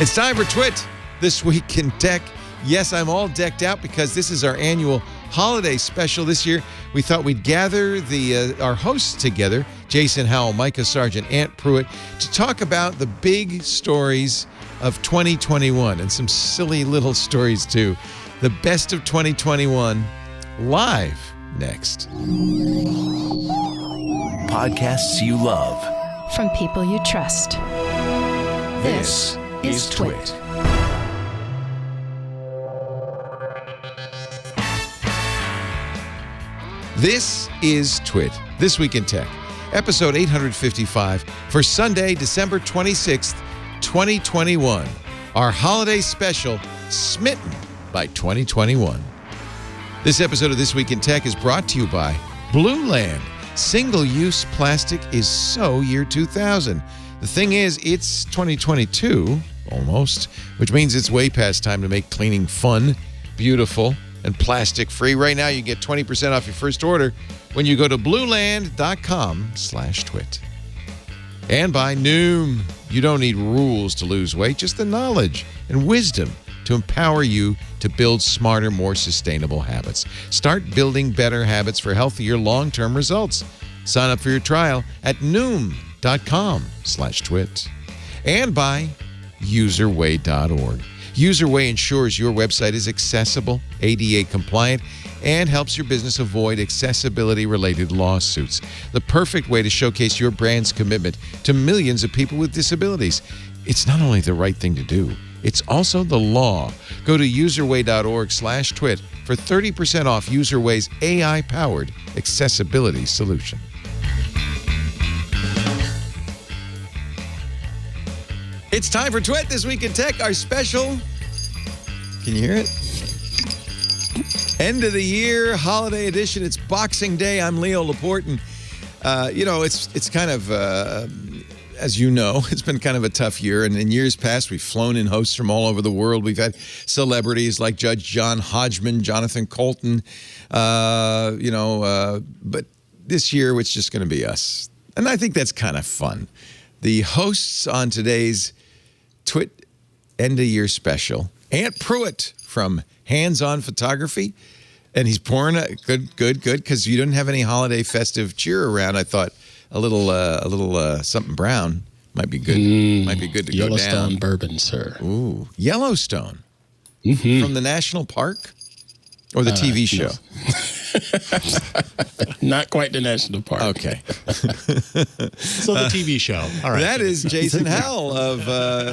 It's time for Twit, This Week in Tech. Yes, I'm all decked out because this is our annual holiday special. This year, we thought we'd gather our hosts together, Jason Howell, Micah Sargent, Ant Pruitt, to talk about the big stories of 2021 and some silly little stories, too. The best of 2021 live next. Podcasts you love. From people you trust. This is Twit. This is Twit, This Week in Tech, episode 855 for Sunday, December 26th, 2021. Our holiday special, Smitten by 2021. This episode of This Week in Tech is brought to you by Blue Land. Single-use plastic is so year 2000. The thing is, it's 2022, almost, which means it's way past time to make cleaning fun, beautiful, and plastic-free. Right now, you get 20% off your first order when you go to blueland.com/twit. And by Noom. You don't need rules to lose weight, just the knowledge and wisdom to empower you to build smarter, more sustainable habits. Start building better habits for healthier long-term results. Sign up for your trial at noom.com/twit. And by userway.org. Userway ensures your website is accessible, ADA compliant, and helps your business avoid accessibility-related lawsuits. The perfect way to showcase your brand's commitment to millions of people with disabilities. It's not only the right thing to do, it's also the law. Go to userway.org/twit for 30% off Userway's AI-powered accessibility solution. It's time for Twit, This Week in Tech, our special, can you hear it? End of the year holiday edition. It's Boxing Day. I'm Leo Laporte, and it's kind of, as you know, it's been kind of a tough year. And in years past, we've flown in hosts from all over the world. We've had celebrities like Judge John Hodgman, Jonathan Colton, but this year it's just going to be us. And I think that's kind of fun. The hosts on today's Twit End of Year Special, Ant Pruitt from Hands On Photography, and he's pouring a good, because you didn't have any holiday festive cheer around. I thought a little something brown might be good. Might be good to go down. Yellowstone bourbon, sir. Ooh, Yellowstone from the national park or the TV show. Not quite the national park. Okay. So the TV show. All right. That is Jason Howell of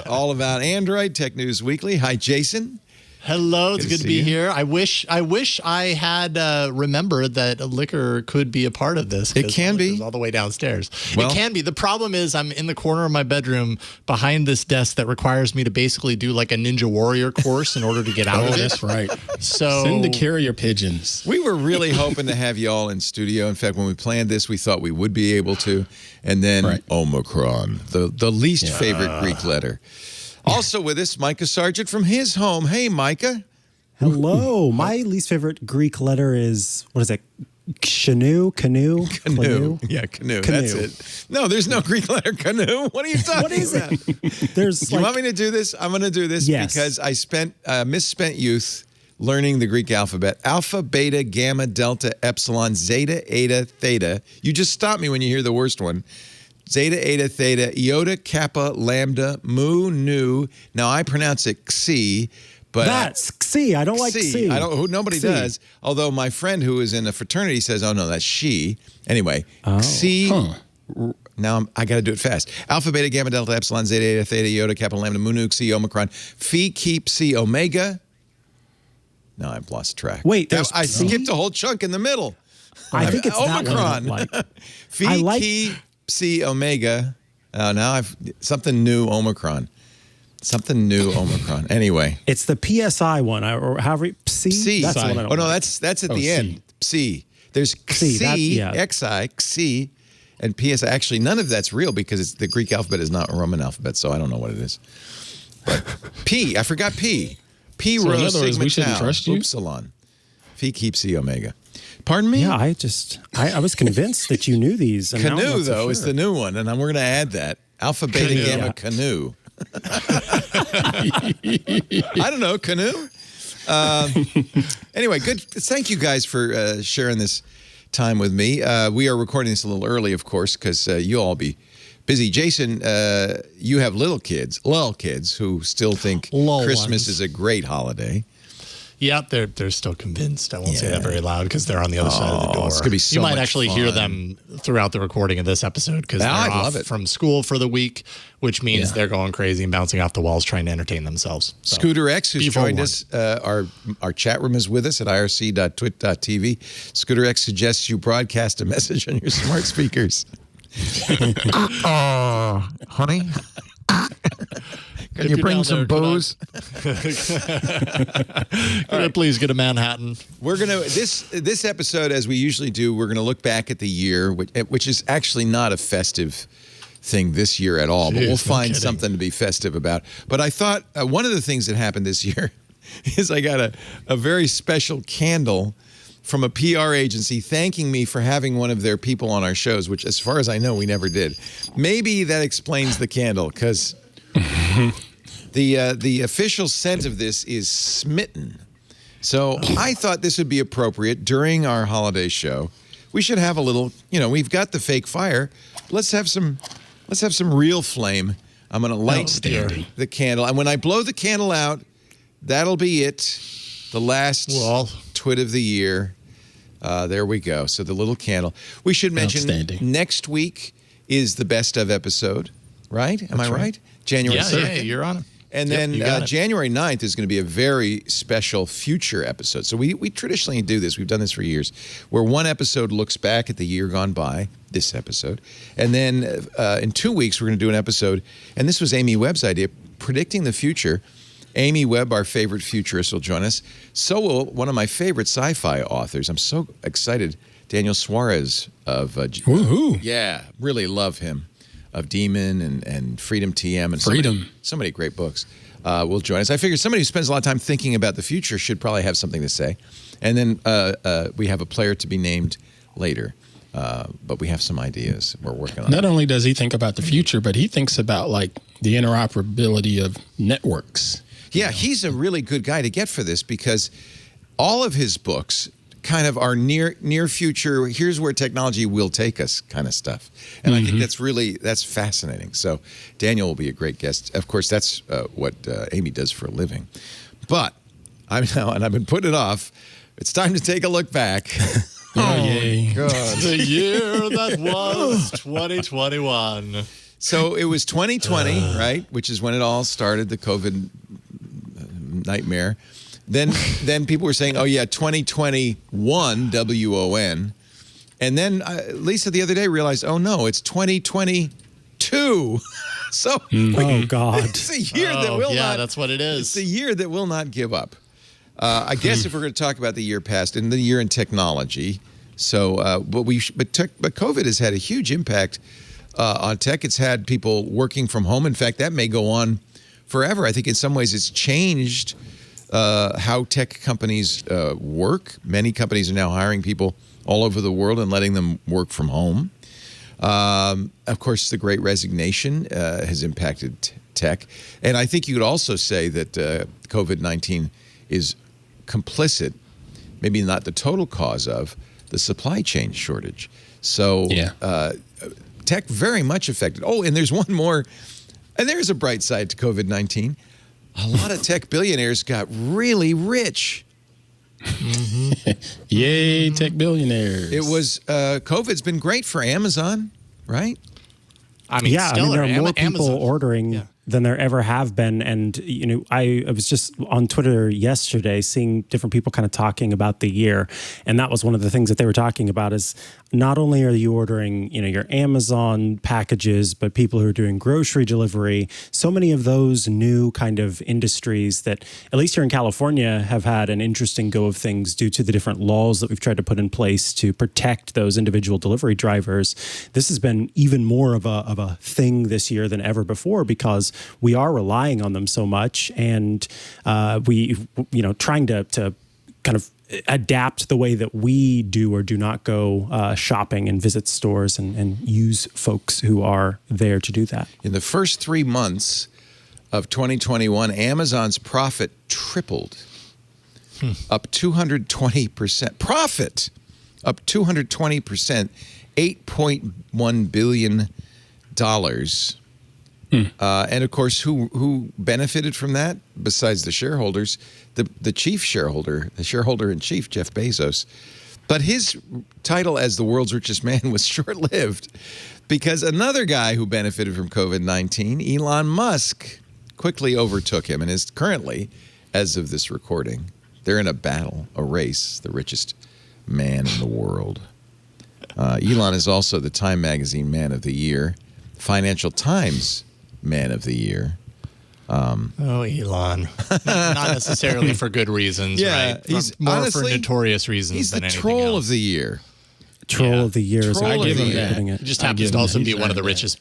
All About Android, Tech News Weekly. Hi, Jason. Hello, it's good to be here. I wish I had remembered that liquor could be a part of this. It can be. It's all the way downstairs. Well, it can be. The problem is I'm in the corner of my bedroom behind this desk that requires me to basically do like a Ninja Warrior course in order to get out of it. That's right. So send the carrier pigeons. We were really hoping to have you all in studio. In fact, when we planned this, we thought we would be able to. And then Omicron, the least favorite Greek letter. Also with us, Micah Sargent from his home. Hey, Micah. Hello. My least favorite Greek letter is, what is it? Canoe? Canoe. Yeah, canoe. That's it. No, there's no Greek letter canoe. What are you talking about? What is it? There's you want me to do this? I'm going to do this because I spent misspent youth learning the Greek alphabet. Alpha, beta, gamma, delta, epsilon, zeta, eta, theta. You just stop me when you hear the worst one. Zeta, eta, theta, iota, kappa, lambda, mu, nu. Now, I pronounce it xi, but... That's xi. I don't like xi. Nobody does. Although my friend who is in a fraternity says, oh, no, that's she. Anyway, xi... Now, I got to do it fast. Alpha, beta, gamma, delta, epsilon, zeta, eta, theta, iota, kappa, lambda, mu, nu, xi, omicron, phi, keep, psi, omega. No, I've lost track. Wait, I skipped a whole chunk in the middle. I think it's Omicron. That one. Phi, keep... Psi Omega. Now I've something new Omicron. Something new Omicron. Anyway, it's the PSI one, or however Psi. That's the one I don't that's at the end. Psi. There's Xi, Xi, Xi, and PSI. Actually, none of that's real because the Greek alphabet is not a Roman alphabet, so I don't know what it is. But P. I forgot P. P so rho in other words, sigma we shouldn't tau, trust you? upsilon. Phi keep Psi Omega. Pardon me? Yeah, I was convinced that you knew these. Canoe, though, is the new one, and we're going to add that. Alpha, beta, gamma, canoe. I don't know, canoe? Anyway, good. Thank you guys for sharing this time with me. We are recording this a little early, of course, because you'll all be busy. Jason, you have little kids who still think Christmas is a great holiday. Yep, they're still convinced. I won't say that very loud because they're on the other side of the door. It's gonna be so You might much actually fun. hear them throughout the recording of this episode because they're I'd off love it. from school for the week, which means they're going crazy and bouncing off the walls trying to entertain themselves. So, Scooter X, who's be joined forewarned. us, our chat room is with us at irc.twit.tv. Scooter X suggests you broadcast a message on your smart speakers. Honey, can If you you're bring down some there, booze? Could I please get a Manhattan? We're gonna this episode, as we usually do, we're gonna look back at the year, which is actually not a festive thing this year at all. But Jeez, we'll no find kidding. something to be festive about. But I thought one of the things that happened this year is I got a very special candle from a PR agency thanking me for having one of their people on our shows, which, as far as I know, we never did. Maybe that explains the candle, because the official scent of this is Smitten. So I thought this would be appropriate during our holiday show. We should have a little, we've got the fake fire. Let's have some real flame. I'm going to light the candle. And when I blow the candle out, that'll be it. The last twit of the year. There we go. So the little candle. We should mention next week is the best of episode, right? Am I right? January 3rd. Yeah, you're on it. And then January 9th is going to be a very special future episode. So we traditionally do this. We've done this for years, where one episode looks back at the year gone by, this episode. And then in 2 weeks, we're going to do an episode, and this was Amy Webb's idea, predicting the future. Amy Webb, our favorite futurist, will join us. So will one of my favorite sci-fi authors. I'm so excited. Daniel Suarez of... yeah, really love him. Of Demon and Freedom TM and so many great books will join us. I figured somebody who spends a lot of time thinking about the future should probably have something to say. And then we have a player to be named later. But we have some ideas we're working on. Not only does he think about the future, but he thinks about like the interoperability of networks. Yeah, he's a really good guy to get for this, because all of his books kind of are near future, here's where technology will take us kind of stuff. And I think that's fascinating. So Daniel will be a great guest. Of course, that's what Amy does for a living. But I've been putting it off. It's time to take a look back. Yay. God. The year that was 2021. So it was 2020, right? Which is when it all started, the COVID nightmare. Then people were saying, oh, yeah, 2021, W-O-N. And then Lisa the other day realized, oh, no, it's 2022. So oh, God. It's a year that will not. That's what it is. It's a year that will not give up. I guess if we're going to talk about the year past and the year in technology. So, but COVID has had a huge impact on tech. It's had people working from home. In fact, that may go on forever. I think in some ways it's changed how tech companies work. Many companies are now hiring people all over the world and letting them work from home. Of course, the Great Resignation has impacted tech. And I think you could also say that COVID-19 is complicit, maybe not the total cause of, the supply chain shortage. So tech very much affected. Oh, and there's one more, and there's a bright side to COVID-19. A lot of tech billionaires got really rich. Yay, tech billionaires. It was, COVID's been great for Amazon, right? I mean, there are more people Amazon ordering than there ever have been. And, I was just on Twitter yesterday seeing different people kind of talking about the year. And that was one of the things that they were talking about is not only are you ordering, your Amazon packages, but people who are doing grocery delivery, so many of those new kind of industries that, at least here in California, have had an interesting go of things due to the different laws that we've tried to put in place to protect those individual delivery drivers. This has been even more of a thing this year than ever before, because we are relying on them so much, and we trying to kind of adapt the way that we do or do not go shopping and visit stores and use folks who are there to do that. In the first 3 months of 2021, Amazon's profit tripled, up 220%. Profit up 220%, $8.1 billion. And of course, who benefited from that besides the shareholders? The chief shareholder, the shareholder in chief, Jeff Bezos. But his title as the world's richest man was short-lived because another guy who benefited from COVID-19, Elon Musk, quickly overtook him and is currently, as of this recording, they're in a battle, a race, the richest man in the world. Elon is also the Time Magazine Man of the Year, Financial Times Man of the Year. Elon. Not necessarily for good reasons, Yeah, right? he's More honestly, for notorious reasons He's than the anything troll else. of the year. Troll of the year. is Troll what of I'm the year. putting it. He just I happens give to him also that. be He's one of the earned that. richest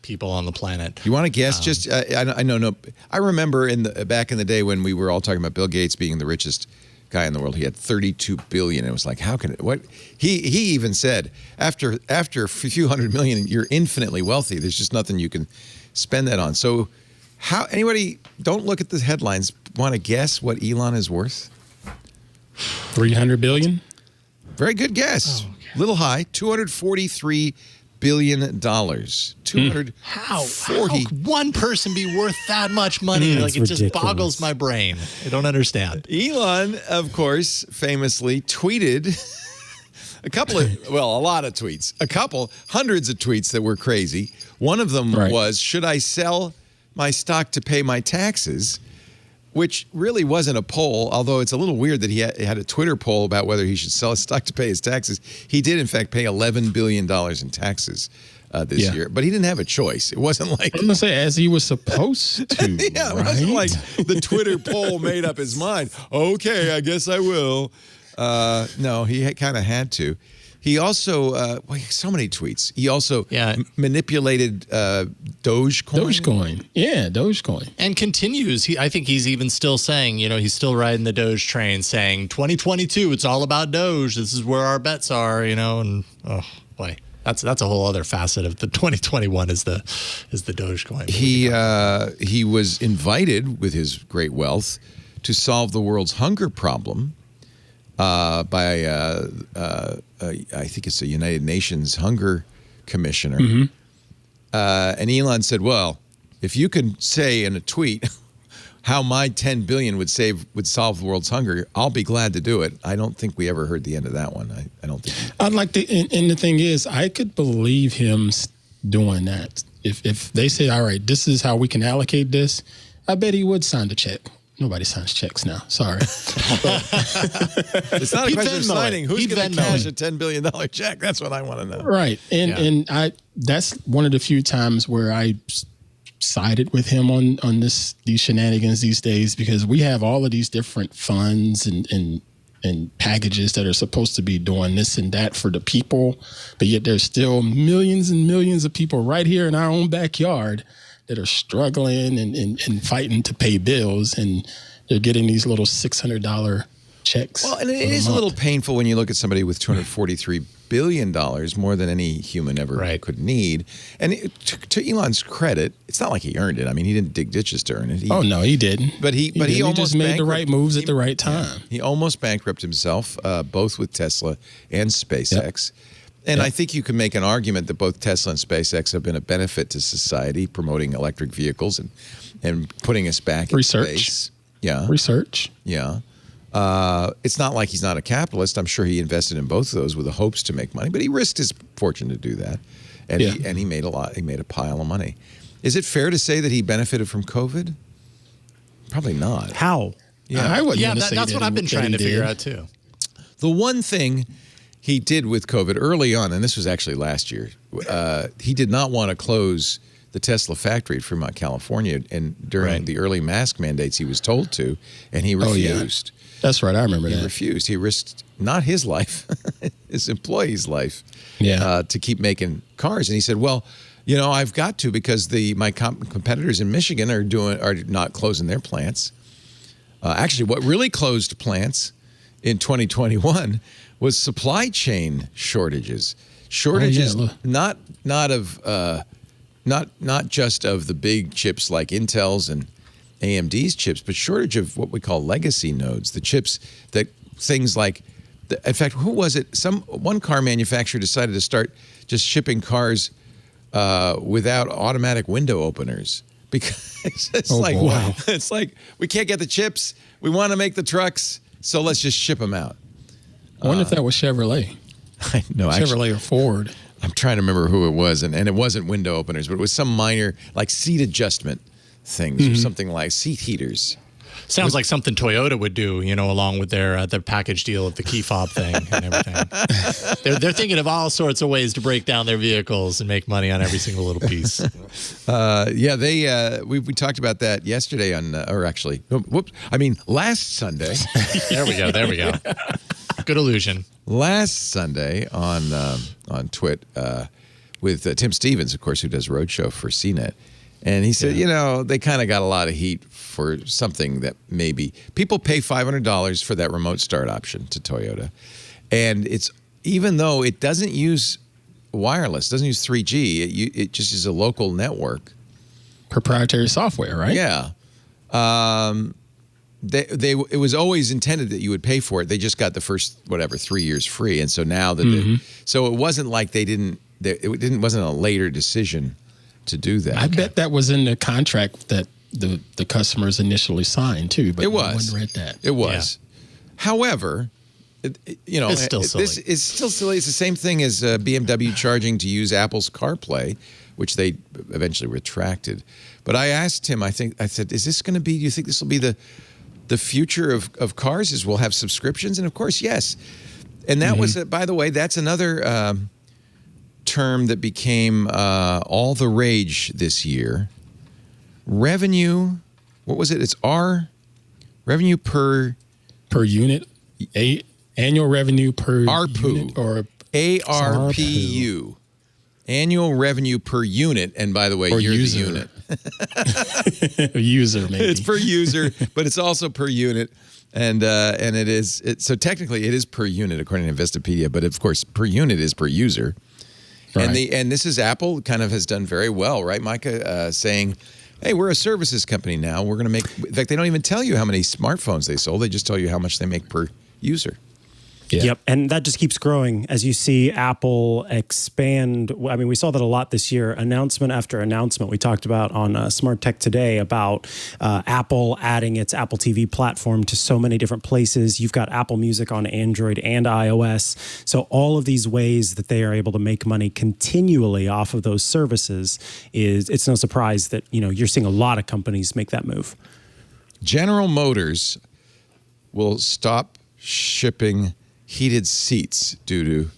people on the planet. You want to guess? Just I know. I remember back in the day when we were all talking about Bill Gates being the richest guy in the world. He had $32 billion. It was like, how can it? What he even said after a few $100 million, you're infinitely wealthy. There's just nothing you can spend that on. So, how anybody? Don't look at the headlines. Want to guess what Elon is worth? $300 billion. Very good guess. Little high. $243 billion. 240. How could one person be worth that much money? Like, it just ridiculous. boggles my brain. I don't understand. Elon, of course, famously tweeted a lot of tweets, hundreds of tweets that were crazy. One of them was, should I sell my stock to pay my taxes? Which really wasn't a poll, although it's a little weird that he had a Twitter poll about whether he should sell his stock to pay his taxes. He did, in fact, pay $11 billion in taxes this year, but he didn't have a choice. It wasn't like... I'm going to say, as he was supposed to. Yeah, it wasn't like the Twitter poll made up his mind. Okay, I guess I will. No, he kind of had to. He also, so many tweets. He also manipulated Dogecoin. Dogecoin. Yeah, Dogecoin. And continues. I think he's even still saying, he's still riding the Doge train, saying 2022, it's all about Doge. This is where our bets are, and oh boy. That's a whole other facet of the 2021 is the Dogecoin. He was invited with his great wealth to solve the world's hunger problem by I think it's the United Nations Hunger Commissioner. And Elon said, "Well, if you can say in a tweet how my $10 billion would solve the world's hunger, I'll be glad to do it." I don't think we ever heard the end of that one. I don't think. I'd like to, and the thing is, I could believe him doing that. If they say, all right, this is how we can allocate this, I bet he would sign the check. Nobody signs checks now. Sorry. It's not a question of signing. Who's going to cash a $10 billion check? That's what I want to know. Right. And that's one of the few times where I sided with him on these shenanigans these days, because we have all of these different funds and packages that are supposed to be doing this and that for the people, but yet there's still millions and millions of people right here in our own backyard that are struggling and fighting to pay bills, and they're getting these little $600 checks. Well, and it is a little painful when you look at somebody with $243 billion, more than any human ever could need. And to Elon's credit, it's not like he earned it. I mean, he didn't dig ditches to earn it. Oh no, he didn't. But he almost just made the right moves at the right time. He almost bankrupted himself, both with Tesla and SpaceX. Yep. And I think you can make an argument that both Tesla and SpaceX have been a benefit to society, promoting electric vehicles and putting us back in space. Yeah. Research. Yeah. It's not like he's not a capitalist. I'm sure he invested in both of those with the hopes to make money, but he risked his fortune to do that. And he made a lot. He made a pile of money. Is it fair to say that he benefited from COVID? Probably not. How? Yeah, that's what I've been trying to figure out too. The one thing he did with COVID early on, and this was actually last year, he did not want to close the Tesla factory at Fremont, California, and during the early mask mandates, he was told to, and he refused. That's right, I remember that. He refused. He risked not his life, his employee's life, to keep making cars. And he said, "Well, I've got to, because my competitors in Michigan are not closing their plants." Actually, what really closed plants in 2021 was supply chain shortages. Not of not just of the big chips like Intel's and AMD's chips, but shortage of what we call legacy nodes, the chips that things like, in fact, who was it? One car manufacturer decided to start just shipping cars without automatic window openers because it's like we can't get the chips. We want to make the trucks, so let's just ship them out. I wonder if that was Chevrolet. I know, Chevrolet or Ford. I'm trying to remember who it was, and it wasn't window openers, but it was some minor like seat adjustment things or something like seat heaters. Sounds like something Toyota would do, along with their package deal of the key fob thing and everything. They're thinking of all sorts of ways to break down their vehicles and make money on every single little piece. We talked about that yesterday last Sunday. There we go. Good illusion. Last Sunday on Twit with Tim Stevens, of course, who does Roadshow for CNET. And he said, they kind of got a lot of heat for something that maybe people pay $500 for that remote start option to Toyota. And it's, even though it doesn't use wireless, doesn't use 3G, it just is a local network. Proprietary software, right? Yeah. It was always intended that you would pay for it. They just got the first, 3 years free. And so now that so it wasn't like it wasn't a later decision to do that. I bet that was in the contract that the customers initially signed too, but it was. No one read that. It was. Yeah. However, it's still silly. It's still silly. It's the same thing as BMW charging to use Apple's CarPlay, which they eventually retracted. But I asked him, I said, is this going to be, do you think this will be the future of cars, is we'll have subscriptions? And of course, yes. And that was, by the way, that's another term that became all the rage this year. Revenue, what was it? It's revenue per unit, annual revenue per ARPU, unit, or ARPU, annual revenue per unit. And by the way, you're user. the unit. User, maybe. It's per user, but it's also per unit. And so technically it is per unit according to Investopedia, but of course per unit is per user. Right. And this is Apple kind of has done very well, right, Micah? Saying, hey, we're a services company now. We're going to make, in fact, they don't even tell you how many smartphones they sold. They just tell you how much they make per user. Yeah. Yep. And that just keeps growing as you see Apple expand. I mean, we saw that a lot this year, announcement after announcement. We talked about on Smart Tech Today about Apple adding its Apple TV platform to so many different places. You've got Apple Music on Android and iOS. So all of these ways that they are able to make money continually off of those services it's no surprise that, you're seeing a lot of companies make that move. General Motors will stop shipping heated seats due to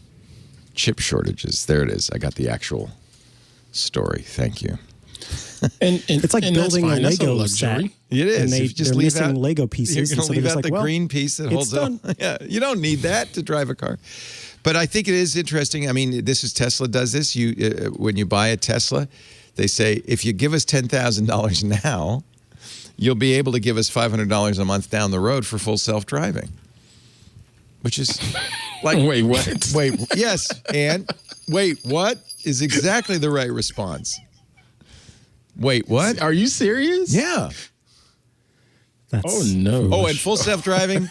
chip shortages. There it is. I got the actual story. Thank you. And it's like building a Lego set. It is. And they're missing Lego pieces. You're going to leave out the green piece that holds up. Yeah, you don't need that to drive a car. But I think it is interesting. I mean, Tesla does this. When you buy a Tesla, they say, if you give us $10,000 now, you'll be able to give us $500 a month down the road for full self-driving. Which is like, wait, what? Wait, yes, and wait, what is exactly the right response? Wait, what? Are you serious? Yeah. Oh, no. Oh, and full self-driving?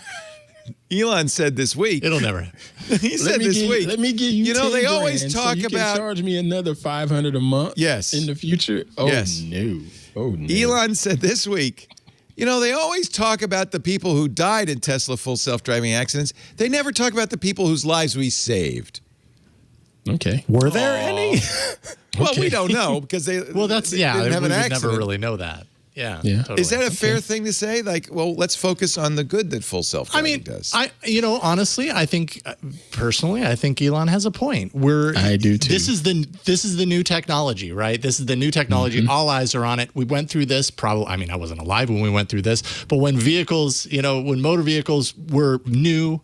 Elon said this week. It'll never. He said this week. Let me give you 10 they grand always talk so you about. Can charge me another $500 a month. Yes. In the future. Oh yes. No. Oh no. Elon said this week. They always talk about the people who died in Tesla full self-driving accidents. They never talk about the people whose lives we saved. Okay. Were there any? Well, we don't know because they. Well, they didn't have an accident. Never really know that. Yeah. Totally. Is that a fair thing to say? Like, well, let's focus on the good that full self-driving does. Honestly, I think personally, I think Elon has a point. I do too. This is the new technology, right? This is the new technology. All eyes are on it. We went through this probably. I wasn't alive when we went through this, but when vehicles, when motor vehicles were new,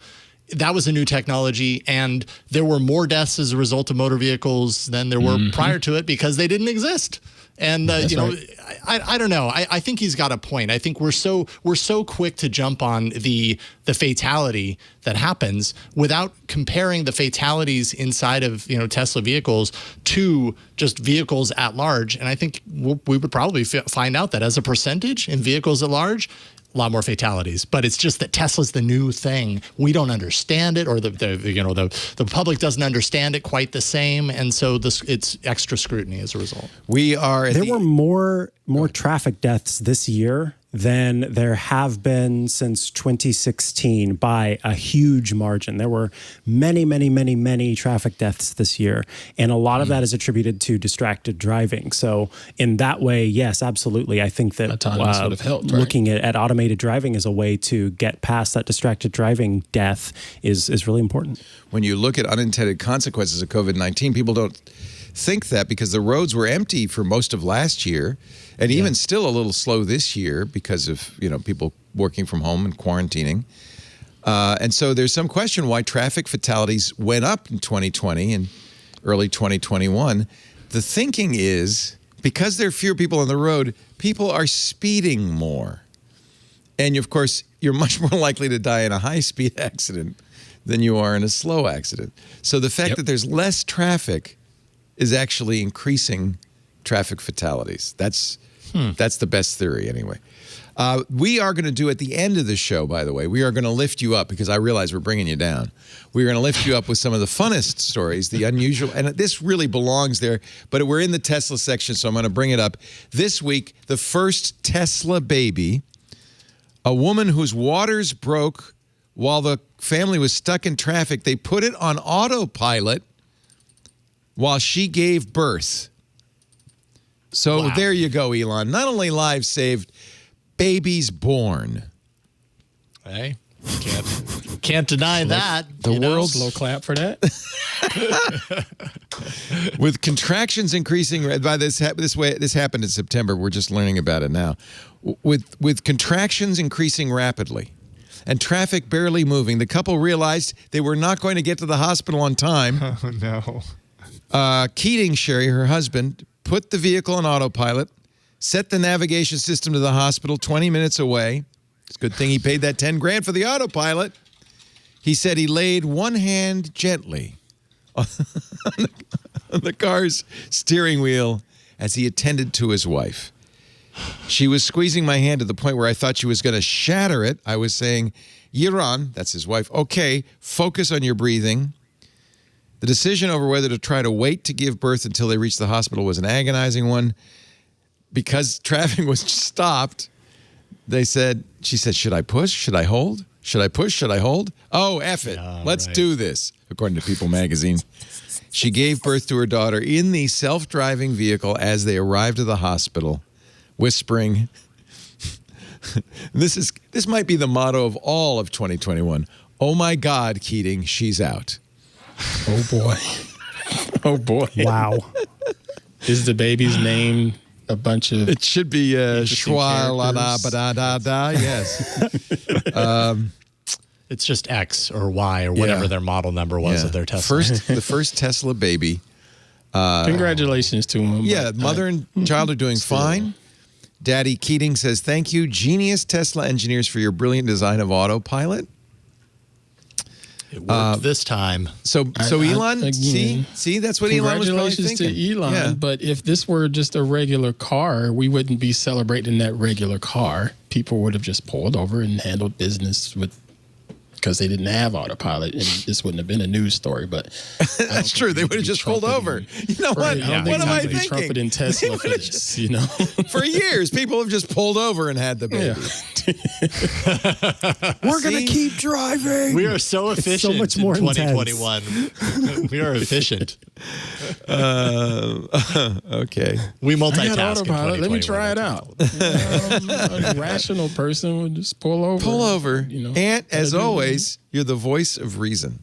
that was a new technology, and there were more deaths as a result of motor vehicles than there were prior to it because they didn't exist. And I don't know. I think he's got a point. I think we're so quick to jump on the fatality that happens without comparing the fatalities inside of Tesla vehicles to just vehicles at large. And I think we would probably find out that as a percentage in vehicles at large, a lot more fatalities. But it's just that Tesla's the new thing. We don't understand it, or the public doesn't understand it quite the same, and so it's extra scrutiny as a result. There were more traffic deaths this year than there have been since 2016 by a huge margin. There were many, many, many, many traffic deaths this year, and a lot of that is attributed to distracted driving. So in that way, yes, absolutely. I think that autonomous would have helped, right? Looking at automated driving as a way to get past that distracted driving death is really important. When you look at unintended consequences of COVID-19, people don't think that because the roads were empty for most of last year, and even still a little slow this year because of people working from home and quarantining. And so there's some question why traffic fatalities went up in 2020 and early 2021. The thinking is because there are fewer people on the road, people are speeding more. And of course, you're much more likely to die in a high-speed accident than you are in a slow accident. So the fact that there's less traffic is actually increasing traffic fatalities. That's the best theory anyway. We are going to do at the end of the show, by the way, we are going to lift you up because I realize we're bringing you down. We're going to lift you up with some of the funnest stories, the unusual, and this really belongs there, but we're in the Tesla section, so I'm going to bring it up. This week, the first Tesla baby, a woman whose waters broke while the family was stuck in traffic. They put it on autopilot while she gave birth. So there you go, Elon. Not only lives saved, babies born. Hey, can't deny that. The world's slow clap for that. With contractions increasing, this happened in September. We're just learning about it now. With contractions increasing rapidly and traffic barely moving, the couple realized they were not going to get to the hospital on time. Oh, no. Keating, Sherry, her husband, put the vehicle on autopilot, set the navigation system to the hospital 20 minutes away. It's a good thing he paid that 10 grand for the autopilot. He said he laid one hand gently on the car's steering wheel as he attended to his wife. She was squeezing my hand to the point where I thought she was going to shatter it. I was saying, Yiran, that's his wife, okay, focus on your breathing. The decision over whether to try to wait to give birth until they reached the hospital was an agonizing one. Because traffic was stopped, she said, should I push? Should I hold? Should I push? Should I hold? Oh, F it. Let's do this, according to People magazine. She gave birth to her daughter in the self-driving vehicle as they arrived at the hospital, whispering, this might be the motto of all of 2021. Oh my God, Keating, she's out. Oh boy. Oh boy. Wow. Is the baby's name a bunch of... It should be Schwa la da ba da da da. Yes. It's just X or Y or whatever their model number was of their Tesla. The first Tesla baby. Congratulations to him. Yeah, mother and child are doing fine. Daddy Keating says, thank you, genius Tesla engineers, for your brilliant design of autopilot. It worked this time. So Elon, see, that's what Elon was probably thinking. Congratulations to Elon, but if this were just a regular car, we wouldn't be celebrating that regular car. People would have just pulled over and handled business because they didn't have autopilot, and this wouldn't have been a news story. But that's true. They would have just pulled over. You know what? What am I thinking? Trumpeting Tesla for this, For years, people have just pulled over and had the baby. We're going to keep driving. We are so efficient. So much more in 2021. We are efficient. Okay. We multitask. Autopilot. Let me try it out. A rational person would just pull over. Pull over. And as always, you're the voice of reason.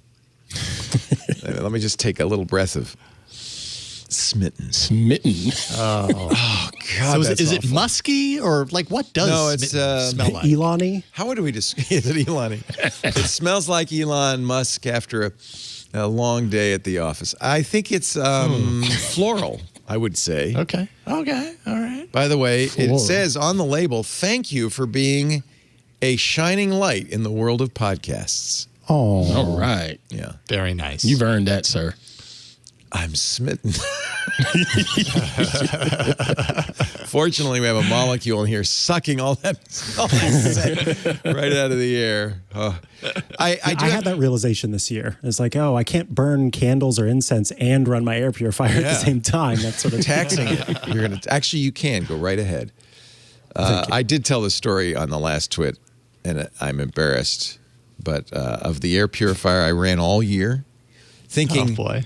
Let me just take a little breath of Smitten. Oh God! So is it musky or what does Smitten smell like? Elon-y? How would we describe it? Elon-y. It smells like Elon Musk after a long day at the office. I think it's floral. I would say. Okay. Okay. All right. By the way, it Cool. says on the label, "Thank you for being a shining light in the world of podcasts." Oh, All right. Yeah. Very nice. You've earned that, sir. I'm smitten. Fortunately, we have a molecule in here sucking all that scent right out of the air. Oh. I had that realization this year. It's like, oh, I can't burn candles or incense and run my air purifier at the same time. That's sort of taxing it. You're gonna actually, you can go right ahead. I did tell the story on the last twit, and I'm embarrassed, but of the air purifier I ran all year, thinking. Oh boy.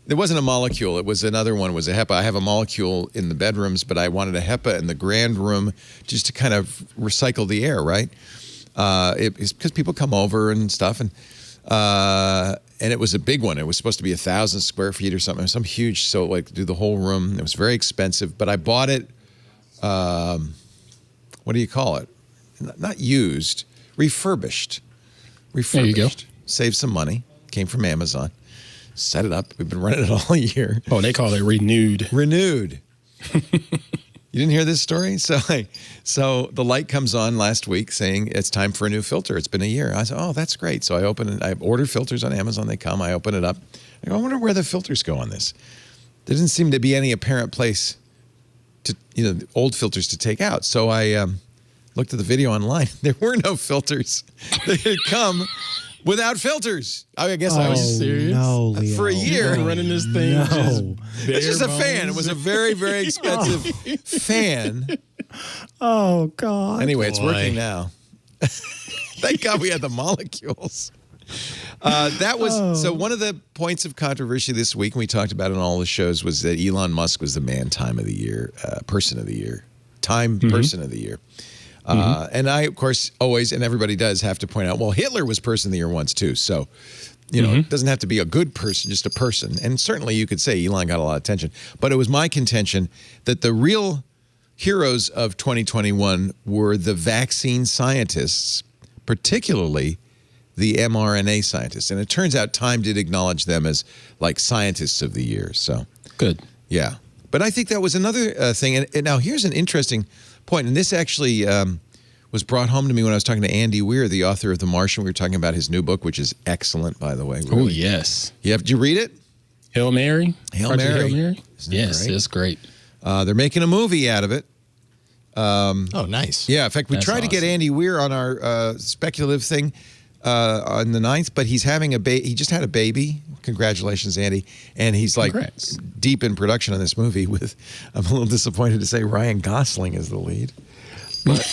It wasn't a molecule. It was another one. It was a HEPA. I have a molecule in the bedrooms, but I wanted a HEPA in the grand room just to kind of recycle the air, right? It's because people come over and stuff, and it was a big one. It was supposed to be 1,000 square feet or something, some huge. So like do the whole room. It was very expensive, but I bought it. What do you call it? Not used, refurbished. There you go. Saved some money. Came from Amazon. Set it up. We've been running it all year. Oh, they call it renewed. Renewed. You didn't hear this story? So the light comes on last week saying it's time for a new filter. It's been a year. I said, oh, that's great. So I open it. I order filters on Amazon. They come. I open it up. I go, I wonder where the filters go on this. There didn't seem to be any apparent place to, the old filters to take out. So I looked at the video online. There were no filters. They had come without filters. I guess I was serious? No, Leo. for a year. You're running this thing. No. It's just a fan. It was a very, very expensive fan. Oh, God. Anyway, it's Boy. working now. Thank God we had the molecules. That was so one of the points of controversy this week, and we talked about it in all the shows, was that Elon Musk was the person of the year. Person of the year. And I, of course, always, and everybody does have to point out, well, Hitler was person of the year once too. So, it doesn't have to be a good person, just a person. And certainly you could say Elon got a lot of attention. But it was my contention that the real heroes of 2021 were the vaccine scientists, particularly the mRNA scientists. And it turns out Time did acknowledge them as like scientists of the year. So Good. yeah. But I think that was another thing. And now here's an interesting point. And this actually was brought home to me when I was talking to Andy Weir, the author of The Martian. We were talking about his new book, which is excellent, by the way. Oh, Really. yes. Did you read it? Hail Mary? Hail Project Mary. Hail Mary? Isn't that Yes, great? it's great. They're making a movie out of it. Oh, nice. Yeah, in fact, we That's tried to get awesome. Andy Weir on our speculative thing on the 9th, but he's having he just had a baby. Congratulations, Andy. And he's like Congrats. deep in production on this movie with, I'm a little disappointed to say, Ryan Gosling is the lead. But,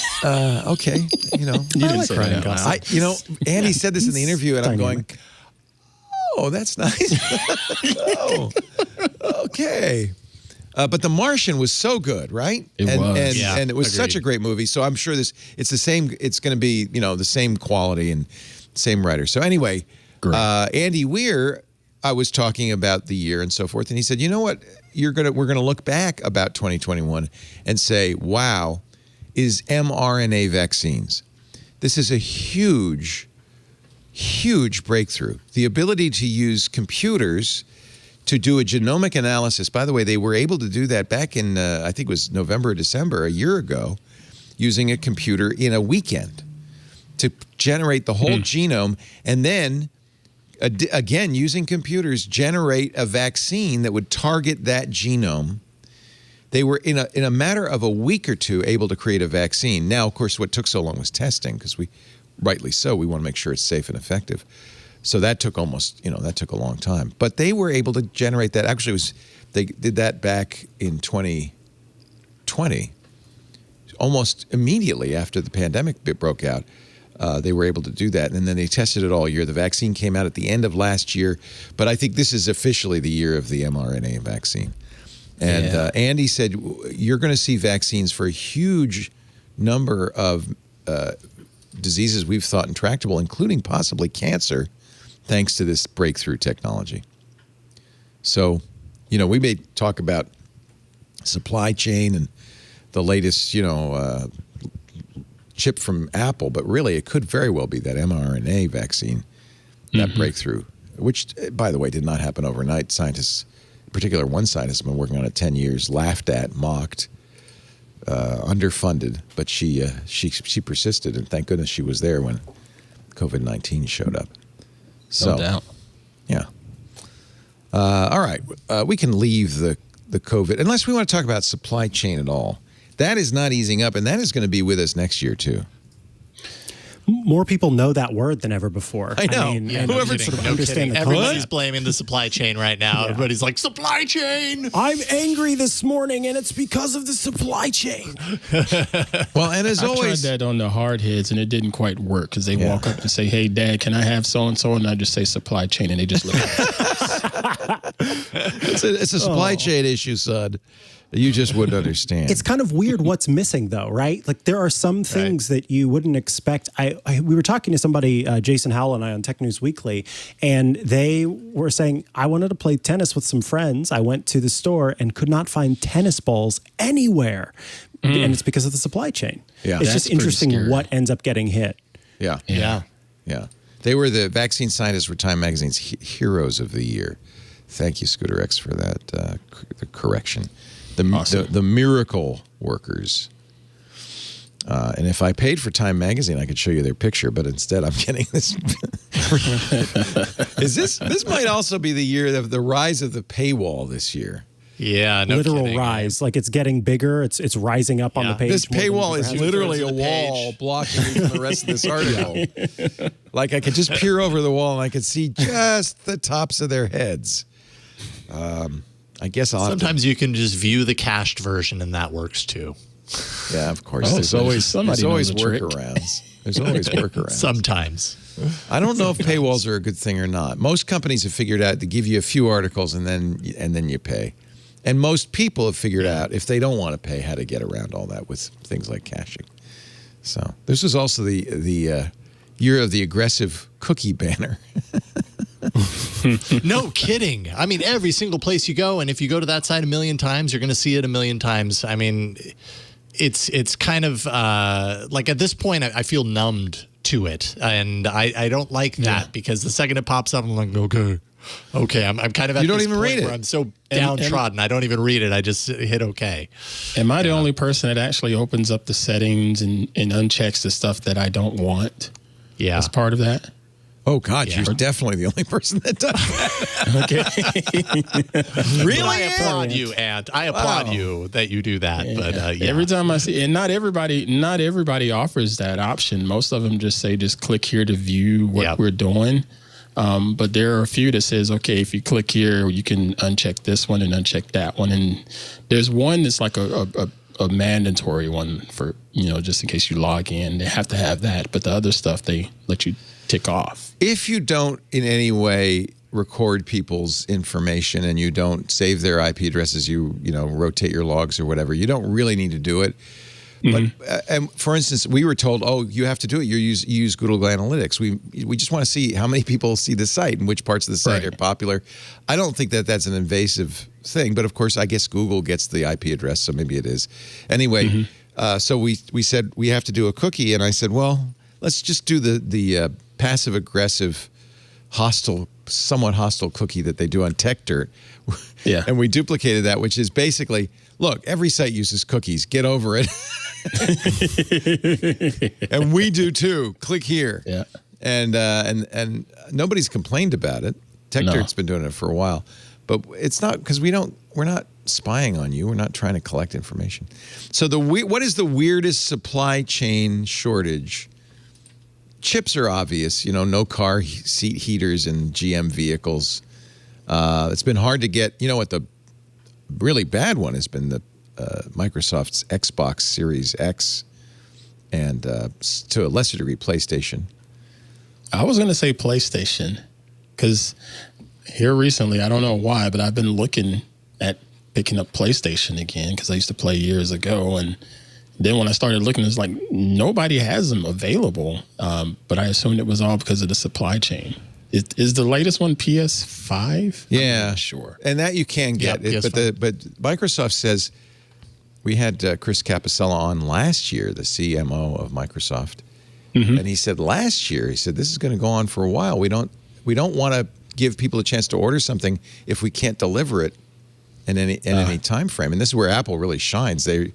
okay, You didn't say Ryan that. Gosling. Andy said this in the interview, and I'm going, Dynamic. oh, that's nice. Oh, okay. But The Martian was so good, right? It was. Yeah, and it was such agreed. a great movie. So I'm sure it's the same. It's going to be, the same quality and same writer. So anyway, Great. Andy Weir, I was talking about the year and so forth, and he said, you know what? We're going to look back about 2021 and say, wow, is mRNA vaccines. This is a huge, huge breakthrough. The ability to use computers to do a genomic analysis. By the way, they were able to do that back in, I think it was November or December, a year ago, using a computer in a weekend to generate the whole genome, and then, again, using computers, generate a vaccine that would target that genome. They were, in a matter of a week or two, able to create a vaccine. Now, of course, what took so long was testing, because rightly so, we want to make sure it's safe and effective. So that took that took a long time. But they were able to generate that. Actually, they did that back in 2020, almost immediately after the pandemic broke out. They were able to do that, and then they tested it all year. The vaccine came out at the end of last year, but I think this is officially the year of the mRNA vaccine. And Andy said, you're going to see vaccines for a huge number of diseases we've thought intractable, including possibly cancer, thanks to this breakthrough technology. So, we may talk about supply chain and the latest, chip from Apple, but really it could very well be that mRNA vaccine, that breakthrough, which, by the way, did not happen overnight. Scientists particular one scientist has been working on it 10 years, laughed at, mocked, underfunded, but she persisted, and thank goodness she was there when COVID-19 showed up. So, No doubt. yeah. All right, we can leave the COVID, unless we want to talk about supply chain at all. That is not easing up, and that is going to be with us next year, too. More people know that word than ever before. I know. mean, Yeah, and whoever- sort of No understand kidding. the Everybody's concept. blaming the supply chain right now. Everybody's like, supply chain. I'm angry this morning, and it's because of the supply chain. Well, and as I always, tried that on the hard heads, and it didn't quite work because they walk up and say, "Hey, Dad, can I have so and so?" And I just say supply chain, and they just look at me. it's a supply chain issue, son. You just wouldn't understand. It's kind of weird what's missing, though, right? Like there are some things that you wouldn't expect. We were talking to somebody, Jason Howell and I, on Tech News Weekly, and they were saying, I wanted to play tennis with some friends. I went to the store and could not find tennis balls anywhere. And it's because of the supply chain. Yeah. It's That's just pretty interesting scary. what ends up getting hit. yeah. Yeah. Yeah. They were the vaccine scientists were Time Magazine's heroes of the year. Thank you, Scooter X, for that the correction. The miracle workers. And if I paid for Time Magazine, I could show you their picture, but instead I'm getting this. This might also be the year of the rise of the paywall this year. Yeah. No Literal kidding. rise. Like it's getting bigger. It's rising up on the Yeah. page. This more than paywall it is ever has. literally a Two-thirds of the wall page. blocking me from the rest of this article. Like I could just peer over the wall and I could see just the tops of their heads. I guess I'll have to- Sometimes you can just view the cached version, and that works too. yeah, of course. Oh, There's so always somebody there's always knows a trick. workarounds. There's always workarounds. Sometimes. I don't know if paywalls are a good thing or not. Most companies have figured out to give you a few articles and then you pay. And most people have figured out if they don't want to pay how to get around all that with things like caching. So this was also the year of the aggressive cookie banner. No kidding. I mean, every single place you go, and if you go to that site a million times, you're going to see it a million times. I mean, it's kind of like at this point, I feel numbed to it, and I don't like that because the second it pops up, I'm like, okay. I'm kind of at You don't this even point read it. where I'm so downtrodden. I don't even read it. I just hit okay. Am I the only person that actually opens up the settings and unchecks the stuff that I don't want Yeah. as part of that? Oh, God, Yeah. you're definitely the only person that does that. Okay. Really? I applaud you, Ant. I applaud you that you do that. But yeah. Every time I see, and not everybody offers that option. Most of them just say, just click here to view what Yep. we're doing. But there are a few that says, okay, if you click here, you can uncheck this one and uncheck that one. And there's one that's like a mandatory one for, just in case you log in, they have to have that. But the other stuff, they let you tick off. If you don't in any way record people's information and you don't save their IP addresses, you rotate your logs or whatever, you don't really need to do it. But and for instance, we were told, oh, you have to do it. You use Google Analytics. We just want to see how many people see the site and which parts of the site are popular. I don't think that that's an invasive thing, but of course, I guess Google gets the IP address, so maybe it is. Anyway, so we said we have to do a cookie, and I said, well, let's just do the passive aggressive, somewhat hostile cookie that they do on Tech Dirt. Yeah. And we duplicated that, which is basically, look, every site uses cookies. Get over it. And we do too. Click here. Yeah. And nobody's complained about it. Tech Dirt's been doing it for a while, but it's not because we're not spying on you. We're not trying to collect information. So what is the weirdest supply chain shortage? Chips are obvious. No car seat heaters in GM vehicles. It's been hard to get. You know what the really bad one has been? The Microsoft's Xbox Series X and to a lesser degree PlayStation. I was going to say PlayStation because here recently, I don't know why, but I've been looking at picking up PlayStation again because I used to play years ago. And then when I started looking, it's like nobody has them available. But I assumed it was all because of the supply chain. Is the latest one PS5? Yeah, I'm not sure. And that you can get. Yep, But Microsoft says, we had Chris Capicella on last year, the CMO of Microsoft. And he said last year, this is going to go on for a while. We don't want to give people a chance to order something if we can't deliver it in any time frame. And this is where Apple really shines. I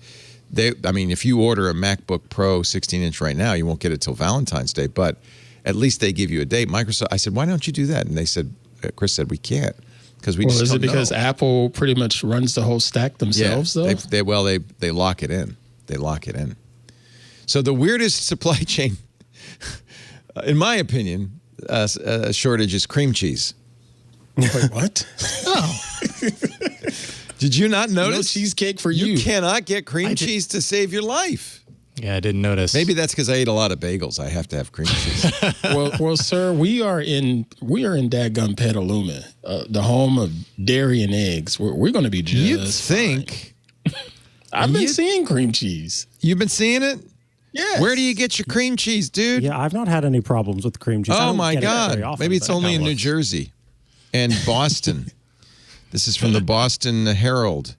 mean, if you order a MacBook Pro 16-inch right now, you won't get it till Valentine's Day, but at least they give you a date. Microsoft, I said, why don't you do that? And they said, Chris said, we can't because we just is don't it because know. Apple pretty much runs the whole stack themselves, though? They lock it in. They lock it in. So the weirdest supply chain, in my opinion, shortage is cream cheese. Wait, what? Oh. Did you not notice? No cheesecake for you. You cannot get cream cheese to save your life. Yeah, I didn't notice. Maybe that's because I ate a lot of bagels. I have to have cream cheese. well, sir, we are in dadgum Petaluma, the home of dairy and eggs. We're going to be just You'd think. I've been seeing cream cheese. You've been seeing it? Yes. Where do you get your cream cheese, dude? Yeah, I've not had any problems with cream cheese. I Oh don't my get it God. very often, Maybe it's but- only in New Jersey and Boston. This is from the Boston Herald.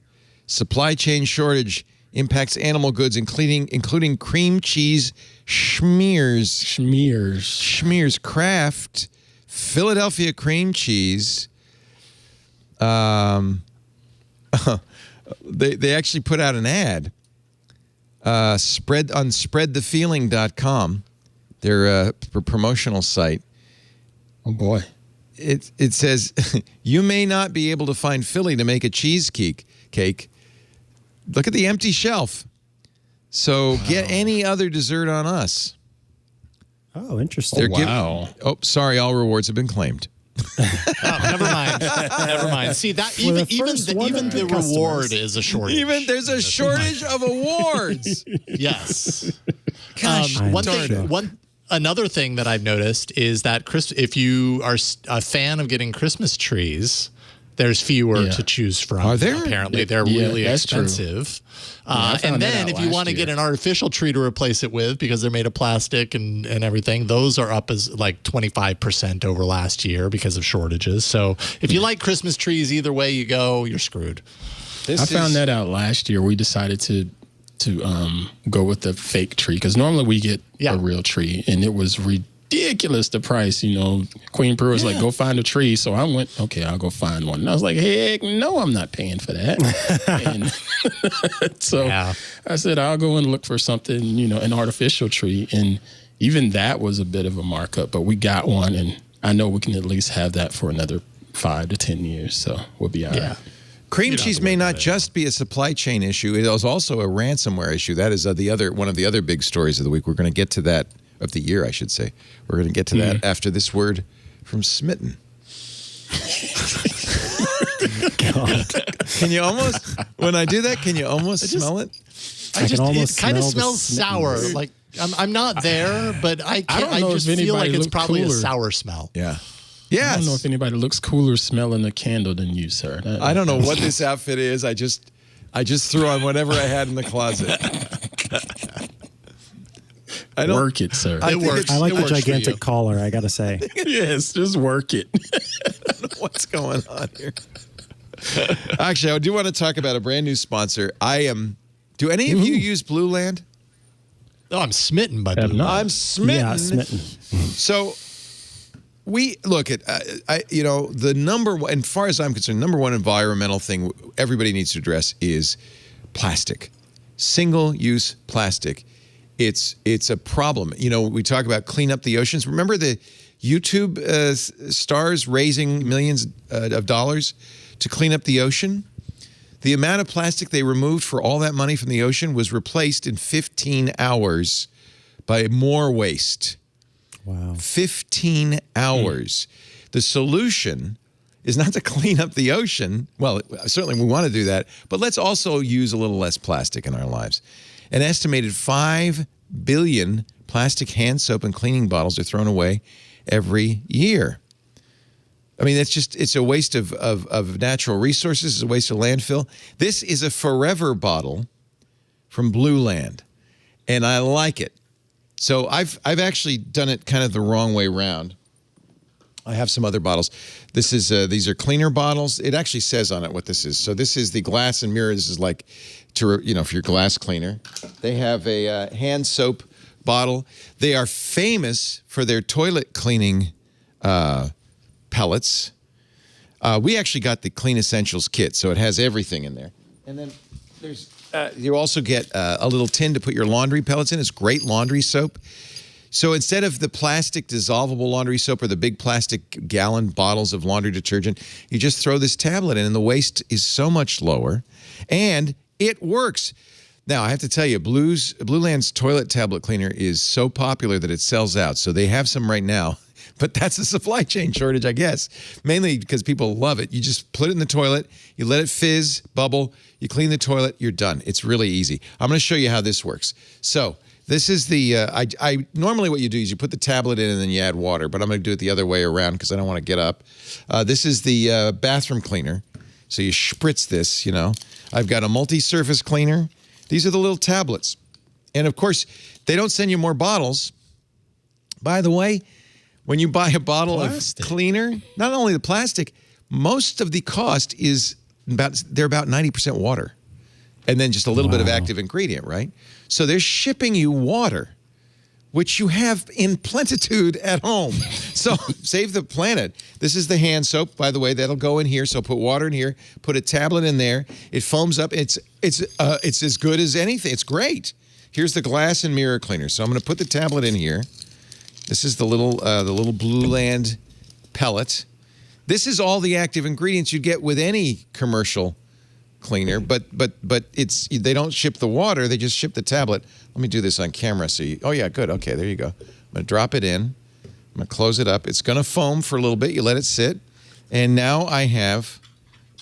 Supply chain shortage impacts animal goods, including cream cheese Schmears Kraft, Philadelphia cream cheese. They actually put out an ad. Spreadthefeeling.com, their promotional site. Oh boy. It says you may not be able to find Philly to make a cheesecake. Look at the empty shelf. So get any other dessert on us. Oh, interesting. Sorry, all rewards have been claimed. Never mind. Never mind. See that even the reward is a shortage. Even there's a shortage of awards. Yes. Gosh, Another thing that I've noticed is that if you are a fan of getting Christmas trees, there's fewer to choose from. Are there? Apparently, they're really expensive. And then if you want to get an artificial tree to replace it with, because they're made of plastic and everything, those are up as like 25% over last year because of shortages. So if you like Christmas trees, either way you go, you're screwed. I found that out last year. We decided to go with the fake tree because normally we get a real tree, and it was ridiculous the price. You know, Queen Brew was like, "Go find a tree." So I went, "Okay, I'll go find one." And I was like, "Heck, no, I'm not paying for that." And so I said, "I'll go and look for something, an artificial tree." And even that was a bit of a markup, but we got one, and I know we can at least have that for another 5 to 10 years. So we'll be all right. Cream cheese may not just be a supply chain issue. It is also a ransomware issue. That is one of the other big stories of the week. We're going to get to that, of the year, I should say. We're going to get to that after this word from Smitten. God. Can you almost, when I do that, can you almost smell it? It kind of smells sour. Like I'm not there, but I just feel like it's probably a sour smell. Yeah. Yes. I don't know if anybody looks cooler smelling a candle than you, sir. I don't know what this outfit is. I just threw on whatever I had in the closet. Work it, sir. I like the gigantic collar, I got to say. Yes, just work it. I don't know what's going on here. Actually, I do want to talk about a brand new sponsor. Do any of you use Blue Land? Oh, I'm smitten by Blue. I'm smitten. Yeah, smitten. So we look at, the number one, as far as I'm concerned, number one environmental thing everybody needs to address is plastic, single-use plastic. It's a problem. We talk about clean up the oceans. Remember the YouTube stars raising millions of dollars to clean up the ocean? The amount of plastic they removed for all that money from the ocean was replaced in 15 hours by more waste. Wow. 15 hours. The solution is not to clean up the ocean. Well, certainly we want to do that, but let's also use a little less plastic in our lives. An estimated 5 billion plastic hand soap and cleaning bottles are thrown away every year. I mean, it's a waste of natural resources. It's a waste of landfill. This is a forever bottle from Blue Land, and I like it. So I've actually done it kind of the wrong way around. I have some other bottles. These are cleaner bottles. It actually says on it what this is. So this is the glass and mirror. This is like for your glass cleaner. They have a hand soap bottle. They are famous for their toilet cleaning pellets. We actually got the Clean Essentials kit, so it has everything in there. And then there's you also get a little tin to put your laundry pellets in. It's great laundry soap. So instead of the plastic dissolvable laundry soap or the big plastic gallon bottles of laundry detergent, you just throw this tablet in, and the waste is so much lower, and it works. Now, I have to tell you, Blueland's toilet tablet cleaner is so popular that it sells out. So they have some right now, but that's a supply chain shortage, I guess, mainly because people love it. You just put it in the toilet, you let it fizz, bubble, you clean the toilet, you're done. It's really easy. I'm going to show you how this works. So this is the, I normally what you do is you put the tablet in and then you add water, but I'm going to do it the other way around because I don't want to get up. This is the bathroom cleaner. So you spritz this, you know. I've got a multi-surface cleaner. These are the little tablets. And of course, they don't send you more bottles. By the way, when you buy a bottle of cleaner, not only the plastic, most of the cost is they're about 90% water. And then just a little bit of active ingredient, right? So they're shipping you water, which you have in plentitude at home. So save the planet. This is the hand soap, by the way. That'll go in here. So put water in here, put a tablet in there. It foams up. It's as good as anything. It's great. Here's the glass and mirror cleaner. So I'm going to put the tablet in here. This is the little Blueland pellet. This is all the active ingredients you get with any commercial cleaner, but they don't ship the water, they just ship the tablet. Let me do this on camera so you, oh yeah, good, okay, there you go. I'm gonna drop it in, I'm gonna close it up. It's gonna foam for a little bit, you let it sit, and now I have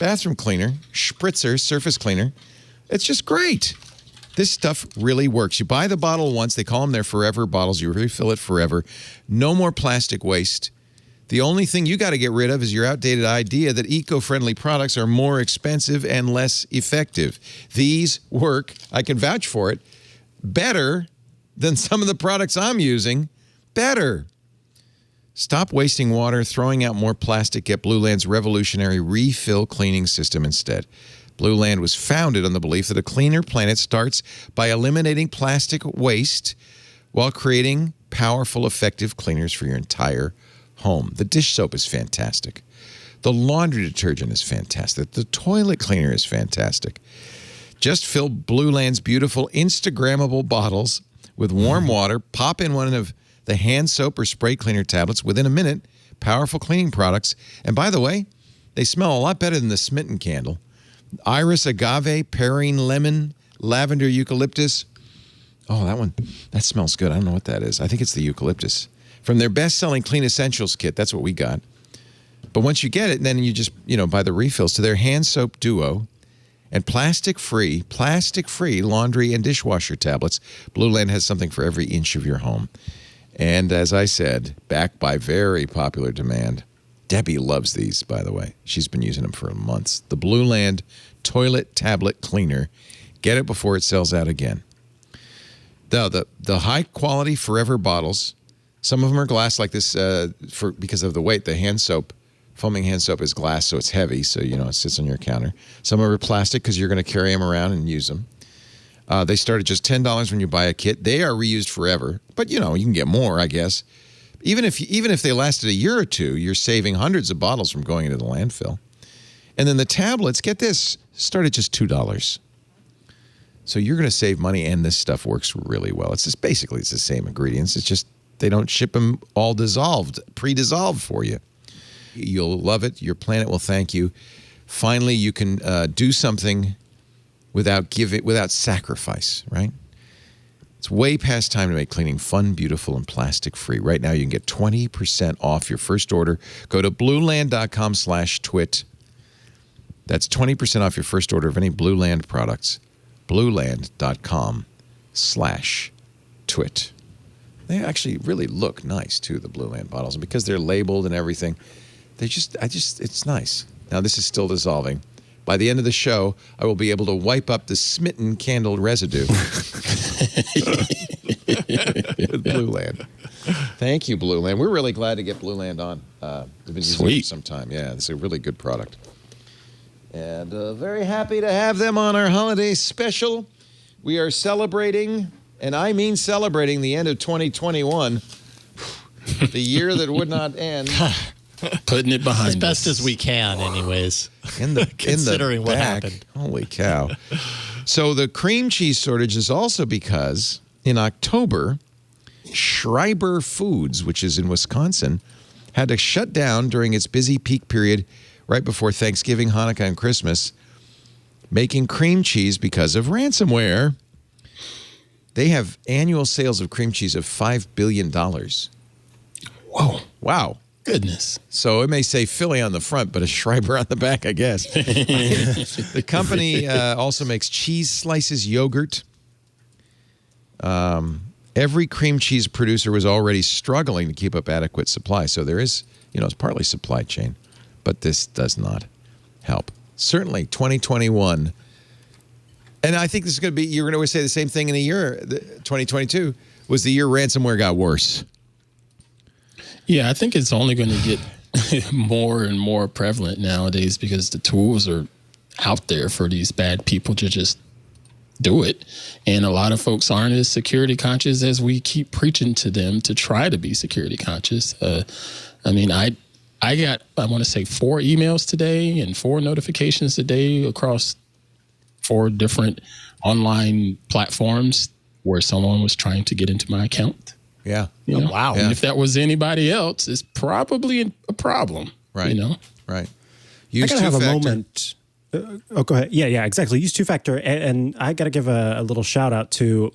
bathroom cleaner, spritzer, surface cleaner. It's just great. This stuff really works. You buy the bottle once, they call them their forever bottles, you refill it forever. No more plastic waste. The only thing you got to get rid of is your outdated idea that eco-friendly products are more expensive and less effective. These work, I can vouch for it, better than some of the products I'm using. Better. Stop wasting water, throwing out more plastic. Get Blueland's revolutionary refill cleaning system instead. Blueland was founded on the belief that a cleaner planet starts by eliminating plastic waste while creating powerful, effective cleaners for your entire home. The dish soap is fantastic. The laundry detergent is fantastic. The toilet cleaner is fantastic. Just fill Blueland's beautiful Instagrammable bottles with warm water, pop in one of the hand soap or spray cleaner tablets within a minute. Powerful cleaning products. And by the way, they smell a lot better than the Smitten candle. Iris agave, pearine lemon, lavender eucalyptus. Oh, that one, that smells good. I don't know what that is. I think it's the eucalyptus. From their best-selling Clean Essentials kit, that's what we got. But once you get it, then you just, buy the refills to their hand soap duo and plastic-free laundry and dishwasher tablets. Blueland has something for every inch of your home. And as I said, backed by very popular demand. Debbie loves these, by the way. She's been using them for months. The Blueland Toilet Tablet Cleaner. Get it before it sells out again. The high-quality Forever bottles. Some of them are glass like this because of the weight. The hand soap, foaming hand soap is glass, so it's heavy, so it sits on your counter. Some are plastic because you're going to carry them around and use them. They start at just $10 when you buy a kit. They are reused forever, but you can get more, I guess. Even if they lasted a year or two, you're saving hundreds of bottles from going into the landfill. And then the tablets, get this, start at just $2. So you're going to save money, and this stuff works really well. It's just basically it's the same ingredients. It's just they don't ship them all dissolved, pre-dissolved for you. You'll love it. Your planet will thank you. Finally, you can do something without sacrifice, right? It's way past time to make cleaning fun, beautiful, and plastic-free. Right now, you can get 20% off your first order. Go to blueland.com/twit. That's 20% off your first order of any Blueland products. Blueland.com/twit. They actually really look nice, too, the Blueland bottles. And because they're labeled and everything, it's nice. Now, this is still dissolving. By the end of the show, I will be able to wipe up the Smitten candle residue with Blueland. Thank you, Blueland. We're really glad to get Blueland on. We've been using it for some time. Yeah, it's a really good product. And very happy to have them on our holiday special. We are celebrating, and I mean celebrating, the end of 2021, the year that would not end. Putting it behind as best us. as we can, anyways. Considering what back. happened. Holy cow. So the cream cheese shortage is also because in October, Schreiber Foods, which is in Wisconsin, had to shut down during its busy peak period right before Thanksgiving, Hanukkah, and Christmas, making cream cheese because of ransomware. They have annual sales of cream cheese of $5 billion. Whoa. Wow. Goodness. So it may say Philly on the front, but a Schreiber on the back, I guess. The company also makes cheese slices, yogurt. Every cream cheese producer was already struggling to keep up adequate supply. So there is, it's partly supply chain, but this does not help. Certainly 2021. And I think this is going to be, you're going to say the same thing in a year. 2022 was the year ransomware got worse. Yeah, I think it's only going to get more and more prevalent nowadays because the tools are out there for these bad people to just do it. And a lot of folks aren't as security conscious as we keep preaching to them to try to be security conscious. I mean, I got, I want to say 4 emails today and 4 notifications today across 4 different online platforms where someone was trying to get into my account. Yeah. You know? Wow. And Yeah. if that was anybody else, it's probably a problem. Right. You know? Right. I gotta have a two-factor. moment. Go ahead. Yeah, exactly. Use 2-factor. And I got to give a little shout out to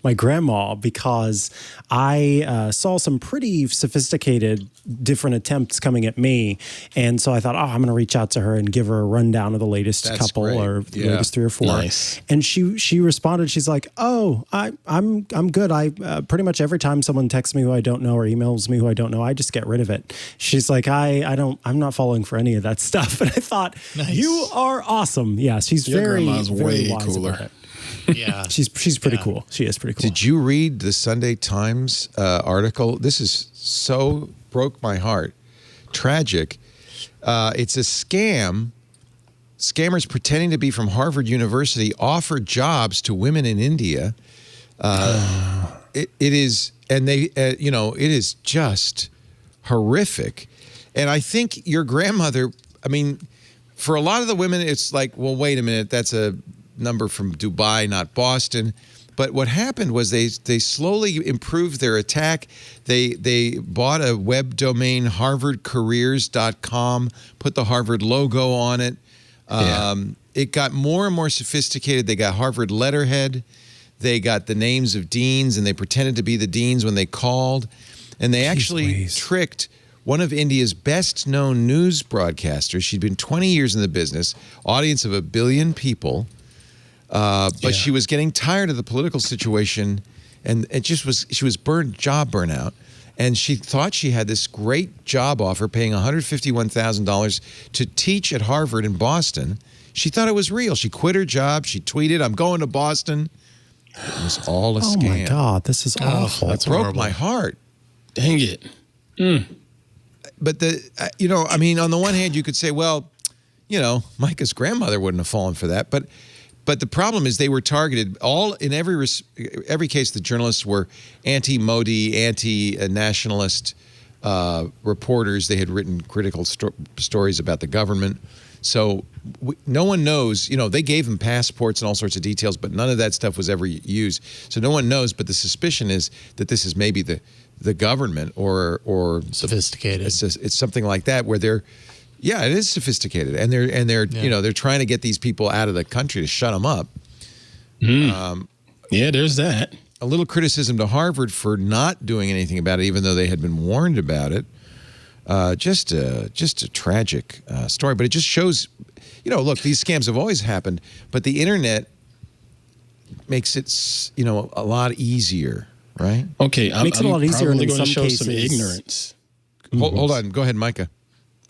my grandma because I saw some pretty sophisticated different attempts coming at me. And so I thought, I'm going to reach out to her and give her a rundown of the latest That's couple great. or the Yeah. latest 3 or 4. Nice. And she responded. She's like, I'm good. I pretty much every time someone texts me who I don't know or emails me who I don't know, I just get rid of it. She's like, I'm not falling for any of that stuff. And I thought, you are awesome. Yeah, she's Your very, grandma's very way wise cooler. about it. Yeah. She's pretty cool. She is pretty cool. Did you read the Sunday Times article? This is so broke my heart. Tragic. It's a scam. Scammers pretending to be from Harvard University offer jobs to women in India. It is, and they, it is just horrific. And I think your grandmother, I mean, for a lot of the women, it's like, well, wait a minute, that's a number from Dubai, not Boston. But what happened was they slowly improved their attack. They bought a web domain, harvardcareers.com, put the Harvard logo on it. It got more and more sophisticated. They got Harvard letterhead. They got the names of deans, and they pretended to be the deans when they called. And they actually tricked one of India's best-known news broadcasters. She'd been 20 years in the business, audience of 1 billion people, but she was getting tired of the political situation, and she was job burnout, and she thought she had this great job offer paying $151,000 to teach at Harvard in Boston. She thought it was real. She quit her job. She tweeted, "I'm going to Boston." It was all a scam. Oh my God, this is awful. It broke my heart. Dang it. But on the one hand, you could say, well, Micah's grandmother wouldn't have fallen for that. But the problem is they were targeted. All in every case, the journalists were anti-Modi, anti-nationalist reporters. They had written critical stories about the government. So no one knows. They gave them passports and all sorts of details, but none of that stuff was ever used. So no one knows. But the suspicion is that this is maybe the government or Sophisticated. It's something like that where they're, it is sophisticated, and they're they're trying to get these people out of the country to shut them up. There's that. A little criticism to Harvard for not doing anything about it, even though they had been warned about it. Just a tragic story, but it just shows, look, these scams have always happened, but the internet makes it, a lot easier. Right. Okay. Makes it a lot easier, and probably in going to some show some cases- ignorance. Hold on. Go ahead, Micah.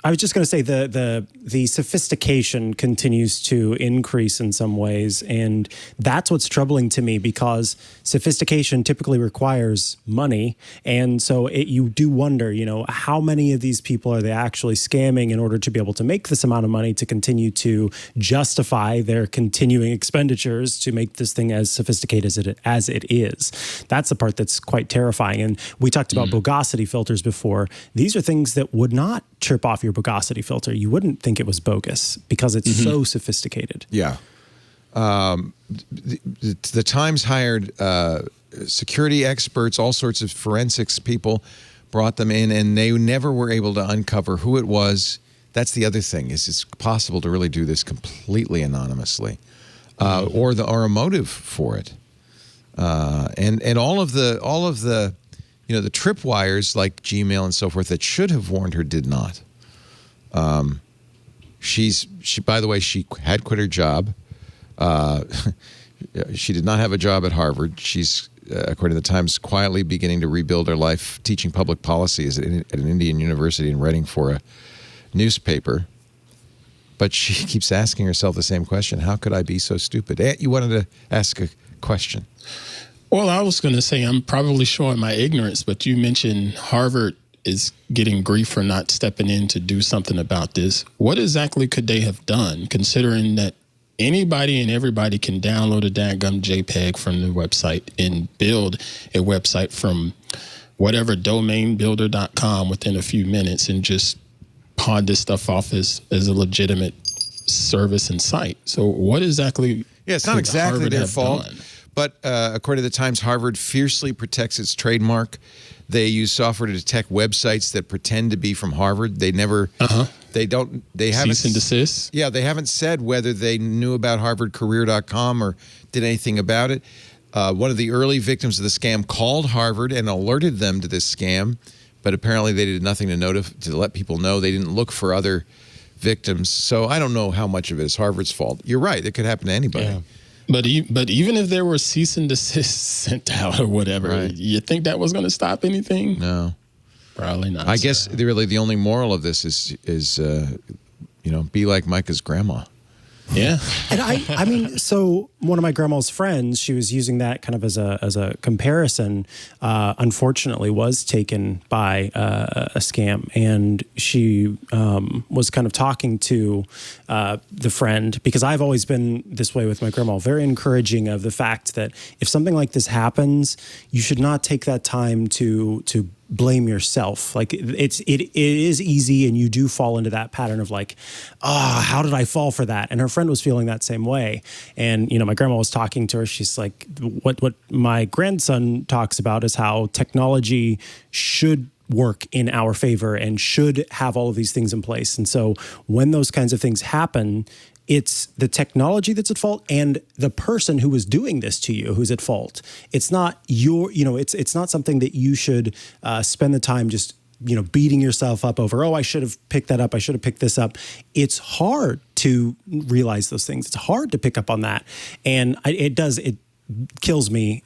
I was just going to say the sophistication continues to increase in some ways, and that's what's troubling to me, because sophistication typically requires money, and so you do wonder, how many of these people are they actually scamming in order to be able to make this amount of money to continue to justify their continuing expenditures to make this thing as sophisticated as it is. That's the part that's quite terrifying. And we talked about bogosity filters before. These are things that would not trip off your bogosity filter. You wouldn't think it was bogus because it's so sophisticated. Yeah. The Times hired security experts, all sorts of forensics people, brought them in, and they never were able to uncover who it was. That's the other thing, is it's possible to really do this completely anonymously, or a motive for it. And all of the the tripwires like Gmail and so forth that should have warned her did not. She by the way, she had quit her job. She did not have a job at Harvard. She's, according to the Times, quietly beginning to rebuild her life, teaching public policy at an Indian university and writing for a newspaper. But she keeps asking herself the same question: how could I be so stupid? You wanted to ask a question. Well, I was going to say I'm probably showing my ignorance, but you mentioned Harvard is getting grief for not stepping in to do something about this. What exactly could they have done, considering that anybody and everybody can download a dadgum JPEG from the website and build a website from whatever domainbuilder.com within a few minutes and just pawn this stuff off as a legitimate service and site? So what exactly? Yeah, it's not exactly Harvard their have fault. done? But according to the Times, Harvard fiercely protects its trademark. They use software to detect websites that pretend to be from Harvard. They never, they don't, they haven't. Cease and desist? Yeah, they haven't said whether they knew about HarvardCareer.com or did anything about it. One of the early victims of the scam called Harvard and alerted them to this scam, but apparently they did nothing to let people know. They didn't look for other victims. So I don't know how much of it is Harvard's fault. You're right. It could happen to anybody. Yeah. But even if there were cease and desist sent out or whatever, Right. you think that was going to stop anything? No. Probably not. I guess really the only moral of this is be like Micah's grandma. Yeah. And I mean, so one of my grandma's friends, she was using that kind of as a comparison. Unfortunately, was taken by a scam, and she was kind of talking to the friend, because I've always been this way with my grandma, very encouraging of the fact that if something like this happens, you should not take that time to blame yourself. Like it is easy, and you do fall into that pattern of like, how did I fall for that? And her friend was feeling that same way. And my grandma was talking to her. She's like, what my grandson talks about is how technology should work in our favor and should have all of these things in place. And so when those kinds of things happen, it's the technology that's at fault and the person who was doing this to you who's at fault. It's not it's not something that you should spend the time just, beating yourself up over, I should have picked that up. I should have picked this up. It's hard to realize those things. It's hard to pick up on that. And it kills me,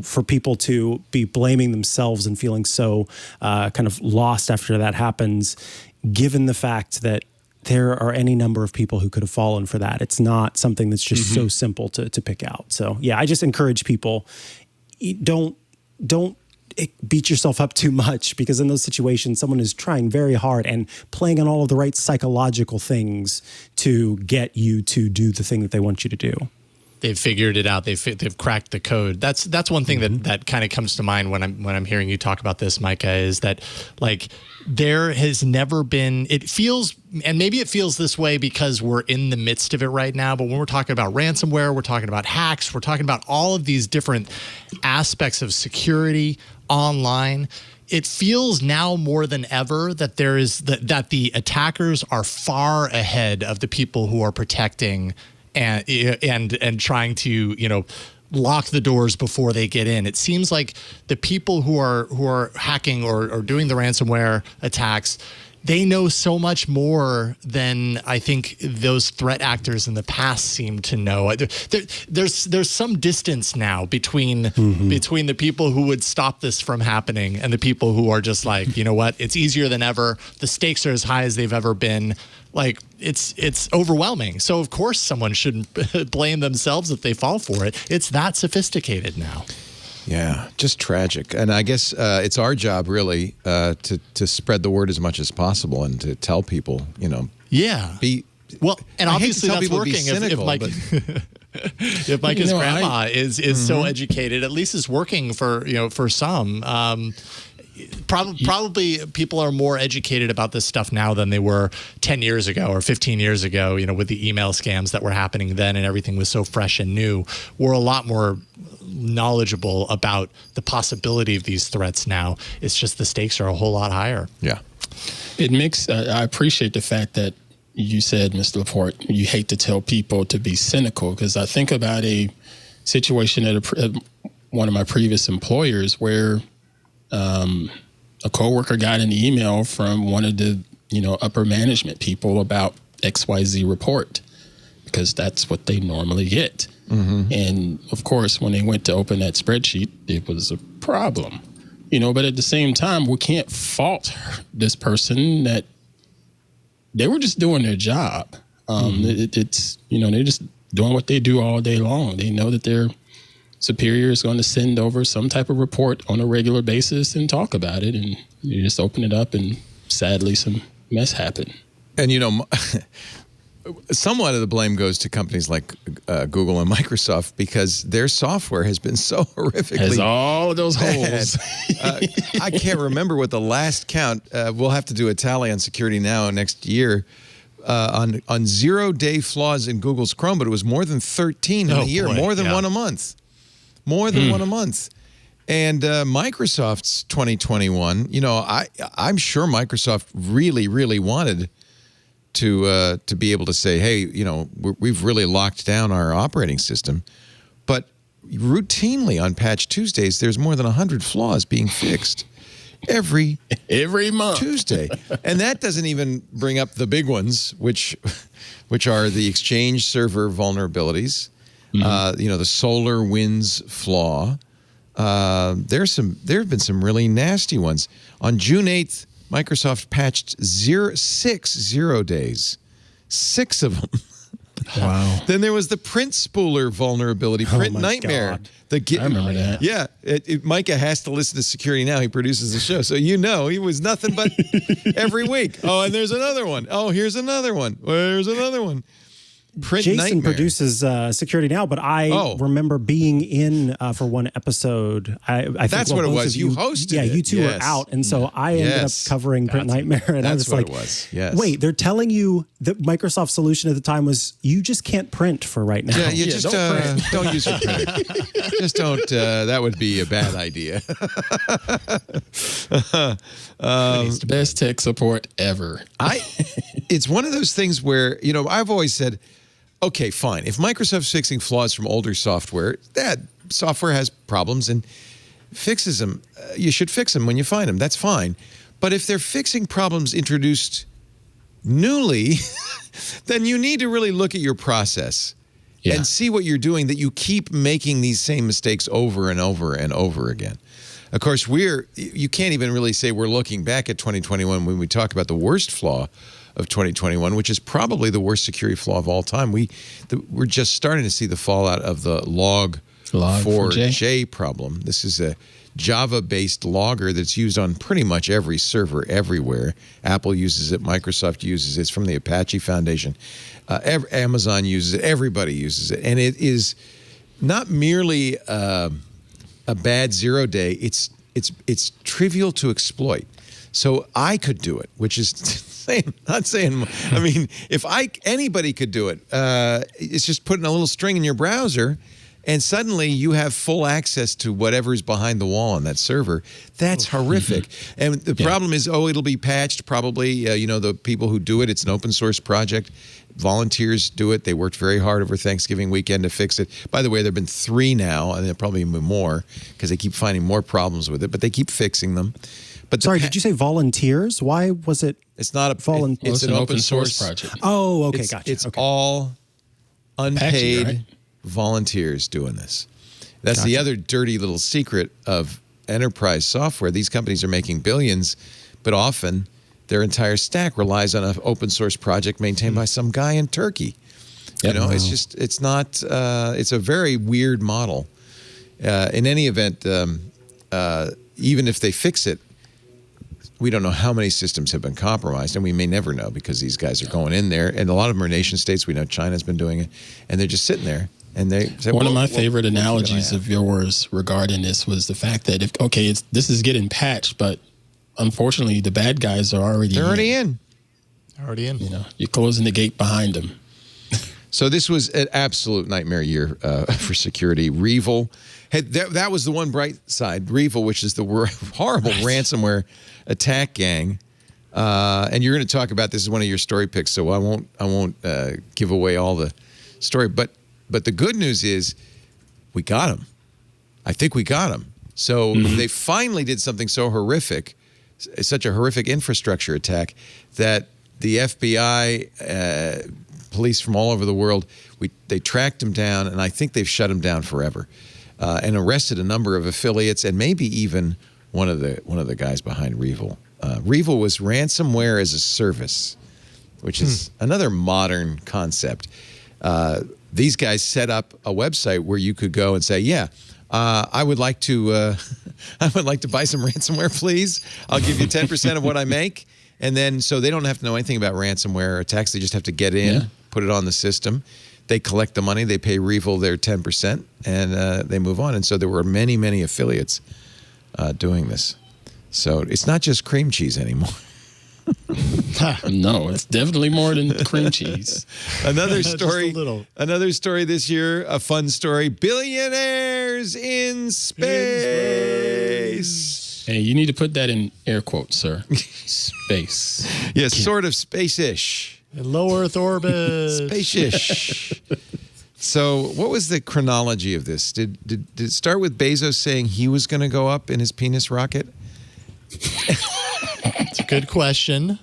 for people to be blaming themselves and feeling so kind of lost after that happens, given the fact that there are any number of people who could have fallen for that. It's not something that's just so simple to pick out. So yeah, I just encourage people, don't beat yourself up too much, because in those situations, someone is trying very hard and playing on all of the right psychological things to get you to do the thing that they want you to do. They've figured it out. They've cracked the code. That's one thing that kind of comes to mind when I'm hearing you talk about this, Micah, is that like there has never been, it feels, and maybe it feels this way because we're in the midst of it right now, but when we're talking about ransomware, we're talking about hacks, we're talking about all of these different aspects of security online, it feels now more than ever that that the attackers are far ahead of the people who are protecting and trying to, lock the doors before they get in. It seems like the people who are hacking or doing the ransomware attacks, they know so much more than I think those threat actors in the past seem to know. There's some distance now between the people who would stop this from happening and the people who are just like, you know what, it's easier than ever. The stakes are as high as they've ever been. Like, it's overwhelming. So of course someone shouldn't blame themselves if they fall for it. It's that sophisticated now. Yeah, just tragic. And I guess it's our job, really, to spread the word as much as possible and to tell people, you know. Yeah. Well, and obviously that's working. If Micah's grandma is so educated, at least it's working for some. Probably people are more educated about this stuff now than they were 10 years ago or 15 years ago, you know, with the email scams that were happening then and everything was so fresh and new. We're a lot more knowledgeable about the possibility of these threats now. It's just the stakes are a whole lot higher. Yeah. It makes, I appreciate the fact that you said, Mr. Laporte, you hate to tell people to be cynical, because I think about a situation at one of my previous employers where a coworker got an email from one of the, upper management people about XYZ report, because that's what they normally get. And of course, when they went to open that spreadsheet, it was a problem, but at the same time, we can't fault this person that they were just doing their job. It's, they're just doing what they do all day long. They know that their superior is going to send over some type of report on a regular basis and talk about it. And you just open it up and sadly some mess happened. And, somewhat of the blame goes to companies like Google and Microsoft, because their software has been so horrifically has all of those holes. I can't remember what the last count. We'll have to do a tally on security now next year on 0-day flaws in Google's Chrome, but it was more than 13 in a year, more than one a month. More than one a month. And Microsoft's 2021, I'm sure Microsoft really, really wanted to be able to say, hey, we've really locked down our operating system. But routinely on Patch Tuesdays, there's more than 100 flaws being fixed every month, Tuesday. And that doesn't even bring up the big ones, which are the Exchange server vulnerabilities, the SolarWinds flaw. There have been some really nasty ones. On June 8th, Microsoft patched 6 0 days, 6 of them. Wow. Then there was the print spooler vulnerability, print nightmare. I remember that. Yeah. Micah has to listen to Security Now. He produces the show. So he was nothing but every week. Oh, and there's another one. Oh, here's another one. There's another one. Print Jason nightmare. Produces Security Now, but I remember being in for one episode. I think that's what it was. You hosted it. You two were out, and so I ended up covering Print Nightmare. And I was like, it was. Yes. Wait, they're telling you that Microsoft's solution at the time was you just can't print for right now. Yeah, just don't use your printer. Just don't. That would be a bad idea. It's the best tech support ever. It's one of those things where, I've always said, okay, fine. If Microsoft's fixing flaws from older software, that software has problems and fixes them. You should fix them when you find them. That's fine. But if they're fixing problems introduced newly, then you need to really look at your process and see what you're doing, that you keep making these same mistakes over and over and over again. Of course, you can't even really say we're looking back at 2021 when we talk about the worst flaw of 2021, which is probably the worst security flaw of all time. We're just starting to see the fallout of the Log4j problem. This is a Java-based logger that's used on pretty much every server everywhere. Apple uses it. Microsoft uses it. It's from the Apache Foundation. Amazon uses it. Everybody uses it. And it is not merely a bad 0 day. It's trivial to exploit. So I could do it, which is not saying. I mean, if anybody could do it, it's just putting a little string in your browser, and suddenly you have full access to whatever's behind the wall on that server. That's horrific. And the problem is, it'll be patched probably. The people who do it, it's an open source project. Volunteers do it. They worked very hard over Thanksgiving weekend to fix it. By the way, there have been 3 now, and there'll probably be more because they keep finding more problems with it, but they keep fixing them. But Sorry, did you say volunteers? Why was it? It's not a volunteer. It's an open source project. Oh, okay, It's, gotcha. it's Okay. all unpaid Apache, right? volunteers doing this. That's the Gotcha. other dirty little secret of enterprise software. These companies are making billions, but often their entire stack relies on an open source project maintained by some guy in Turkey. You know, it's not, it's a very weird model. In any event, even if they fix it, we don't know how many systems have been compromised, and we may never know because these guys are going in there, and a lot of them are nation states. We know China's been doing it, and they're just sitting there. And they say, One of my favorite analogies of yours regarding this was the fact that this is getting patched, but unfortunately the bad guys are already in. Already in. You know, you're closing the gate behind them. So this was an absolute nightmare year for security. REvil, that was the one bright side. REvil, which is the horrible ransomware attack gang, and you're going to talk about this as one of your story picks. So I won't give away all the story. But the good news is we got him. I think we got him. So they finally did something so horrific, such a horrific infrastructure attack that the FBI. Police from all over the world, they tracked him down, and I think they've shut him down forever, and arrested a number of affiliates, and maybe even one of the guys behind REvil. REvil was ransomware as a service, which is another modern concept. These guys set up a website where you could go and say, "Yeah, I would like to, I would like to buy some ransomware, please. I'll give you 10% of what I make." And then, so they don't have to know anything about ransomware attacks. They just have to get in, put it on the system. They collect the money. They pay REvil their 10%, and they move on. And so there were many, many affiliates doing this. So it's not just cream cheese anymore. No, it's definitely more than cream cheese. Another story. Just a little. Another story this year. A fun story. Billionaires in space. Hey, you need to put that in air quotes, sir. Space. Yes, sort of space-ish. In low Earth orbit. Space-ish. So what was the chronology of this? Did it start with Bezos saying he was going to go up in his penis rocket? It's a good question.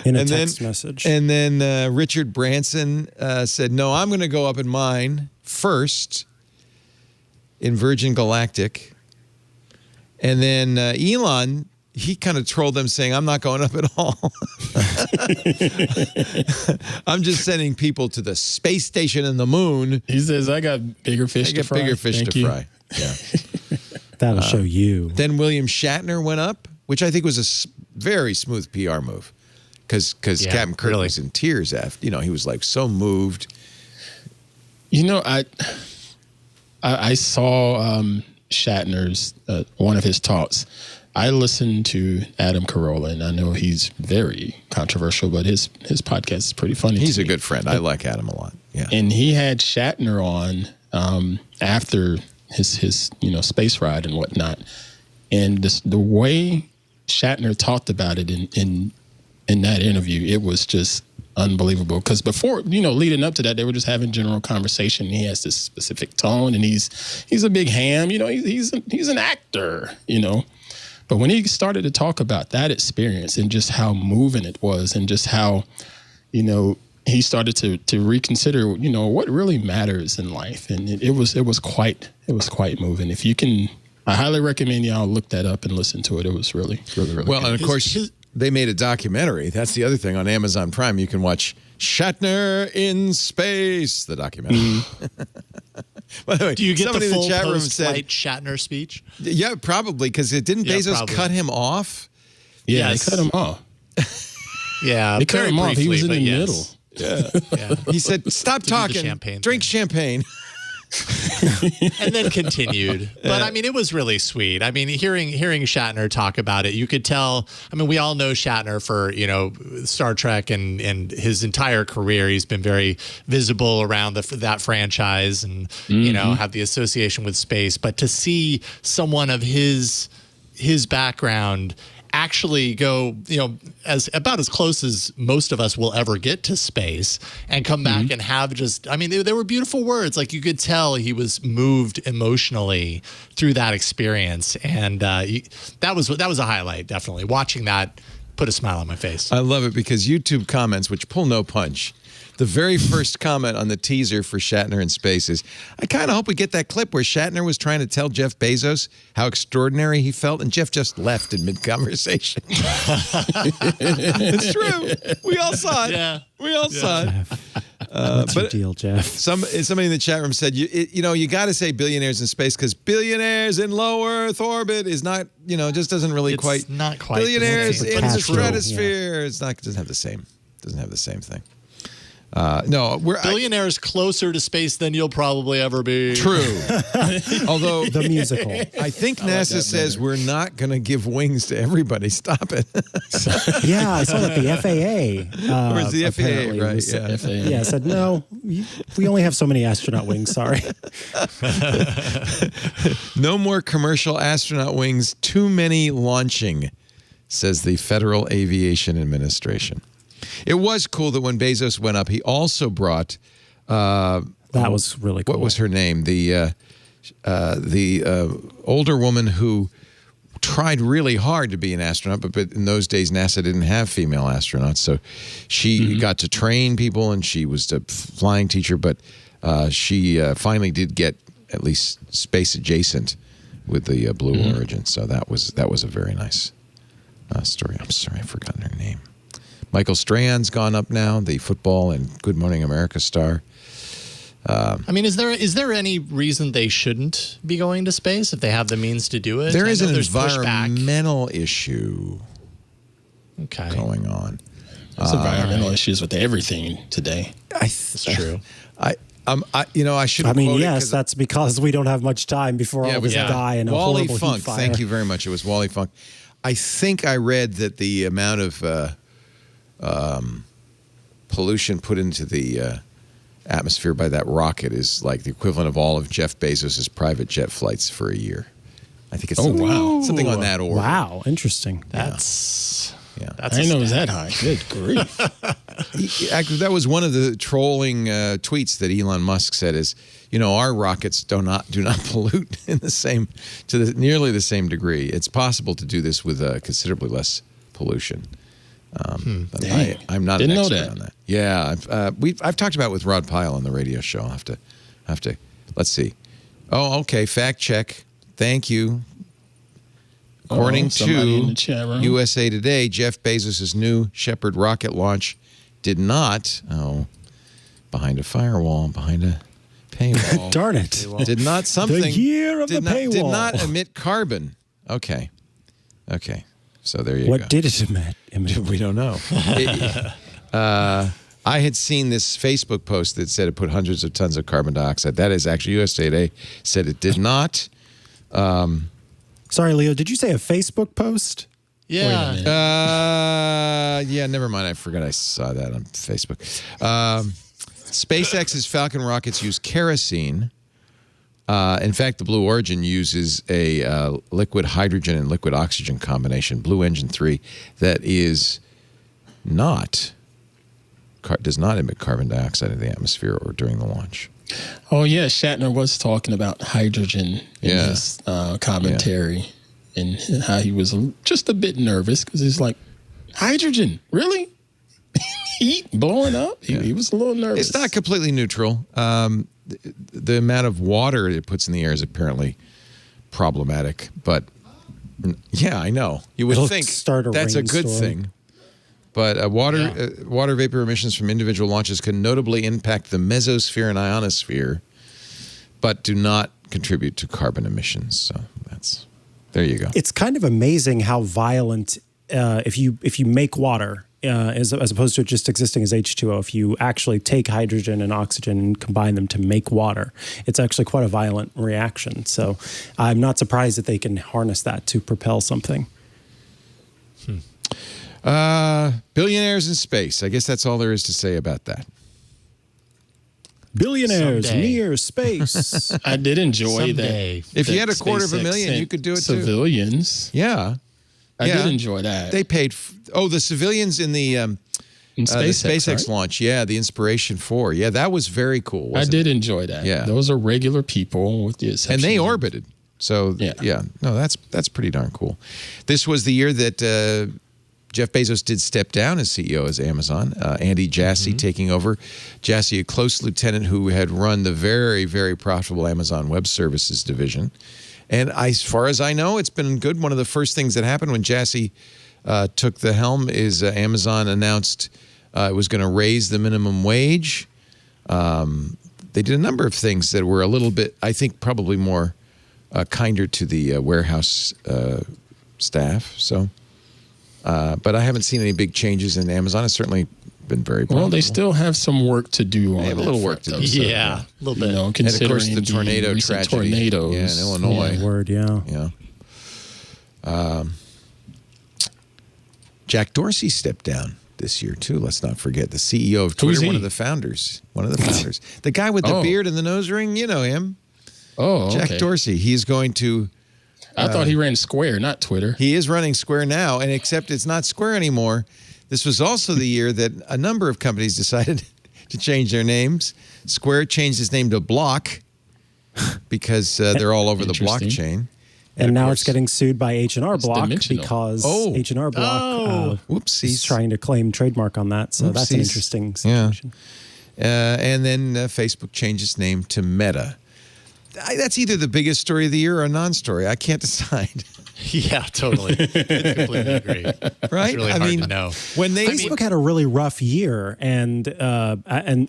In a text message. And then Richard Branson said, no, I'm going to go up in mine first in Virgin Galactic. And then Elon, he kind of trolled them saying, I'm not going up at all. I'm just sending people to the space station and the moon. He says, I got bigger fish to fry. Bigger fish Thank to you. fry. Yeah. That'll show you. Then William Shatner went up, which I think was a very smooth PR move. Because Captain Kirk was in tears after, he was like so moved. I saw Shatner's one of his talks. I listened to Adam Carolla, and I know he's very controversial, but his podcast is pretty funny. He's a good friend. I like Adam a lot. Yeah, and he had Shatner on after his space ride and whatnot, and the way Shatner talked about it in that interview, it was just unbelievable. Because before, leading up to that, they were just having general conversation. He has this specific tone, and he's a big ham. He's an actor. But when he started to talk about that experience and just how moving it was, and just how, he started to reconsider, what really matters in life, and it was quite moving. If you can, I highly recommend y'all look that up and listen to it. It was really, really, really well, good. and of course, they made a documentary. That's the other thing on Amazon Prime. You can watch Shatner in Space, the documentary. By the way, do you get the somebody full in the chat room post-flight Shatner speech? Yeah, probably, because didn't Bezos cut him off? Yeah, Yes. they cut him off. Yeah, They cut very him off. He was in briefly, the but middle. Yeah. He said, "Stop To do the talking, champagne drink thing. champagne." And then continued. But I mean, it was really sweet. I mean, hearing Shatner talk about it, you could tell. I mean, we all know Shatner for Star Trek and his entire career. He's been very visible around that franchise, and have the association with space. But to see someone of his background actually go, as close as most of us will ever get to space and come back and have just, I mean, they were beautiful words. Like you could tell he was moved emotionally through that experience. And that was a highlight, definitely. Watching that put a smile on my face. I love it because YouTube comments, which pull no punch. The very first comment on the teaser for Shatner in space is, I kind of hope we get that clip where Shatner was trying to tell Jeff Bezos how extraordinary he felt, and Jeff just left in mid-conversation. It's true. We all saw it. Yeah. We all saw it. What's your deal, Jeff? Somebody in the chat room said, you got to say billionaires in space because billionaires in low Earth orbit is not, just doesn't really It's not quite the Billionaires same, in but the it's true. stratosphere. It's not. Doesn't have the same thing. No, Billionaires closer to space than you'll probably ever be. True. Although The musical. I think NASA says we're not going to give wings to everybody. Stop it. Yeah, I saw that the FAA. Where's the FAA? apparently Right. was- Yeah. Yeah, said, no, we only have so many astronaut wings, sorry. No more commercial astronaut wings. Too many launching, says the Federal Aviation Administration. It was cool that when Bezos went up, he also brought. That was really cool. What was her name? The older woman who tried really hard to be an astronaut, but in those days NASA didn't have female astronauts, so she got to train people, and she was a flying teacher. But she finally did get at least space adjacent with the Blue Origin. So that was a very nice story. I'm sorry, I've forgotten her name. Michael Strahan's gone up now, the football and Good Morning America star. I mean, is there any reason they shouldn't be going to space if they have the means to do it? There is an there's pushback. environmental issue going on. There's environmental issues with everything today. That's true. I should. I mean, yes, that's because we don't have much time before all of us yeah. die in a Wally horrible Funk. heat fire. Thank you very much. It was Wally Funk. I think I read that the amount of pollution put into the atmosphere by that rocket is like the equivalent of all of Jeff Bezos' private jet flights for a year. I think it's something on that order. Wow, interesting. That's I didn't know it was that high. Good grief. Actually, that was one of the trolling tweets that Elon Musk said is, our rockets do not pollute in nearly the same degree. It's possible to do this with considerably less pollution. But I'm not Didn't an know expert that. on that. Yeah, I've talked about it with Rod Pyle on the radio show. I'll have to. Let's see. Oh, okay. Fact check. Thank you. According somebody in to the chat room. USA Today, Jeff Bezos' New Shepard rocket launch did not. Behind a firewall, behind a paywall. Darn it. Did not something. The year of the Did paywall. not emit carbon. Okay. So there you go. What did it emit? We don't know. I had seen this Facebook post that said it put hundreds of tons of carbon dioxide. That is actually USA Today said it did not. Sorry, Leo, did you say a Facebook post? yeah. Yeah, never mind. I forgot I saw that on Facebook. SpaceX's Falcon rockets use kerosene. In fact, the Blue Origin uses a liquid hydrogen and liquid oxygen combination, Blue Engine 3, that is does not emit carbon dioxide into the atmosphere or during the launch. Oh, yeah. Shatner was talking about hydrogen in his commentary and how he was just a bit nervous because he's like, hydrogen? Really? Heat blowing up? He was a little nervous. It's not completely neutral. The amount of water it puts in the air is apparently problematic. But, yeah, I know. You would It'll think start a that's a good rainstorm. thing. But water vapor emissions from individual launches can notably impact the mesosphere and ionosphere, but do not contribute to carbon emissions. So there you go. It's kind of amazing how violent, if you make water, as opposed to it just existing as H2O, if you actually take hydrogen and oxygen and combine them to make water, it's actually quite a violent reaction. So I'm not surprised that they can harness that to propel something. Billionaires in space. I guess that's all there is to say about that. Billionaires Someday. near space. I did enjoy Someday. that. If you that had $250,000, SpaceX you could do it too. civilians. Yeah. I did enjoy that. They paid. The civilians in the SpaceX right? launch. Yeah, the Inspiration 4. Yeah, that was very cool. I did enjoy that. Yeah. Those are regular people with the exception. And they of- orbited. So, no, that's pretty darn cool. This was the year that Jeff Bezos did step down as CEO as Amazon. Andy Jassy taking over. Jassy, a close lieutenant who had run the very, very profitable Amazon Web Services division. And as far as I know, it's been good. One of the first things that happened when Jassy took the helm is Amazon announced it was going to raise the minimum wage. They did a number of things that were a little bit, I think, probably more kinder to the warehouse staff. So, but I haven't seen any big changes in Amazon. It's certainly been very profitable. Well, they still have some work to do on They have a little work to do. Yeah, a little bit. You know, And of considering course, the tornado recent tragedy tornadoes in Illinois. Word, yeah. Yeah. Jack Dorsey stepped down this year too. Let's not forget the CEO of Twitter, Who's he? one of the founders. The guy with the beard and the nose ring. You know him, Oh, okay. Jack Dorsey. He's going to. I thought he ran Square, not Twitter. He is running Square now, and except it's not Square anymore. This was also the year that a number of companies decided to change their names. Square changed its name to Block because they're all over the Interesting. blockchain. And now course- it's getting sued by H&R Block dimensional. because Oh. H&R Block Whoopsies. is trying to claim trademark on that. So that's an Oopsies. interesting Yeah. situation. And then Facebook changed its name to Meta. That's either the biggest story of the year or a non-story. I can't decide. Yeah, totally. I completely agree. Right? It's really hard to know. When they Facebook had a really rough year, and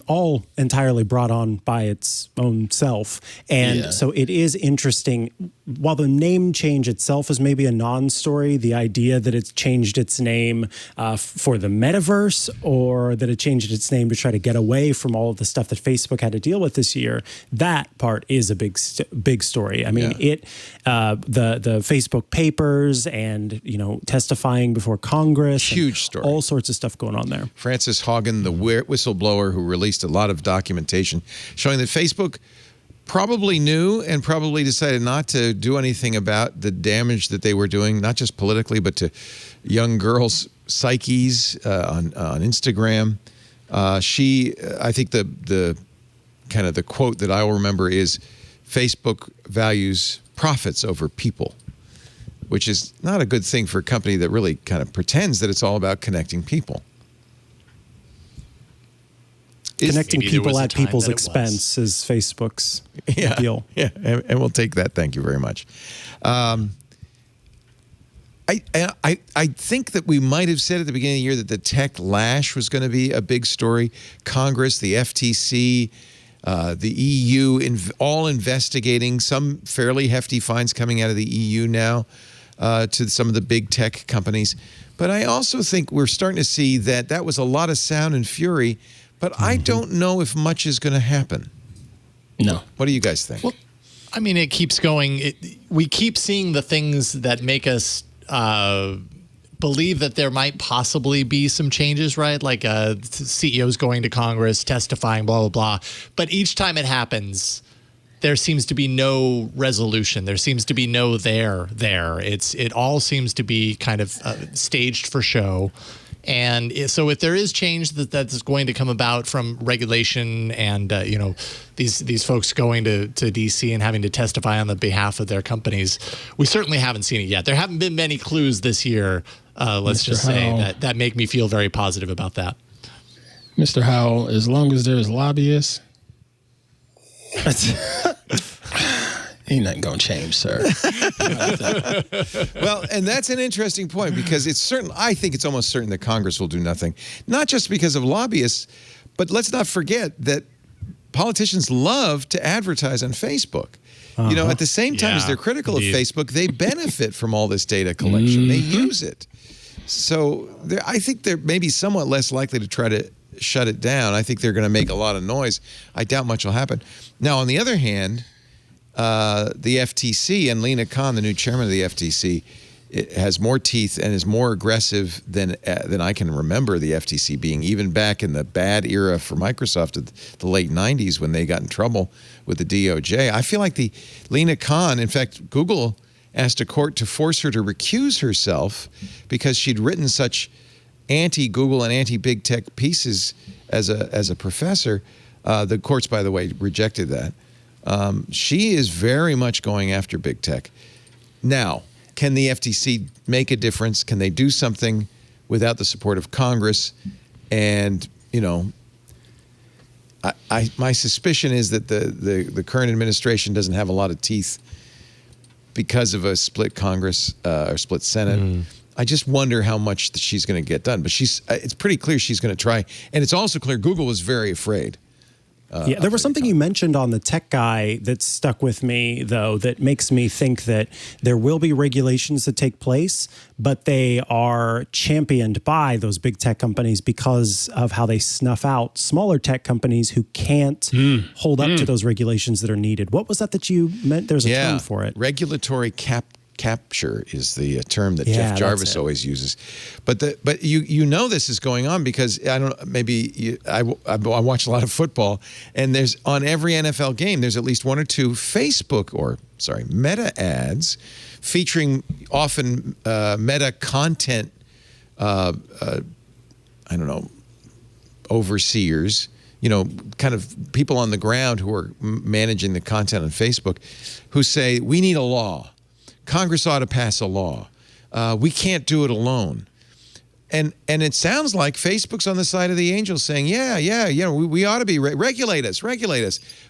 all entirely brought on by its own self. And so it is interesting. While the name change itself is maybe a non-story, the idea that it's changed its name for the metaverse, or that it changed its name to try to get away from all of the stuff that Facebook had to deal with this year, that part is a big story. I mean, the Facebook papers and, testifying before Congress. Huge story. All sorts of stuff going on there. Francis Haugen, the whistleblower who released a lot of documentation showing that Facebook probably knew and probably decided not to do anything about the damage that they were doing, not just politically, but to young girls' psyches on Instagram. I think the kind of the quote that I will remember is, Facebook values profits over people, which is not a good thing for a company that really kind of pretends that it's all about connecting people. Connecting Maybe there was people a at time people's that it was. expense is Facebook's deal. Yeah, and we'll take that. Thank you very much. I think that we might have said at the beginning of the year that the tech lash was going to be a big story. Congress, the FTC, the EU, all investigating, some fairly hefty fines coming out of the EU now to some of the big tech companies. But I also think we're starting to see that was a lot of sound and fury, but I don't know if much is going to happen. No. What do you guys think? Well, I mean, it keeps going. We keep seeing the things that make us believe that there might possibly be some changes, right? Like CEOs going to Congress, testifying, blah, blah, blah. But each time it happens, there seems to be no resolution. There seems to be no there. It all seems to be kind of staged for show. And so if there is change that's going to come about from regulation and, these folks going to D.C. and having to testify on the behalf of their companies, we certainly haven't seen it yet. There haven't been many clues this year, let's Mr. just say, Howell. that make me feel very positive about that. Mr. Howell, as long as there's lobbyists, ain't nothing going to change, sir. Well, and that's an interesting point because it's certain. I think it's almost certain that Congress will do nothing, not just because of lobbyists, but let's not forget that politicians love to advertise on Facebook. At the same time as Yeah, they're critical indeed. of Facebook, they benefit from all this data collection. They use it. So I think they're maybe somewhat less likely to try to shut it down. I think they're going to make a lot of noise. I doubt much will happen. Now, on the other hand, the FTC and Lena Khan, the new chairman of the FTC, it has more teeth and is more aggressive than I can remember the FTC being, even back in the bad era for Microsoft of the late 90s when they got in trouble with the DOJ. I feel like the Lena Khan, in fact, Google asked a court to force her to recuse herself because she'd written such anti-Google and anti-big tech pieces as a professor. The courts, by the way, rejected that. She is very much going after big tech. Now, can the FTC make a difference? Can they do something without the support of Congress? And, you know, my suspicion is that the current administration doesn't have a lot of teeth because of a split Congress or split Senate. I just wonder how much that she's going to get done. But it's pretty clear she's going to try. And it's also clear Google was very afraid. Yeah, there was something you mentioned on the tech guy that stuck with me, though, that makes me think that there will be regulations that take place, but they are championed by those big tech companies because of how they snuff out smaller tech companies who can't hold up to those regulations that are needed. What was that you meant? There's a term for it. Regulatory capture is the term that Jeff Jarvis always uses, but you know this is going on because I watch a lot of football, and there's on every NFL game there's at least one or two Meta ads featuring often Meta content. Overseers. You know, kind of people on the ground who are managing the content on Facebook, who say we need a law. Congress ought to pass a law. We can't do it alone. And it sounds like Facebook's on the side of the angels saying, we ought to be, regulate us.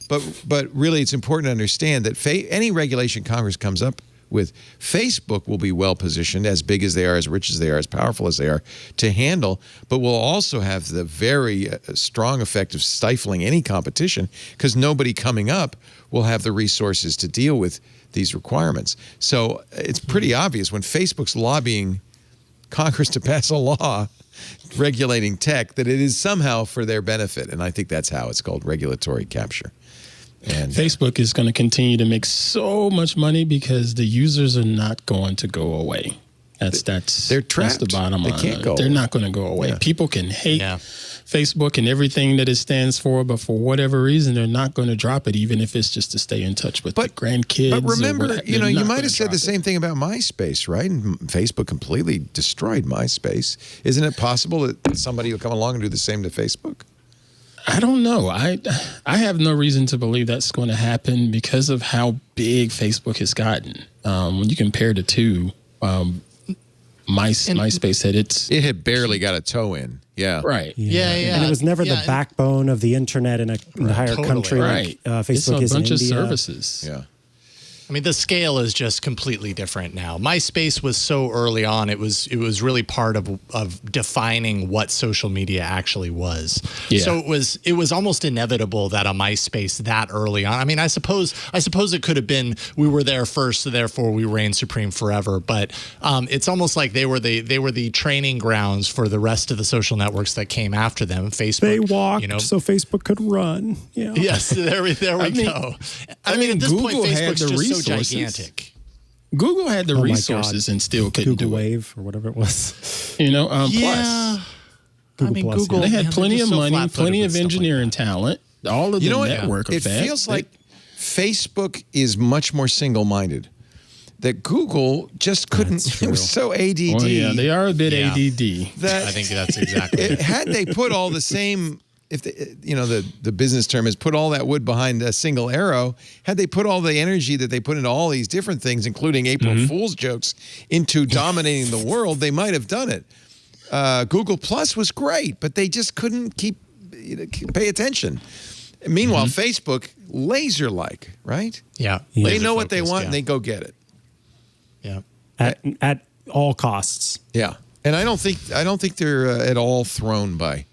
But really it's important to understand that any regulation Congress comes up with, Facebook will be well positioned, as big as they are, as rich as they are, as powerful as they are, to handle, but will also have the very strong effect of stifling any competition because nobody coming up will have the resources to deal with these requirements. So it's pretty obvious when Facebook's lobbying Congress to pass a law regulating tech that it is somehow for their benefit. And I think that's how it's called, regulatory capture. And Facebook is going to continue to make so much money because the users are not going to go away. They're trapped. That's the bottom line. They can't go. They're not going to go away. Yeah. People can hate Facebook and everything that it stands for, but for whatever reason, they're not going to drop it, even if it's just to stay in touch with their grandkids. But remember, you might have said the same thing about MySpace, right? And Facebook completely destroyed MySpace. Isn't it possible that somebody will come along and do the same to Facebook? I don't know. I have no reason to believe that's going to happen because of how big Facebook has gotten. When you compare the two, MySpace it had barely got a toe in. Yeah. Right. Yeah. And it was never the backbone of the internet in an entire country. Right. Facebook it's a bunch of India. services. Yeah. I mean, the scale is just completely different now. MySpace was so early on; it was really part of defining what social media actually was. Yeah. So it was almost inevitable that a MySpace that early on. I mean, I suppose it could have been we were there first, so therefore we reign supreme forever. But it's almost like they were the training grounds for the rest of the social networks that came after them. Facebook, they walked so Facebook could run. Yeah. Yes, there we go. I mean, at this Google point, Facebook's just so gigantic. Google had the resources and still couldn't Google do it. Wave or whatever it was. Yeah. Plus. Google. They had plenty of money, flat-footed plenty with of stuff engineering talent, all of the network It effect. feels like Facebook is much more single-minded. That Google just couldn't. It was so ADD. Oh, yeah, they are a bit ADD. I think that's exactly it. Had they put all the same, the business term is put all that wood behind a single arrow, had they put all the energy that they put into all these different things, including April Fool's jokes, into dominating the world, they might have done it. Google Plus was great, but they just couldn't pay attention. Meanwhile, Facebook, laser-like, right? Yeah. They know what they want and they go get it. Yeah. At all costs. Yeah. And I don't think they're at all thrown by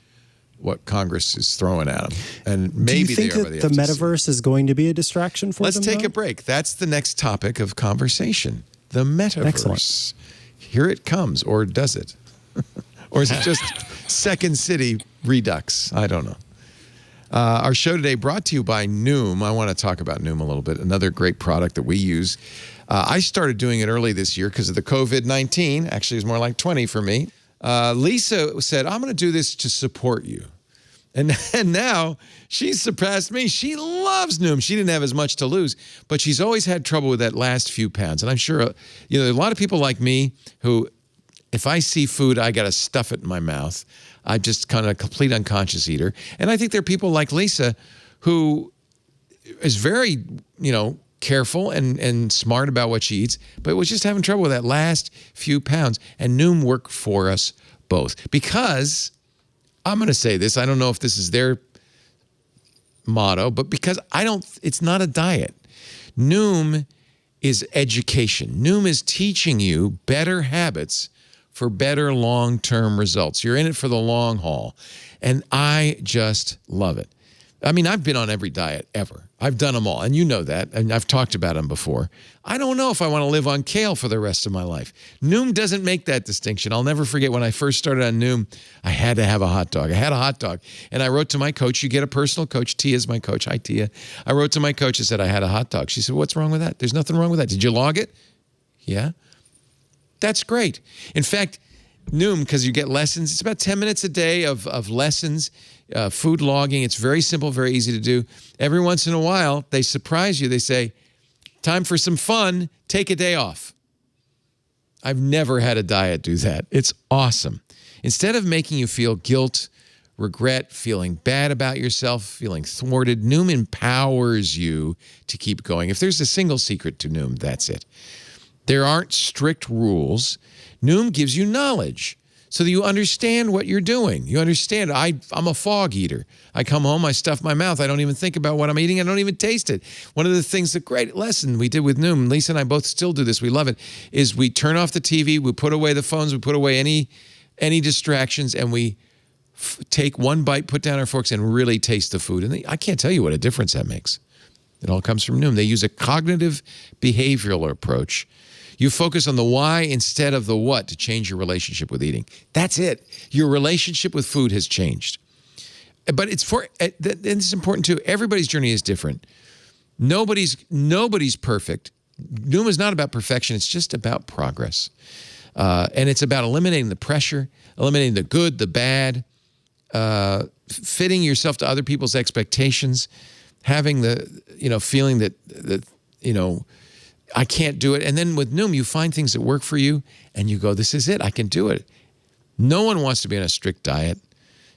what Congress is throwing at them. And maybe Do you think they are by that the FTC. metaverse is going to be a distraction for Let's them? take a break. That's the next topic of conversation. The metaverse. Excellent. Here it comes, or does it? Or is it just Second City Redux? I don't know. Our show today brought to you by Noom. I want to talk about Noom a little bit. Another great product that we use. I started doing it early this year because of the COVID-19. Actually, it was more like 20 for me. Lisa said, I'm going to do this to support you. And now she's surpassed me. She loves Noom. She didn't have as much to lose, but she's always had trouble with that last few pounds. And I'm sure, a lot of people like me who, if I see food, I got to stuff it in my mouth. I'm just kind of a complete unconscious eater. And I think there are people like Lisa who is very, careful and smart about what she eats, but was just having trouble with that last few pounds. And Noom worked for us both because I'm going to say this. I don't know if this is their motto, but because it's not a diet. Noom is education. Noom is teaching you better habits for better long-term results. You're in it for the long haul. And I just love it. I mean, I've been on every diet ever. I've done them all, and you know that, and I've talked about them before. I don't know if I want to live on kale for the rest of my life. Noom doesn't make that distinction. I'll never forget when I first started on Noom, I had to have a hot dog. I had a hot dog, and I wrote to my coach. You get a personal coach. Tia's my coach. Hi, Tia. I wrote to my coach and said, I had a hot dog. She said, what's wrong with that? There's nothing wrong with that. Did you log it? Yeah. That's great. In fact, Noom, because you get lessons, it's about 10 minutes a day of lessons, food logging. It's very simple, very easy to do. Every once in a while, they surprise you. They say, time for some fun, take a day off. I've never had a diet do that. It's awesome. Instead of making you feel guilt, regret, feeling bad about yourself, feeling thwarted, Noom empowers you to keep going. If there's a single secret to Noom, that's it. There aren't strict rules. Noom gives you knowledge so that you understand what you're doing. You understand, I'm a fog eater. I come home, I stuff my mouth. I don't even think about what I'm eating. I don't even taste it. One of the things, the great lesson we did with Noom, Lisa and I both still do this, we love it, is we turn off the TV, we put away the phones, we put away any distractions, and we take one bite, put down our forks, and really taste the food. And I can't tell you what a difference that makes. It all comes from Noom. They use a cognitive behavioral approach. You focus on the why instead of the what to change your relationship with eating. That's it. Your relationship with food has changed. But and it's important too. Everybody's journey is different. Nobody's perfect. Noom is not about perfection. It's just about progress. And it's about eliminating the pressure, eliminating the good, the bad, fitting yourself to other people's expectations, having the, feeling that I can't do it. And then with Noom, you find things that work for you and you go, this is it. I can do it. No one wants to be on a strict diet,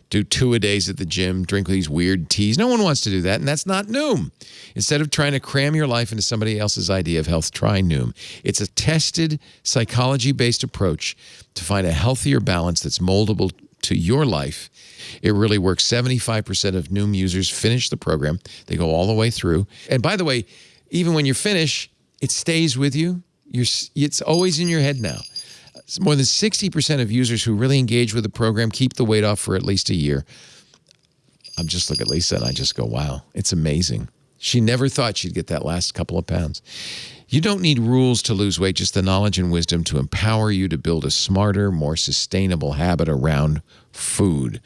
do 2-a-days at the gym, drink these weird teas. No one wants to do that. And that's not Noom. Instead of trying to cram your life into somebody else's idea of health, try Noom. It's a tested psychology-based approach to find a healthier balance that's moldable to your life. It really works. 75% of Noom users finish the program. They go all the way through. And by the way, even when you finish, it stays with you. It's always in your head now. More than 60% of users who really engage with the program keep the weight off for at least a year. I'm just looking at Lisa and I just go, wow, it's amazing. She never thought she'd get that last couple of pounds. You don't need rules to lose weight, just the knowledge and wisdom to empower you to build a smarter, more sustainable habit around food.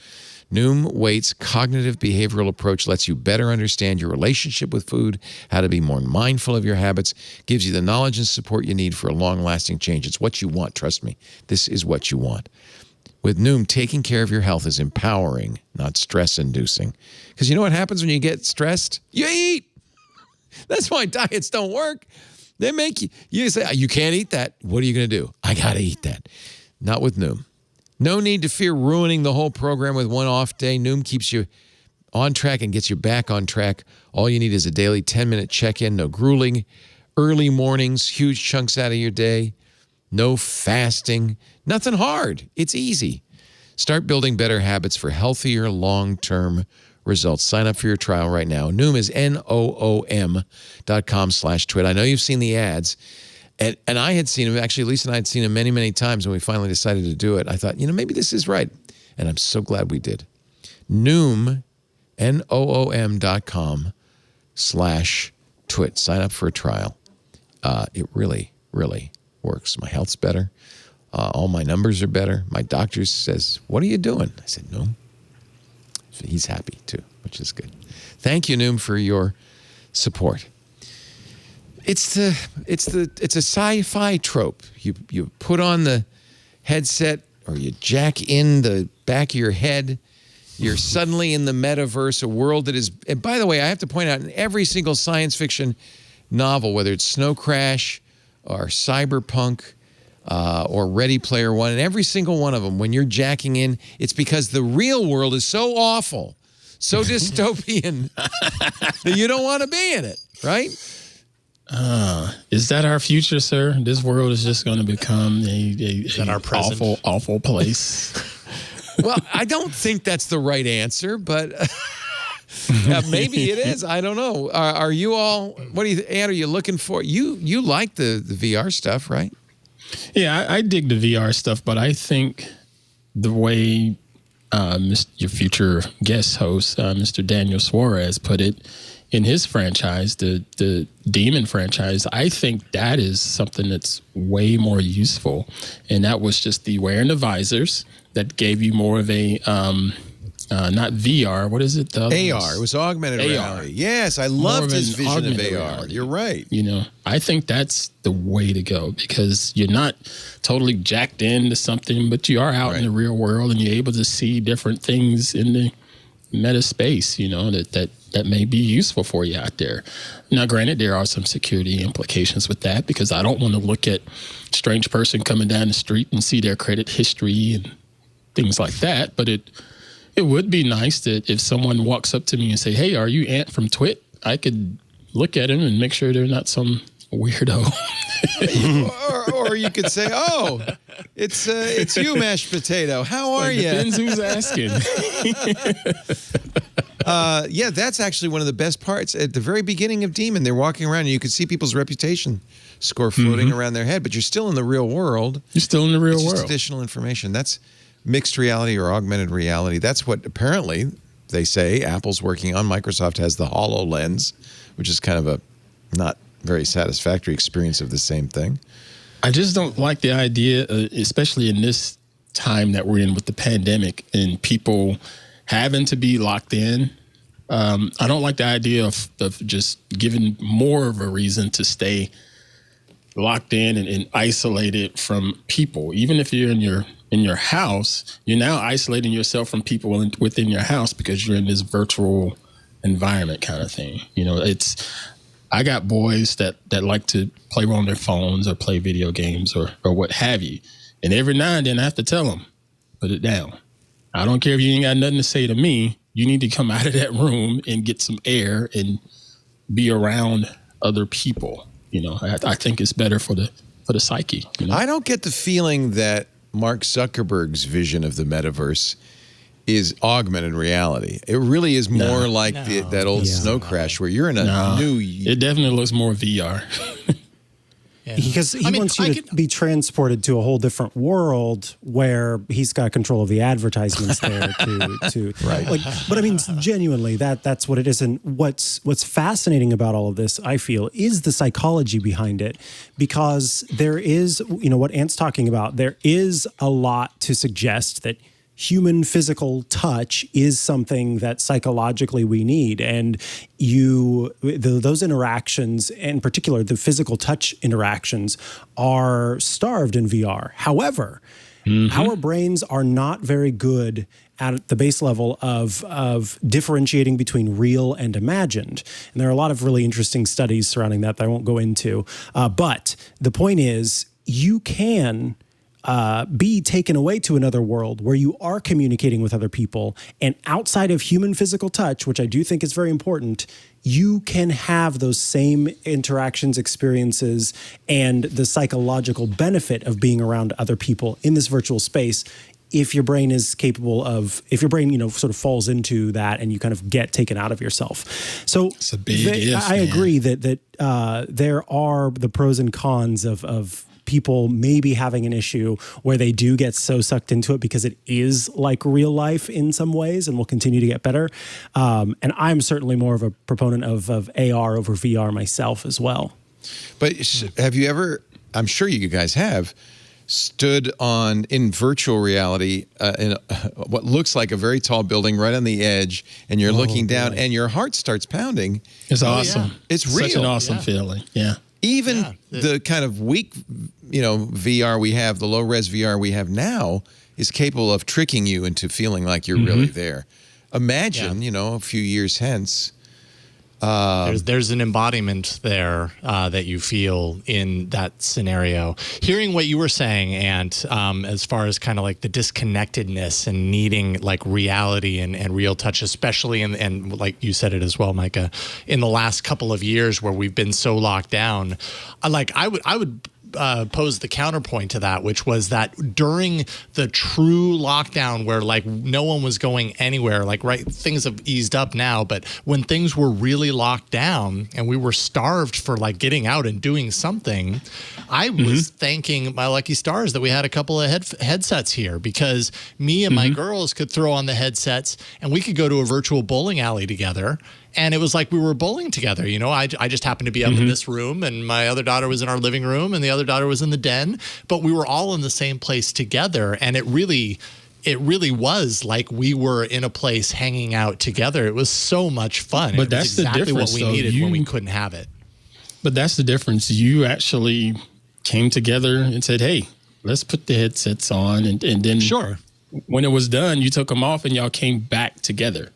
Noom Weight's cognitive behavioral approach lets you better understand your relationship with food, how to be more mindful of your habits, gives you the knowledge and support you need for a long-lasting change. It's what you want, trust me. This is what you want. With Noom, taking care of your health is empowering, not stress-inducing. Because you know what happens when you get stressed? You eat! That's why diets don't work. They make you say, you can't eat that. What are you going to do? I got to eat that. Not with Noom. No need to fear ruining the whole program with one off day. Noom keeps you on track and gets you back on track. All you need is a daily 10-minute check-in. No grueling early mornings, huge chunks out of your day. No fasting. Nothing hard. It's easy. Start building better habits for healthier long-term results. Sign up for your trial right now. Noom is noom.com/twit. I know you've seen the ads. And I had seen him, actually, Lisa and I had seen him many, many times when we finally decided to do it. I thought, maybe this is right. And I'm so glad we did. Noom, noom.com/twit. Sign up for a trial. It really, really works. My health's better. All my numbers are better. My doctor says, what are you doing? I said, Noom. He's happy too, which is good. Thank you, Noom, for your support. It's a sci-fi trope. You put on the headset or you jack in the back of your head You're suddenly in the metaverse, a world that is, and by the way, I have to point out in every single science fiction novel, whether it's Snow Crash or Cyberpunk or Ready Player One, and every single one of them, when you're jacking in, it's because the real world is so awful, so dystopian that you don't want to be in it, right? Is that our future, sir? This world is just going to become our present? awful place. Well, I don't think that's the right answer, but maybe it is. I don't know. Are you all? What do you, Ann? Are you looking for? You like the VR stuff, right? Yeah, I dig the VR stuff, but I think the way your future guest host, Mr. Daniel Suarez, put it in his franchise, the Demon franchise, I think that is something that's way more useful. And that was just the wearing the visors that gave you more of a, not VR, what is it? AR. It was augmented reality. Yes, I loved his vision of AR. Reality. You're right. You know, I think that's the way to go because you're not totally jacked into something, but you are out in the real world and you're able to see different things in the meta space, you know, that may be useful for you out there. Now, granted, there are some security implications with that because I don't want to look at a strange person coming down the street and see their credit history and things like that. But it would be nice that if someone walks up to me and say, "Hey, are you Ant from Twit?" I could look at him and make sure they're not some weirdo. or you could say, "Oh, it's you, mashed potato. How are you?" Depends who's asking. Yeah, that's actually one of the best parts. At the very beginning of Demon, they're walking around and you can see people's reputation score floating around their head, but you're still in the real world. You're still in the real world. Just additional information. That's mixed reality or augmented reality. That's what apparently they say Apple's working on. Microsoft has the HoloLens, which is kind of a not very satisfactory experience of the same thing. I just don't like the idea, especially in this time that we're in with the pandemic and people having to be locked in. I don't like the idea of just giving more of a reason to stay locked in and isolated from people. Even if you're in your house, you're now isolating yourself from people within your house because you're in this virtual environment kind of thing. You know, I got boys that like to play on their phones or play video games or what have you. And every now and then I have to tell them, put it down. I don't care if you ain't got nothing to say to me. You need to come out of that room and get some air and be around other people. You know, I think it's better for the psyche. You know? I don't get the feeling that Mark Zuckerberg's vision of the metaverse is augmented reality. It really is more like that old Snow Crash where you're in a new... It definitely looks more VR. Because he wants you to be transported to a whole different world where he's got control of the advertisements there to right. Like, but I mean, genuinely, that's what it is. And what's fascinating about all of this, I feel, is the psychology behind it, because there is, you know, what Ant's talking about. There is a lot to suggest that human physical touch is something that psychologically we need. And those interactions, in particular, the physical touch interactions, are starved in VR. However, our brains are not very good at the base level of differentiating between real and imagined. And there are a lot of really interesting studies surrounding that I won't go into. But the point is, you can be taken away to another world where you are communicating with other people, and outside of human physical touch, which I do think is very important, you can have those same interactions, experiences, and the psychological benefit of being around other people in this virtual space if your brain is capable of, if your brain, you know, sort of falls into that and you kind of get taken out of yourself. So it's a big if, I agree that there are the pros and cons of people maybe having an issue where they do get so sucked into it because it is like real life in some ways and will continue to get better. And I'm certainly more of a proponent of AR over VR myself as well. But have you ever, I'm sure you guys have, stood in virtual reality in what looks like a very tall building right on the edge, and you're looking down and your heart starts pounding. It's awesome. Yeah. It's real. Such an awesome feeling. Yeah. Even the kind of weak, VR we have, the low-res VR we have now, is capable of tricking you into feeling like you're really there. imagine, a few years hence. There's an embodiment there that you feel in that scenario. Hearing what you were saying, and as far as kind of like the disconnectedness and needing like reality and real touch, especially and like you said it as well, Micah, in the last couple of years where we've been so locked down, I would pose the counterpoint to that, which was that during the true lockdown where like no one was going anywhere, like things have eased up now, but when things were really locked down and we were starved for like getting out and doing something, I was thanking my lucky stars that we had a couple of headsets here, because me and my girls could throw on the headsets and we could go to a virtual bowling alley together. And it was like we were bowling together. I just happened to be up in this room, and my other daughter was in our living room, and the other daughter was in the den. But we were all in the same place together, and it really was like we were in a place hanging out together. It was so much fun. But it that's was exactly the difference, what we needed when we couldn't have it. But that's the difference. You actually came together and said, "Hey, let's put the headsets on," and then when it was done, you took them off, and y'all came back together.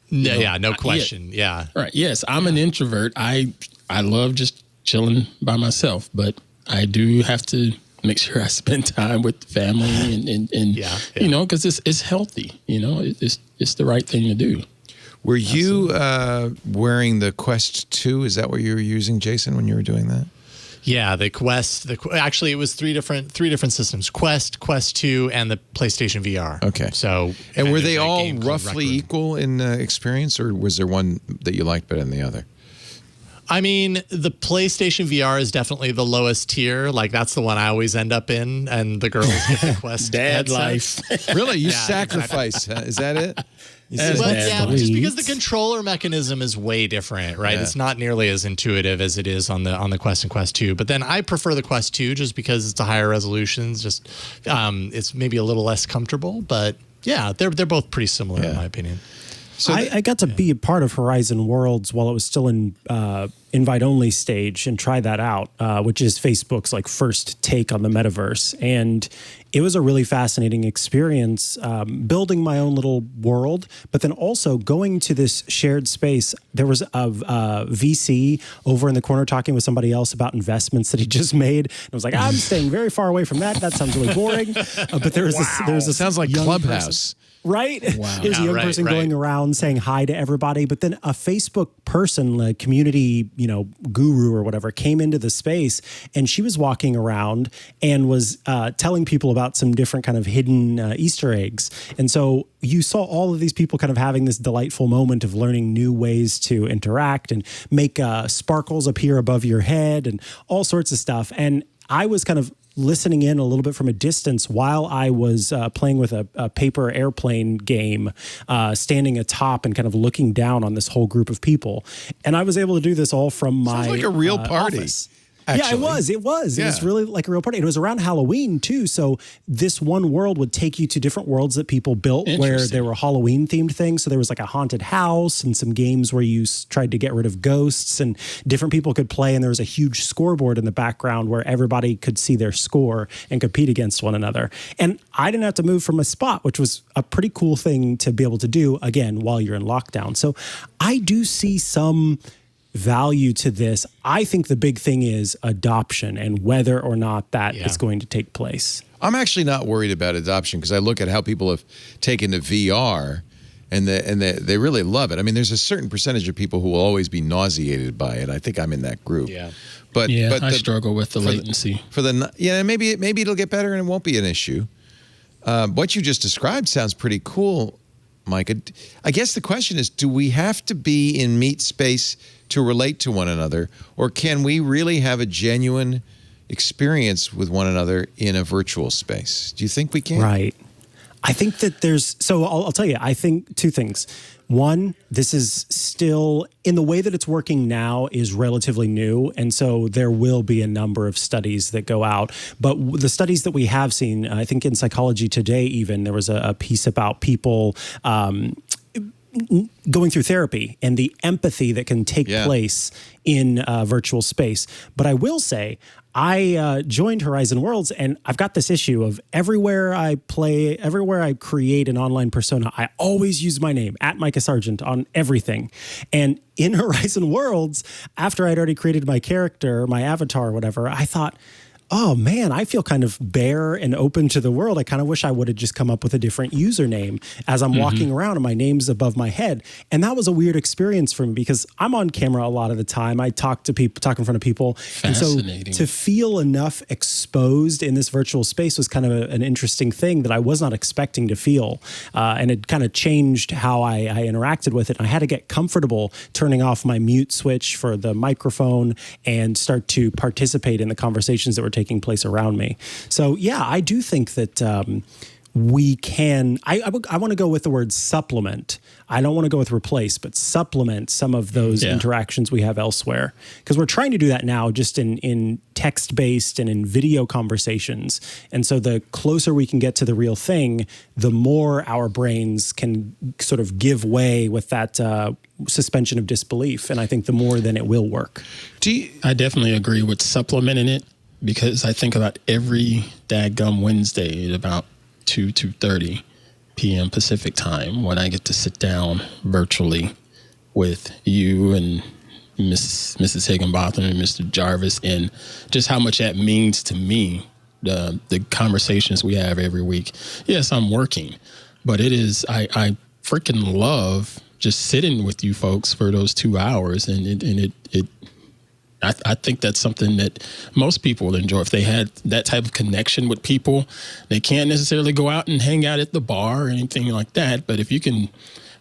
No question. Yeah. Right. Yes, I'm an introvert. I love just chilling by myself, but I do have to make sure I spend time with the family and because it's healthy. It's the right thing to do. Were you wearing the Quest 2? Is that what you were using, Jason, when you were doing that? Yeah, the Quest. Actually, it was three different systems: Quest, Quest 2, and the PlayStation VR. Okay. So, and were they all roughly equal in experience, or was there one that you liked better than the other? I mean, the PlayStation VR is definitely the lowest tier. Like, that's the one I always end up in, and the girls get the Quest. Dad headsets. life. Really? You sacrifice? Huh? Is that it? But just because the controller mechanism is way different, right? Yeah. It's not nearly as intuitive as it is on the Quest and Quest 2. But then I prefer the Quest 2 just because it's a higher resolution. It's maybe a little less comfortable, but yeah, they're both pretty similar in my opinion. So I got to be a part of Horizon Worlds while it was still in invite-only stage and try that out, which is Facebook's like first take on the metaverse. And it was a really fascinating experience, building my own little world, but then also going to this shared space. There was a VC over in the corner talking with somebody else about investments that he just made. And I was like, I'm staying very far away from that. That sounds really boring. But there was this sounds like Clubhouse. Right? Wow. There's a young person going around saying hi to everybody, but then a Facebook person, like community, guru or whatever, came into the space, and she was walking around and was telling people about some different kind of hidden Easter eggs. And so you saw all of these people kind of having this delightful moment of learning new ways to interact and make sparkles appear above your head and all sorts of stuff. And I was kind of listening in a little bit from a distance while I was playing with a paper airplane game, standing atop and kind of looking down on this whole group of people. And I was able to do this all from my Sounds like a real party. Office. Yeah, it was. It was. Yeah. It was really like a real party. It was around Halloween too. So this one world would take you to different worlds that people built where there were Halloween themed things. So there was like a haunted house and some games where you tried to get rid of ghosts and different people could play. And there was a huge scoreboard in the background where everybody could see their score and compete against one another. And I didn't have to move from a spot, which was a pretty cool thing to be able to do, again, while you're in lockdown. So I do see some value to this. I think the big thing is adoption and whether or not that is going to take place. I'm actually not worried about adoption because I look at how people have taken to VR and they really love it. I mean, there's a certain percentage of people who will always be nauseated by it. I think I'm in that group. Yeah. But I struggle with the latency. Maybe it'll get better and it won't be an issue. What you just described sounds pretty cool, Micah. I guess the question is, do we have to be in meat space to relate to one another, or can we really have a genuine experience with one another in a virtual space? Do you think we can? Right. I think that I'll tell you, I think two things. One, this is still, in the way that it's working now, is relatively new. And so there will be a number of studies that go out. But the studies that we have seen, I think in Psychology Today even, there was a piece about people going through therapy and the empathy that can take place in virtual space. But I will say, I joined Horizon Worlds, and I've got this issue of everywhere I play, everywhere I create an online persona, I always use my name, @Micah Sargent, on everything. And in Horizon Worlds, after I'd already created my character, my avatar, or whatever, I thought, oh man, I feel kind of bare and open to the world. I kind of wish I would have just come up with a different username as I'm walking around and my name's above my head. And that was a weird experience for me because I'm on camera a lot of the time. I talk to people, talk in front of people. And so to feel enough exposed in this virtual space was kind of an interesting thing that I was not expecting to feel. And it kind of changed how I interacted with it. And I had to get comfortable turning off my mute switch for the microphone and start to participate in the conversations that were taking place around me. So yeah, I do think that we can, I want to go with the word supplement. I don't want to go with replace, but supplement some of those interactions we have elsewhere. Because we're trying to do that now just in text-based and in video conversations. And so the closer we can get to the real thing, the more our brains can sort of give way with that suspension of disbelief. And I think the more then it will work. I definitely agree with supplementing it, because I think about every dadgum Wednesday at about 2:30 p.m. Pacific time when I get to sit down virtually with you and Mrs. Higginbotham and Mr. Jarvis, and just how much that means to me, the conversations we have every week. Yes, I'm working, but it is, I freaking love just sitting with you folks for those 2 hours, and I think that's something that most people would enjoy. If they had that type of connection with people, they can't necessarily go out and hang out at the bar or anything like that. But if you can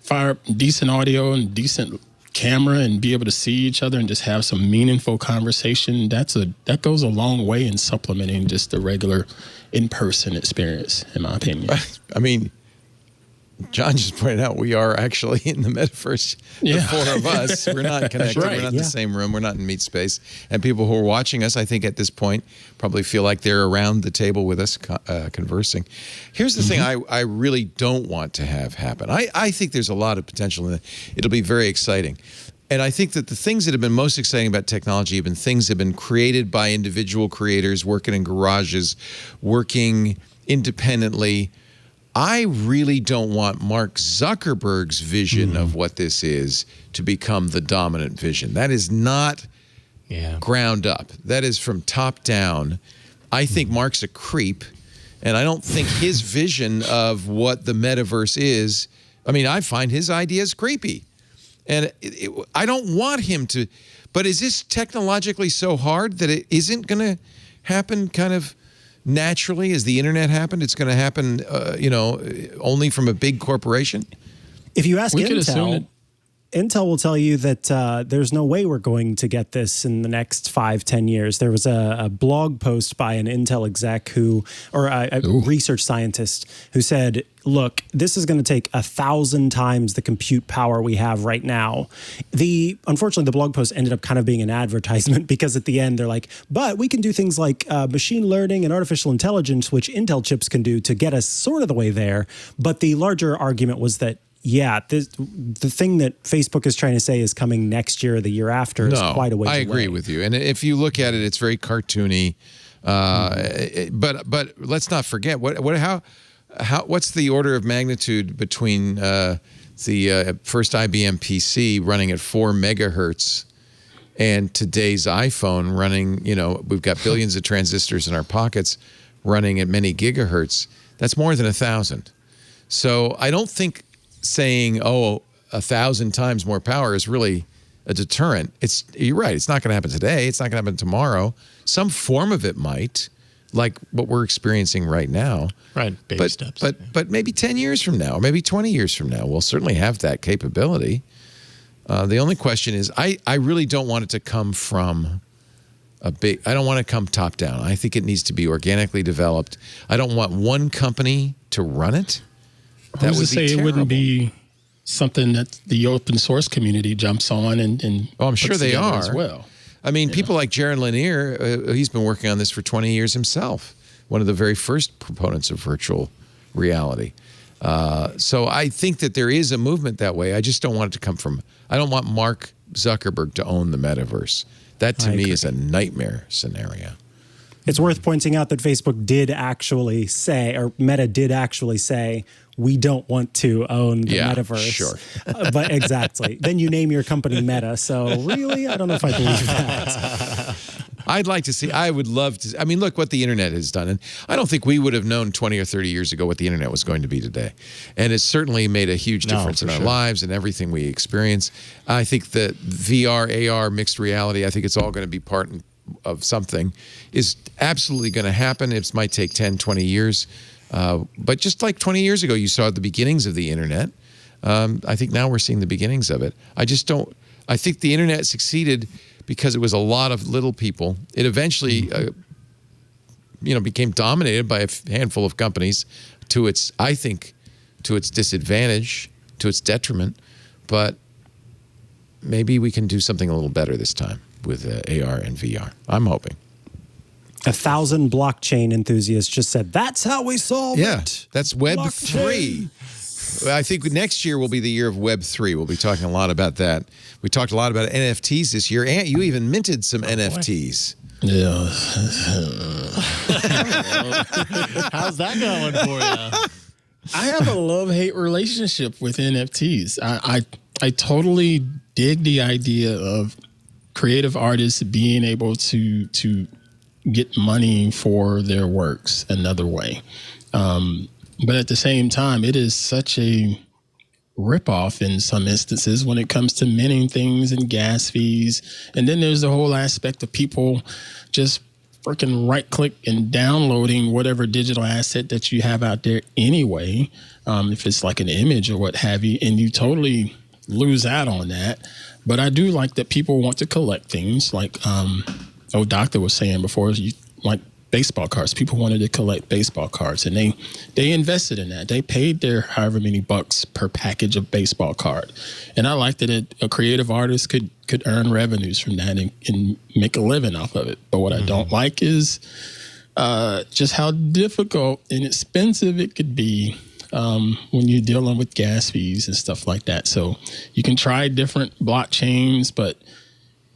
fire up decent audio and decent camera and be able to see each other and just have some meaningful conversation, that goes a long way in supplementing just the regular in-person experience, in my opinion. I mean, John just pointed out we are actually in the metaverse, the four of us. We're not connected. We're not in the same room. We're not in meet space. And people who are watching us, I think at this point, probably feel like they're around the table with us conversing. Here's the thing I really don't want to have happen. I think there's a lot of potential in it. It'll be very exciting. And I think that the things that have been most exciting about technology have been things that have been created by individual creators working in garages, working independently. I really don't want Mark Zuckerberg's vision of what this is to become the dominant vision. That is not ground up. That is from top down. I think Mark's a creep, and I don't think his vision of what the metaverse is, I mean, I find his ideas creepy. And I don't want him to, but is this technologically so hard that it isn't going to happen kind of naturally as the internet happened? It's going to happen, only from a big corporation? If you ask Intel will tell you that there's no way we're going to get this in the next 5-10 years. There was a blog post by an Intel exec a research scientist who said, look, this is going to take 1,000 times the compute power we have right now. Unfortunately, the blog post ended up kind of being an advertisement because at the end they're like, but we can do things like machine learning and artificial intelligence, which Intel chips can do to get us sort of the way there. But the larger argument was that, the thing that Facebook is trying to say is coming next year or the year after is quite a ways away. I agree with you. And if you look at it, it's very cartoony. But let's not forget what's the order of magnitude between the first IBM PC running at 4 megahertz and today's iPhone running, we've got billions of transistors in our pockets running at many gigahertz. That's more than 1,000. So I don't think saying, 1,000 times more power is really a deterrent. You're right. It's not going to happen today. It's not going to happen tomorrow. Some form of it might, like what we're experiencing right now. Right. Baby steps. But maybe 10 years from now, or maybe 20 years from now, we'll certainly have that capability. The only question is, I really don't want it to come from I don't want it to come top down. I think it needs to be organically developed. I don't want one company to run it. That would say it wouldn't be something that the open source community jumps on and I'm sure they are as well. I mean, people like Jaron Lanier, he's been working on this for 20 years himself. One of the very first proponents of virtual reality. So I think that there is a movement that way. I just don't want it to come from. I don't want Mark Zuckerberg to own the metaverse. That to me is a nightmare scenario. It's worth pointing out that Facebook did actually say, or Meta did actually say, we don't want to own the metaverse. Sure. But exactly. Then you name your company Meta. So really, I don't know if I believe that. I'd like to see, I would love to. I mean, look what the internet has done. And I don't think we would have known 20 or 30 years ago what the internet was going to be today. And it's certainly made a huge difference in our lives and everything we experience. I think that VR, AR, mixed reality, I think it's all going to be part of something, is absolutely going to happen. It might take 10, 20 years. But just like 20 years ago, you saw the beginnings of the internet. I think now we're seeing the beginnings of it. I think the internet succeeded because it was a lot of little people. It eventually, became dominated by a handful of companies to its disadvantage, to its detriment. But maybe we can do something a little better this time with AR and VR. I'm hoping. 1,000 blockchain enthusiasts just said, that's how we solve it. That's Web3. I think next year will be the year of Web3. We'll be talking a lot about that. We talked a lot about NFTs this year, and you even minted some NFTs. Yeah. How's that going for you? I have a love-hate relationship with NFTs. I totally dig the idea of creative artists being able to get money for their works another way. But at the same time, it is such a ripoff in some instances when it comes to minting things and gas fees. And then there's the whole aspect of people just freaking right-click and downloading whatever digital asset that you have out there anyway, if it's like an image or what have you, and you totally lose out on that. But I do like that people want to collect things like Doctor was saying before, like baseball cards. People wanted to collect baseball cards, and they invested in that. They paid their however many bucks per package of baseball card. And I like that a creative artist could earn revenues from that and make a living off of it. But what I don't like is just how difficult and expensive it could be when you're dealing with gas fees and stuff like that. So you can try different blockchains, but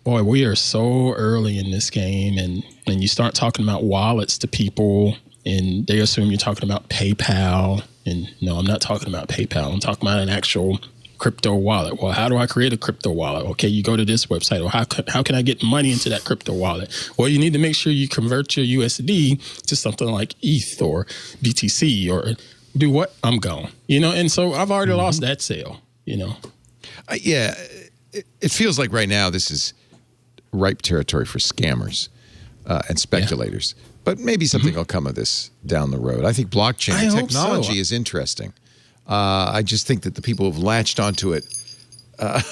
boy, we are so early in this game, and you start talking about wallets to people, and they assume you're talking about PayPal. And no, I'm not talking about PayPal. I'm talking about an actual crypto wallet. Well, how do I create a crypto wallet? Okay, you go to this website. Well, how can I get money into that crypto wallet? Well, you need to make sure you convert your USD to something like ETH or BTC or do what? I'm gone. And so I've already lost that sale, Yeah, it feels like right now this is ripe territory for scammers and speculators. Yeah. But maybe something will come of this down the road. I think blockchain technology is interesting. I just think that the people who've latched onto it are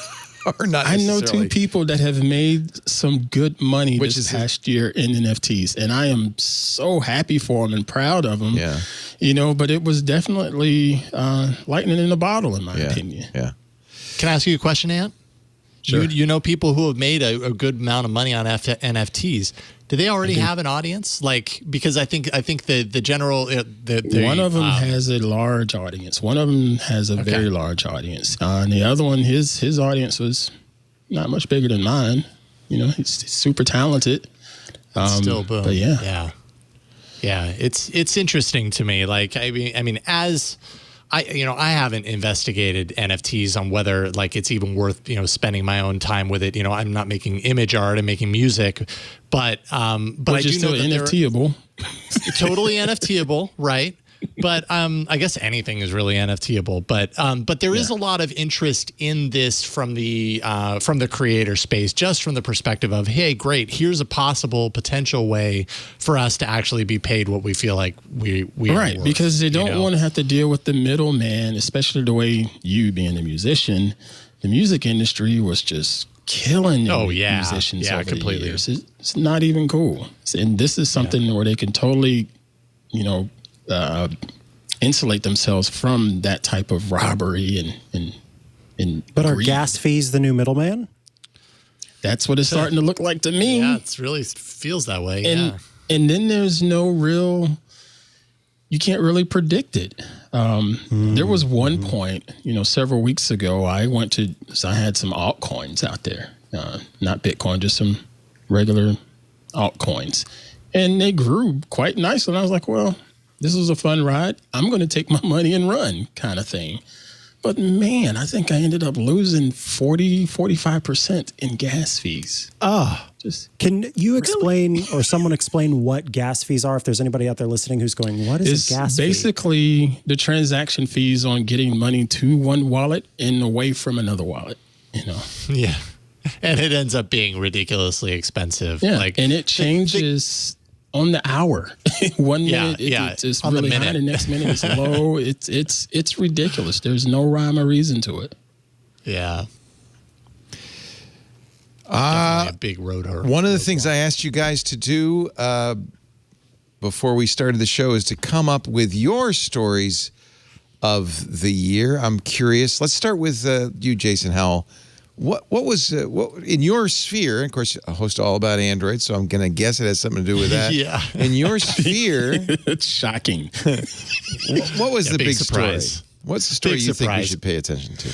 not necessarily. I know two people that have made some good money this past year in NFTs, and I am so happy for them and proud of them. Yeah. But it was definitely lightning in a bottle, in my opinion. Yeah. Can I ask you a question, Ant? Sure. You know people who have made a good amount of money on NFTs. Do they already have an audience? Like, because I think the general one of them has a large audience. One of them has a very large audience, and the other one, his audience was not much bigger than mine. He's super talented. Still, boom. But yeah. It's interesting to me. Like, I mean, as I haven't investigated NFTs on whether it's even worth, spending my own time with it. I'm not making image art, I'm making music, but I do know that NFTable. Totally NFTable, right? But I guess anything is really NFTable. But there is a lot of interest in this from the creator space, just from the perspective of, hey, great, here's a possible potential way for us to actually be paid what we feel like we right, are worth, because they don't want to have to deal with the middleman, especially the way you being a musician. The music industry was just killing musicians over completely. the years. It's not even cool. And this is something where they can totally, insulate themselves from that type of robbery and But greed. are gas fees the new middleman? That's what it's starting to look like to me. Yeah, it really feels that way. And then there's no real, you can't really predict it. There was one point, several weeks ago, I had some altcoins out there, not Bitcoin, just some regular altcoins, and they grew quite nicely. And I was like, well, this was a fun ride. I'm going to take my money and run, kind of thing. But man, I think I ended up losing 45% in gas fees. Can you explain, or someone explain, what gas fees are? If there's anybody out there listening who's going, what is a gas fee? It's basically the transaction fees on getting money to one wallet and away from another wallet. Yeah. And it ends up being ridiculously expensive. Yeah, and it changes on the hour. 1 minute it's really high, the next minute it's low. It's ridiculous. There's no rhyme or reason to it. Yeah. Definitely a big road hurdle. One of the things I asked you guys to do before we started the show is to come up with your stories of the year. I'm curious. Let's start with you, Jason Howell. What was in your sphere? And of course, I host All About Android, so I'm going to guess it has something to do with that. Yeah. In your sphere, it's shocking. What was the big surprise. story? What's the story Big you surprise. think we should pay attention to?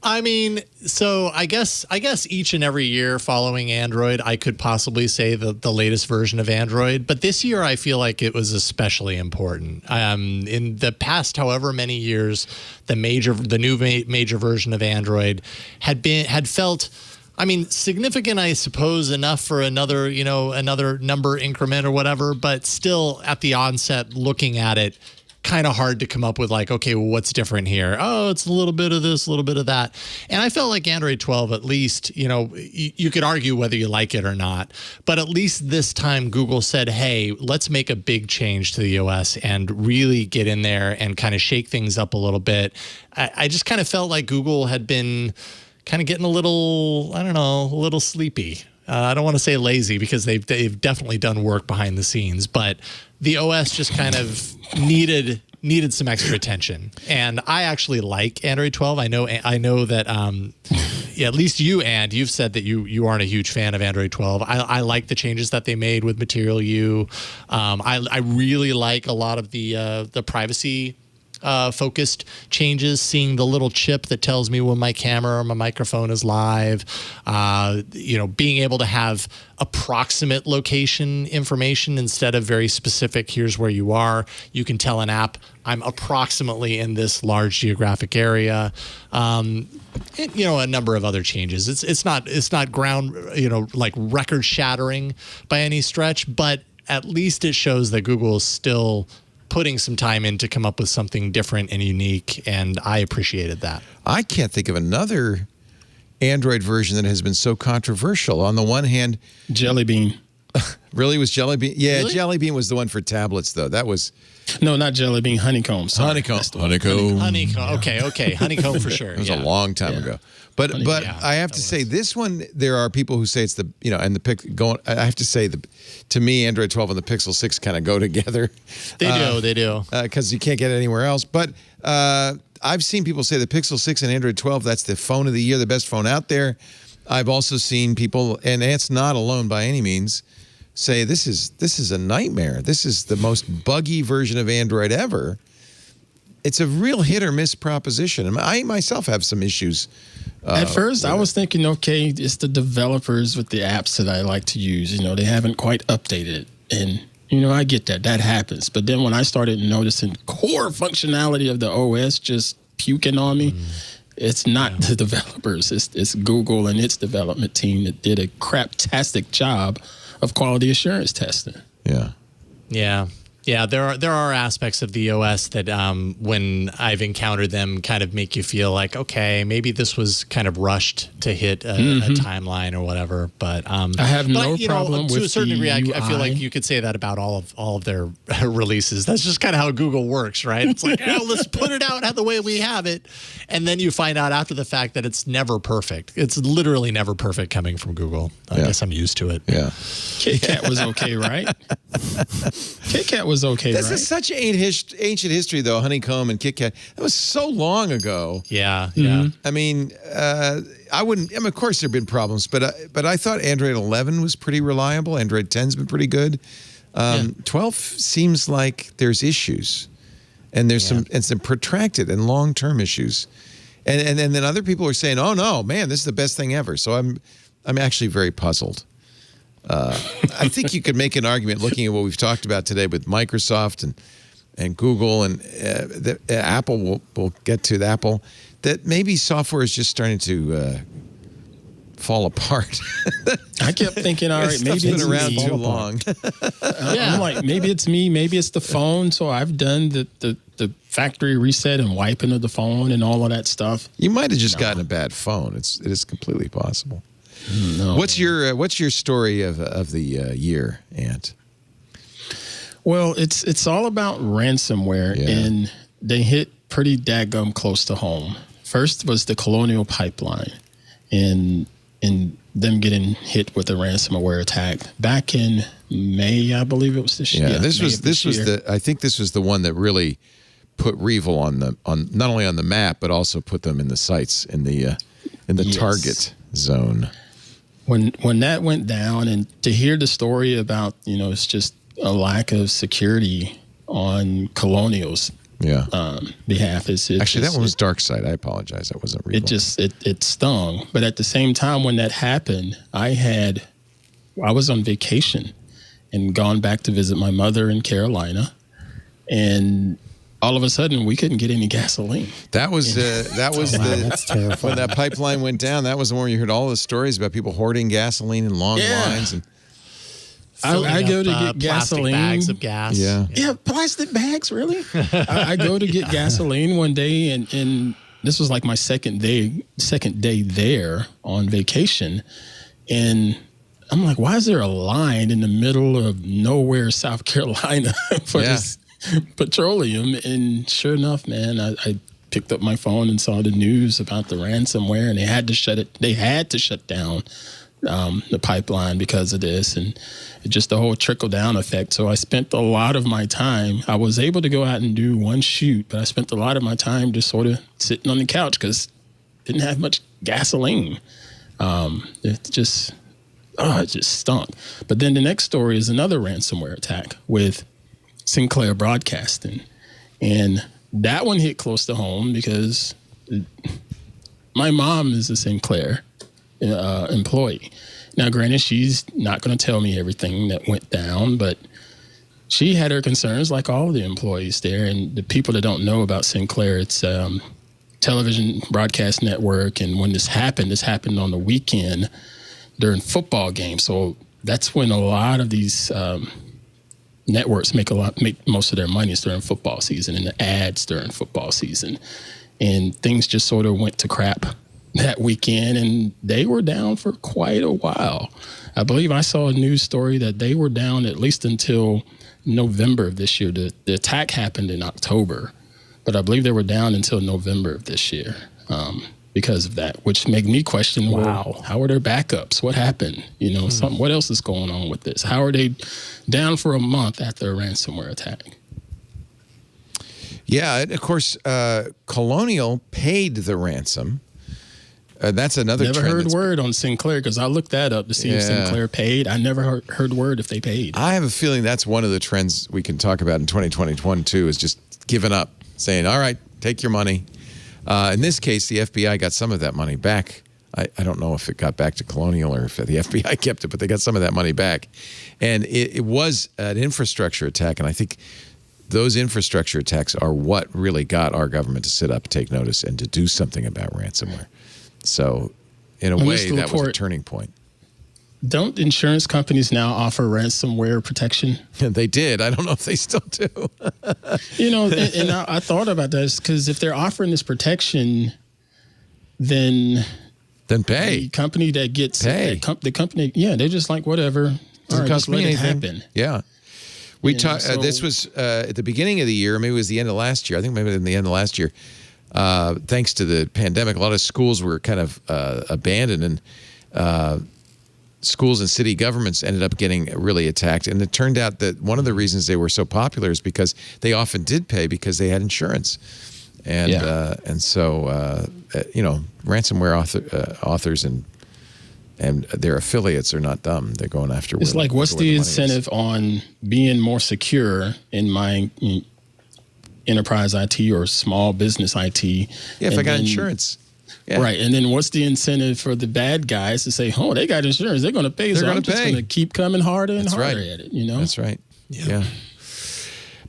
I mean, so I guess each and every year following Android, I could possibly say the latest version of Android. But this year, I feel like it was especially important. In the past, however many years, the new major version of Android had felt, I mean, significant, I suppose, enough for another number increment or whatever. But still, at the onset, looking at it, kind of hard to come up with like, okay, well, what's different here? Oh, it's a little bit of this, a little bit of that. And I felt like Android 12, at least, you could argue whether you like it or not, but at least this time Google said, hey, let's make a big change to the OS and really get in there and kind of shake things up a little bit. I just kind of felt like Google had been kind of getting a little sleepy. I don't want to say lazy because they've definitely done work behind the scenes, but the OS just kind of needed some extra attention. And I actually like Android 12. I know that at least you've said that you aren't a huge fan of Android 12. I like the changes that they made with Material U. I really like a lot of the privacy focused changes, seeing the little chip that tells me when my camera or my microphone is live, being able to have approximate location information instead of very specific, here's where you are. You can tell an app, I'm approximately in this large geographic area. And, a number of other changes. It's not ground, like record shattering by any stretch, but at least it shows that Google is still putting some time in to come up with something different and unique, and I appreciated that. I can't think of another Android version that has been so controversial. On the one hand, Jelly Bean. Really, was Jelly Bean? Yeah, Really? Jelly Bean was the one for tablets, though. That was No, not Jelly Bean. Honeycomb. Sorry. Honeycomb. Honeycomb. Okay. Honeycomb for sure. It was a long time ago. But I have to say, this one, there are people who say it's the, and the pic going, I have to say, to me, Android 12 and the Pixel 6 kind of go together. They do. Because you can't get it anywhere else. But I've seen people say the Pixel 6 and Android 12, that's the phone of the year, the best phone out there. I've also seen people, and it's not alone by any means, say this is a nightmare. This is the most buggy version of Android ever. It's a real hit or miss proposition. And I myself have some issues. At first, I was thinking, okay, it's the developers with the apps that I like to use. They haven't quite updated it. And, I get that. That happens. But then when I started noticing core functionality of the OS just puking on me, it's not the developers. It's Google and its development team that did a craptastic job of quality assurance testing. Yeah, there are aspects of the OS that when I've encountered them kind of make you feel like, okay, maybe this was kind of rushed to hit a timeline or whatever. But I have no problem with to a certain the degree. UI. I feel like you could say that about all of their releases. That's just kind of how Google works, right? It's like, let's put it out the way we have it, and then you find out after the fact that it's never perfect. It's literally never perfect coming from Google. I guess I'm used to it. Yeah. KitKat was okay, right? KitKat was okay, This right? is such ancient history, though, Honeycomb and KitKat. That was so long ago. Yeah. I mean, I wouldn't. Of course, there have been problems, but I thought Android 11 was pretty reliable. Android 10's been pretty good. 12 seems like there's issues. and there's some protracted and long-term issues, and then other people are saying, "Oh no, man, this is the best thing ever." So I'm actually very puzzled. I think you could make an argument looking at what we've talked about today with Microsoft and Google and Apple. We'll get to the Apple, that maybe software is just starting to fall apart. I kept thinking, all right, maybe been it's around me. too long. I'm like, maybe it's me, maybe it's the phone. So I've done the factory reset and wiping of the phone and all of that stuff. You might have just gotten a bad phone. It is completely possible. No. What's your story of the year, Ant? Well, it's all about ransomware, and they hit pretty daggum close to home. First was the Colonial Pipeline, and them getting hit with a ransomware attack back in May, I believe it was this year. Yeah, this was I think this was the one that really put REvil on not only on the map but also put them in the sights in the target zone. When that went down, and to hear the story about, it's just a lack of security on Colonial's behalf. Actually, that one was dark side. I apologize. That wasn't REvil. It stung. But at the same time, when that happened, I was on vacation and gone back to visit my mother in Carolina, and all of a sudden we couldn't get any gasoline. That was That's terrifying. when that pipeline went down. That was the one where you heard all the stories about people hoarding gasoline in long lines. And I go to get plastic gasoline. bags of gas. Yeah, plastic bags, really? I go to get gasoline one day, and this was like my second day there on vacation, and I'm like, why is there a line in the middle of nowhere, South Carolina, for this petroleum? And sure enough, man, I picked up my phone and saw the news about the ransomware, and they had to shut down the pipeline because of this, and just the whole trickle down effect. So I spent a lot of my time. I was able to go out and do one shoot, but I spent a lot of my time just sort of sitting on the couch because didn't have much gasoline. It just stunk. But then the next story is another ransomware attack with Sinclair Broadcasting, and that one hit close to home because my mom is a Sinclair employee. Now, granted, she's not going to tell me everything that went down, but she had her concerns like all the employees there. And the people that don't know about Sinclair, it's television broadcast network. And when this happened on the weekend during football games. So that's when a lot of these networks make most of their money is during football season, and the ads during football season. And things just sort of went to crap that weekend, and they were down for quite a while. I believe I saw a news story that they were down at least until November of this year. The attack happened in October, but I believe they were down until November of this year because of that, which made me question, well, how are their backups? What happened? What else is going on with this? How are they down for a month after a ransomware attack? Yeah, and of course, Colonial paid the ransom. That's another never trend. Heard word on Sinclair because I looked that up to see if Sinclair paid. I never heard word if they paid. I have a feeling that's one of the trends we can talk about in 2021 too, is just giving up, saying, all right, take your money. In this case, the FBI got some of that money back. I don't know if it got back to Colonial or if the FBI kept it, but they got some of that money back. And it was an infrastructure attack, and I think those infrastructure attacks are what really got our government to sit up, take notice, and to do something about ransomware. So, in a way, that was a turning point. Don't insurance companies now offer ransomware protection? They did. I don't know if they still do. And I thought about this because if they're offering this protection, then pay. The company that gets pay. The company, they're just like, whatever. Doesn't cost me anything. Happen. Yeah. We talked. This was at the beginning of the year. Maybe it was the end of last year. I think maybe in the end of last year. Thanks to the pandemic, a lot of schools were kind of abandoned, and schools and city governments ended up getting really attacked. And it turned out that one of the reasons they were so popular is because they often did pay because they had insurance. And so ransomware authors and their affiliates are not dumb. They're going after. It's like, what's the incentive on being more secure in my enterprise IT or small business IT. Yeah, if I got insurance. Yeah. Right. And then what's the incentive for the bad guys to say, oh, they got insurance, they're going to pay. So I'm just going to keep coming harder and harder at it, you know? That's right. Yeah.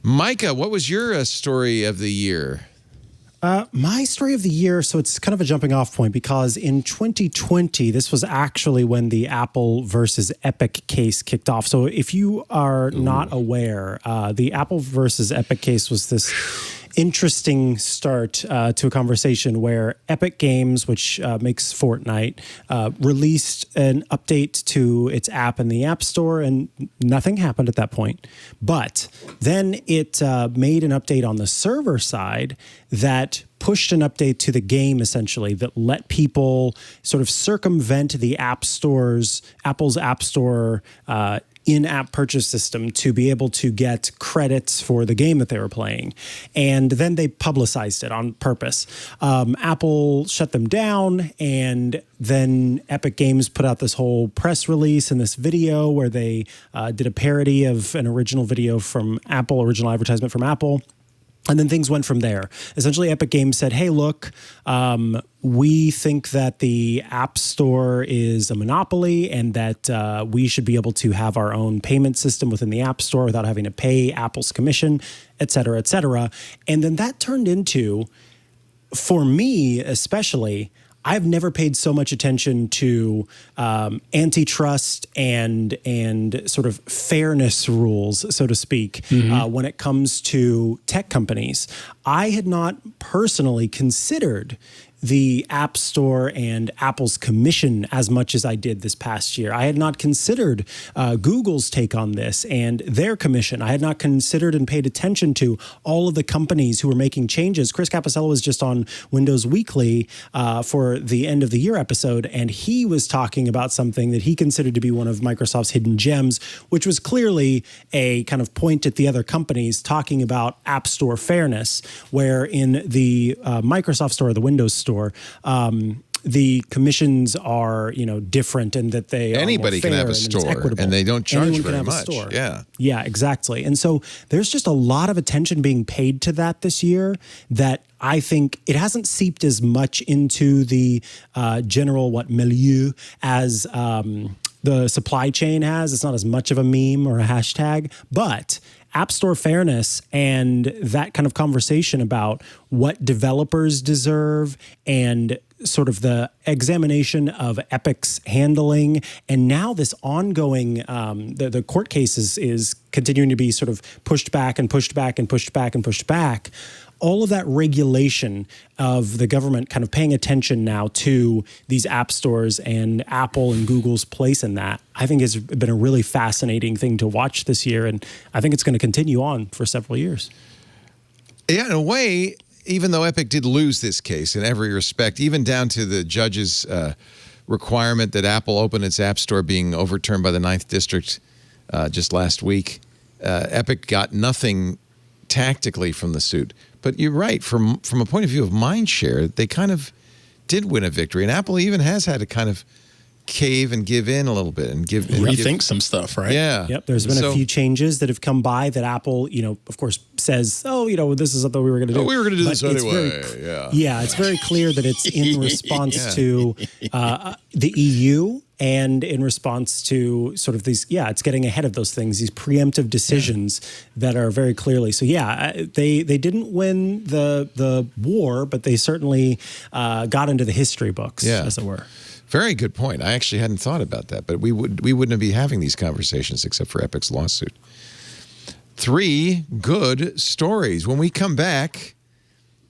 Micah, what was your story of the year? My story of the year, so it's kind of a jumping off point because in 2020, this was actually when the Apple versus Epic case kicked off. So if you are not aware, the Apple versus Epic case was this interesting start to a conversation where Epic Games, which makes Fortnite, released an update to its app in the App Store, and nothing happened at that point. But then it made an update on the server side that pushed an update to the game, essentially, that let people sort of circumvent the Apple's App Store in-app purchase system to be able to get credits for the game that they were playing. And then they publicized it on purpose. Apple shut them down, and then Epic Games put out this whole press release and this video where they did a parody of an original video from Apple, original advertisement from Apple. And then things went from there. Essentially, Epic Games said, hey, look, we think that the App Store is a monopoly and that we should be able to have our own payment system within the App Store without having to pay Apple's commission, et cetera, et cetera. And then that turned into, for me especially, I've never paid so much attention to antitrust and sort of fairness rules, so to speak, when it comes to tech companies. I had not personally considered the App Store and Apple's commission as much as I did this past year. I had not considered Google's take on this and their commission. I had not considered and paid attention to all of the companies who were making changes. Chris Caposello was just on Windows Weekly for the end of the year episode, and he was talking about something that he considered to be one of Microsoft's hidden gems, which was clearly a kind of point at the other companies talking about App Store fairness, where in the Microsoft Store, the Windows Store, the commissions are, different, and that they anybody are more can have a fair store, and they don't charge Anyone very can have much. A store. Yeah, exactly. And so there's just a lot of attention being paid to that this year that I think it hasn't seeped as much into the general milieu as the supply chain has. It's not as much of a meme or a hashtag, but App Store fairness and that kind of conversation about what developers deserve and sort of the examination of Epic's handling. And now this ongoing, the court case is continuing to be sort of pushed back and pushed back and pushed back and pushed back. All of that regulation of the government kind of paying attention now to these app stores and Apple and Google's place in that, I think has been a really fascinating thing to watch this year. And I think it's going to continue on for several years. Yeah, in a way, even though Epic did lose this case in every respect, even down to the judge's requirement that Apple open its app store being overturned by the 9th District just last week, Epic got nothing tactically from the suit. But you're right, from a point of view of mind share, they kind of did win a victory. And Apple even has had to kind of cave and give in a little bit and rethink some stuff, right? Yeah. Yep. There's been a few changes that have come by that Apple, of course, says, this is something we were going to do. We were going to do this But anyway. Yeah, it's very clear that it's in response to the EU and in response to sort of these, it's getting ahead of those things, these preemptive decisions that are very clearly. So they didn't win the war, but they certainly got into the history books, as it were. Very good point. I actually hadn't thought about that, but we wouldn't be having these conversations except for Epic's lawsuit. 3 good stories. When we come back,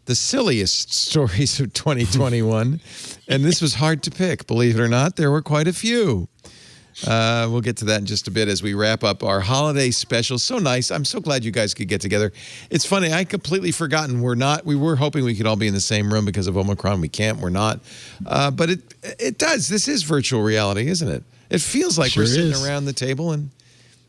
the silliest stories of 2021, and this was hard to pick. Believe it or not, there were quite a few. We'll get to that in just a bit as we wrap up our holiday special. So nice. I'm so glad you guys could get together. It's funny. I completely forgotten we were hoping we could all be in the same room because of Omicron. We can't. We're not. But it does. This is virtual reality, isn't it? It feels like we're sitting around the table and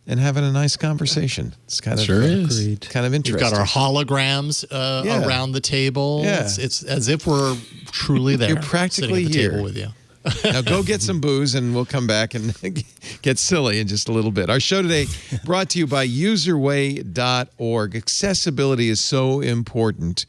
having a nice conversation. It's kind of kind of interesting. We've got our holograms around the table. Yeah. It's as if we're truly there. You're practically sitting at the here table with you. Now go get some booze and we'll come back and get silly in just a little bit. Our show today brought to you by userway.org. Accessibility is so important.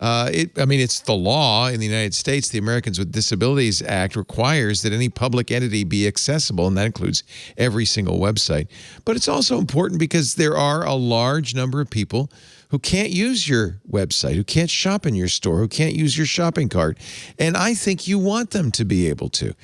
It's the law in the United States. The Americans with Disabilities Act requires that any public entity be accessible, and that includes every single website. But it's also important because there are a large number of people who can't use your website, who can't shop in your store, who can't use your shopping cart. And I think you want them to be able to.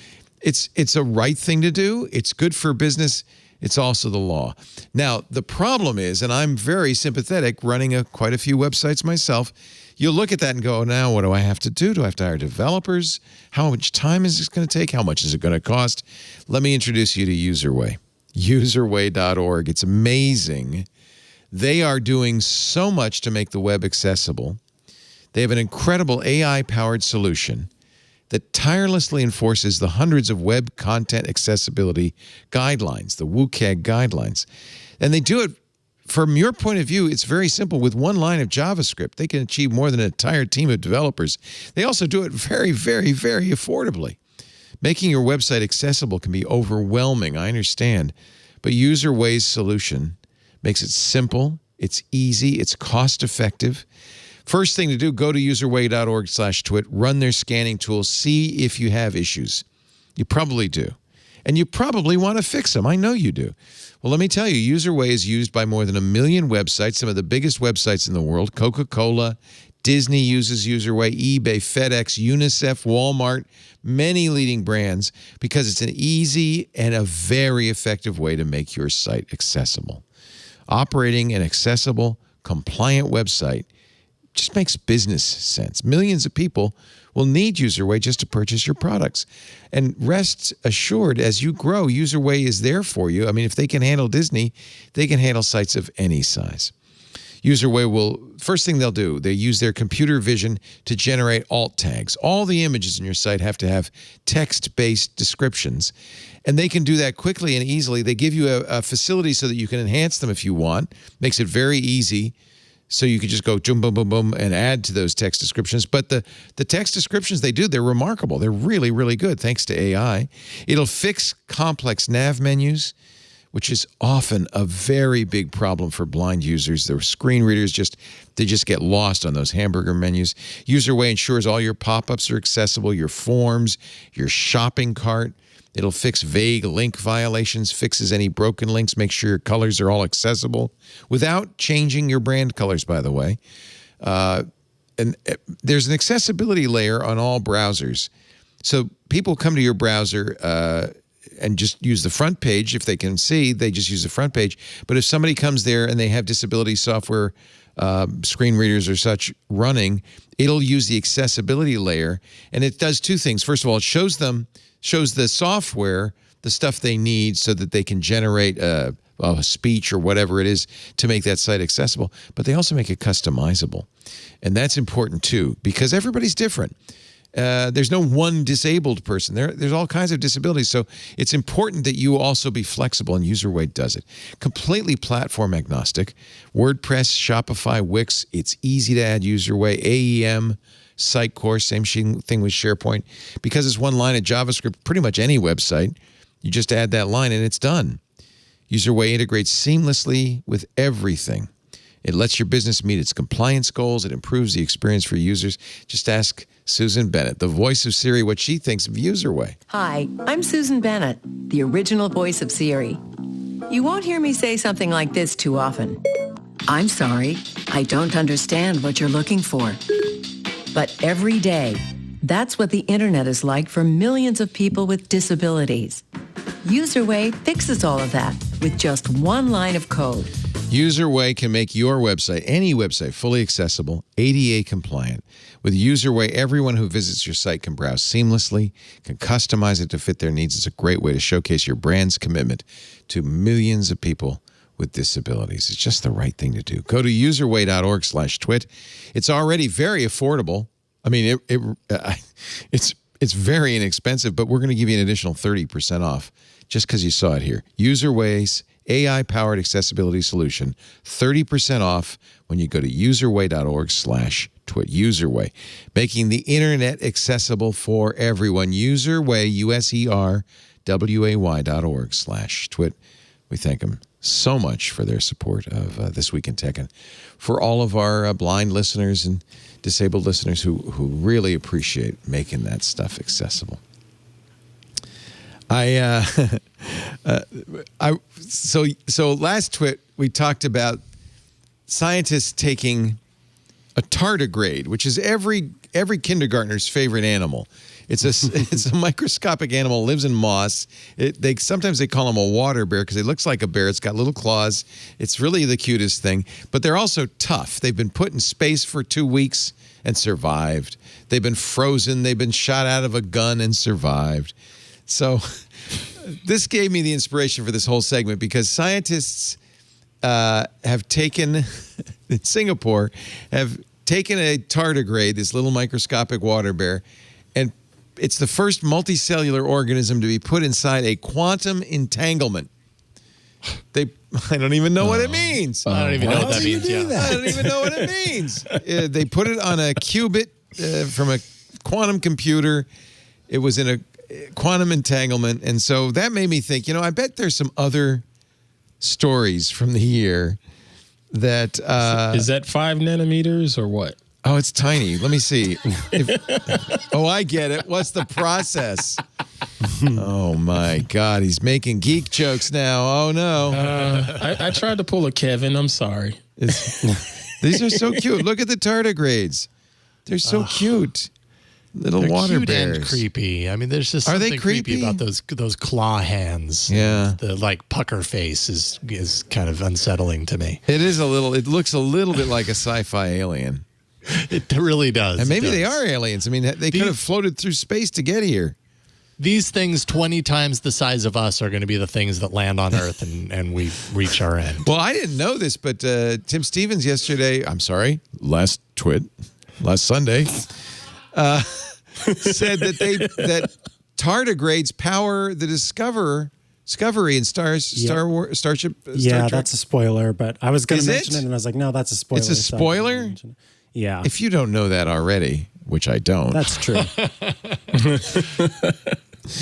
It's a right thing to do. It's good for business. It's also the law. Now, the problem is, and I'm very sympathetic running quite a few websites myself, you'll look at that and go, now what do I have to do? Do I have to hire developers? How much time is this going to take? How much is it going to cost? Let me introduce you to Userway. Userway.org. It's amazing. They are doing so much to make the web accessible. They have an incredible AI-powered solution that tirelessly enforces the hundreds of web content accessibility guidelines, the WCAG guidelines. And they do it, from your point of view, it's very simple. With one line of JavaScript, they can achieve more than an entire team of developers. They also do it very, very, very affordably. Making your website accessible can be overwhelming, I understand. But Userway's solution makes it simple, it's easy, it's cost-effective. First thing to do, go to userway.org/twit, run their scanning tools, see if you have issues. You probably do. And you probably want to fix them. I know you do. Well, let me tell you, Userway is used by more than 1 million websites, some of the biggest websites in the world. Coca-Cola, Disney uses Userway, eBay, FedEx, UNICEF, Walmart, many leading brands, because it's an easy and a very effective way to make your site accessible. Operating an accessible, compliant website just makes business sense. Millions of people will need Userway just to purchase your products. And rest assured, as you grow, Userway is there for you. I mean, if they can handle Disney, they can handle sites of any size. Userway will, first thing they'll do, they use their computer vision to generate alt tags. All the images in your site have to have text-based descriptions. And they can do that quickly and easily. They give you a facility so that you can enhance them if you want. Makes it very easy. So you could just go boom, boom, boom, boom, and add to those text descriptions. But the text descriptions they do, they're remarkable. They're really, really good, thanks to AI. It'll fix complex nav menus, which is often a very big problem for blind users. Their screen readers just get lost on those hamburger menus. Userway ensures all your pop-ups are accessible, your forms, your shopping cart. It'll fix vague link violations, fixes any broken links, make sure your colors are all accessible without changing your brand colors, by the way. And there's an accessibility layer on all browsers. So people come to your browser and just use the front page. If they can see, they just use the front page. But if somebody comes there and they have disability software, screen readers or such running, it'll use the accessibility layer. And it does two things. First of all, it shows the software the stuff they need so that they can generate a speech or whatever it is to make that site accessible. But they also make it customizable. And that's important too, because everybody's different. There's no one disabled person. There's all kinds of disabilities. So it's important that you also be flexible, and Userway does it. Completely platform agnostic. WordPress, Shopify, Wix. It's easy to add Userway. AEM, Sitecore, same thing with SharePoint. Because it's one line of JavaScript, pretty much any website, you just add that line and it's done. Userway integrates seamlessly with everything. It lets your business meet its compliance goals. It improves the experience for users. Just ask Susan Bennett, the voice of Siri, what she thinks of Userway. Hi, I'm Susan Bennett, the original voice of Siri. You won't hear me say something like this too often. I'm sorry, I don't understand what you're looking for. But every day, that's what the internet is like for millions of people with disabilities. Userway fixes all of that with just one line of code. Userway can make your website, any website, fully accessible, ADA compliant. With Userway, everyone who visits your site can browse seamlessly, can customize it to fit their needs. It's a great way to showcase your brand's commitment to millions of people with disabilities. It's just the right thing to do. Go to userway.org/twit. It's already very affordable. I mean, it's very inexpensive, but we're going to give you an additional 30% off just because you saw it here. Userway's AI-powered accessibility solution, 30% off when you go to userway.org/twit. twit. Userway, making the internet accessible for everyone. Userway, userway.org/twit. We thank them so much for their support of This Week in Tech, and for all of our blind listeners and disabled listeners who really appreciate making that stuff accessible. So last twit we talked about scientists taking a tardigrade, which is every kindergartner's favorite animal. It's a microscopic animal, lives in moss. Sometimes they call him a water bear because it looks like a bear. It's got little claws. It's really the cutest thing. But they're also tough. They've been put in space for 2 weeks and survived. They've been frozen. They've been shot out of a gun and survived. So this gave me the inspiration for this whole segment because scientists have taken, in Singapore, have taken a tardigrade, this little microscopic water bear, and it's the first multicellular organism to be put inside a quantum entanglement. I don't even know what it means. I don't even know what that means. I don't even know what it means. They put it on a qubit from a quantum computer. It was in a quantum entanglement. And so that made me think, I bet there's some other stories from the year that... is that 5 nanometers or what? Oh, it's tiny. Let me see. I get it. What's the process? Oh, my God. He's making geek jokes now. Oh, no. I tried to pull a Kevin. I'm sorry. These are so cute. Look at the tardigrades. They're so cute. Little water cute bears. And creepy. I mean, there's just Are something they creepy about those claw hands. Yeah. The pucker face is kind of unsettling to me. It looks a little bit like a sci-fi alien. It really does. And maybe they are aliens. I mean, they could have floated through space to get here. These things 20 times the size of us are going to be the things that land on Earth and we reach our end. Well, I didn't know this, but Tim Stevens last Sunday, said that tardigrades power the Discovery and Starship. Yeah, that's a spoiler, but I was going to mention it? And I was like, no, that's a spoiler. It's a so I didn't spoiler? mention it. Yeah. If you don't know that already, which I don't. That's true.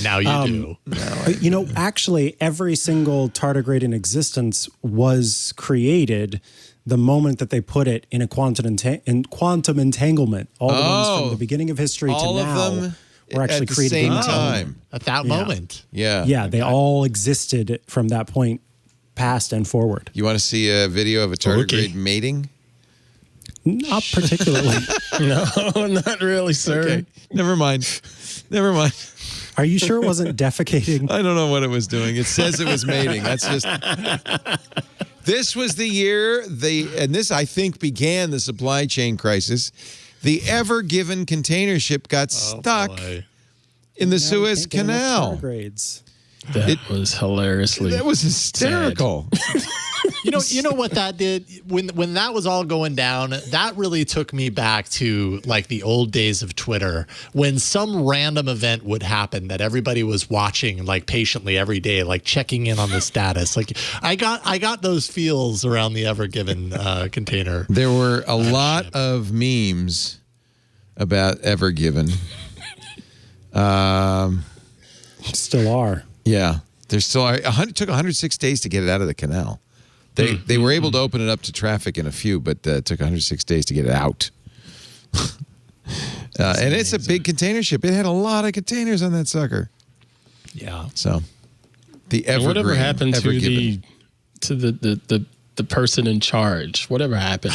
Now you do. Actually, every single tardigrade in existence was created the moment that they put it in a quantum entanglement. All the ones from the beginning of history to all now of them were actually at the created same in time. At that moment. Yeah. Yeah, they all existed from that point past and forward. You want to see a video of a tardigrade mating? Not particularly. No, not really, sir. Okay. Never mind. Are you sure it wasn't defecating? I don't know what it was doing. It says it was mating. That's just... This was the year and this, I think, began the supply chain crisis. The Ever Given container ship got stuck in the Suez Canal. That was hilariously. That was hysterical. You know what that did when that was all going down. That really took me back to like the old days of Twitter, when some random event would happen that everybody was watching like patiently every day, like checking in on the status. Like I got those feels around the Ever Given container. There were a lot of memes about Ever Given. Still are. Yeah, there's still. It took 106 days to get it out of the canal. They were able to open it up to traffic in a few, but it took 106 days to get it out. And it's a big container ship. It had a lot of containers on that sucker. Yeah. So the Evergreen. Whatever happened to the person in charge? Whatever happened?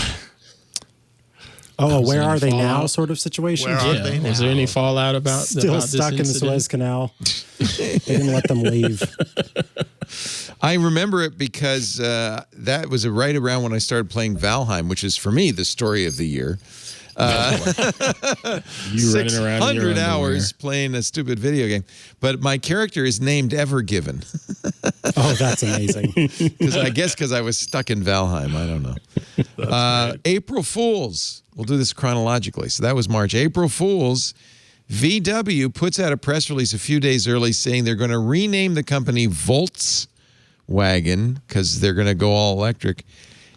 Oh, where are they now? Sort of situation. Where are they now? Was there any fallout about Still stuck in the Suez Canal? They didn't let them leave. I remember it because that was right around when I started playing Valheim, which is for me the story of the year. You running around in your 600 hours playing a stupid video game, but my character is named Ever Given. Oh, that's amazing. Because I was stuck in Valheim. I don't know. April Fools. We'll do this chronologically. So that was March. April Fools. VW puts out a press release a few days early saying they're going to rename the company Volkswagen because they're going to go all electric.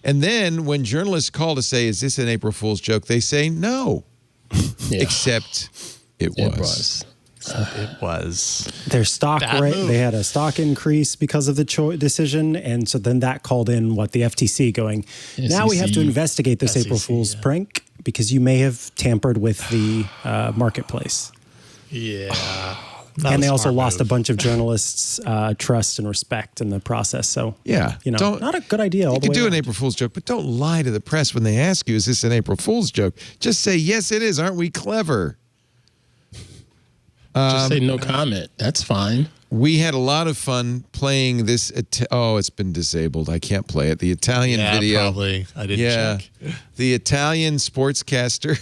And then when journalists call to say, is this an April Fool's joke? They say no. Yeah. Except it was. It was. Their stock Bad rate, move. they had a stock increase because of the decision. And so then that called in the FTC going, now we have to investigate this SEC, April Fool's prank because you may have tampered with the marketplace. Yeah. And they also lost a bunch of journalists' trust and respect in the process. So, Yeah. not a good idea all You the can way do an around. April Fool's joke, but don't lie to the press when they ask you, is this an April Fool's joke? Just say, yes, it is. Aren't we clever? Just say no comment. That's fine. We had a lot of fun playing this. It's been disabled. I can't play it. The Italian video. Probably. I didn't check. The Italian sportscaster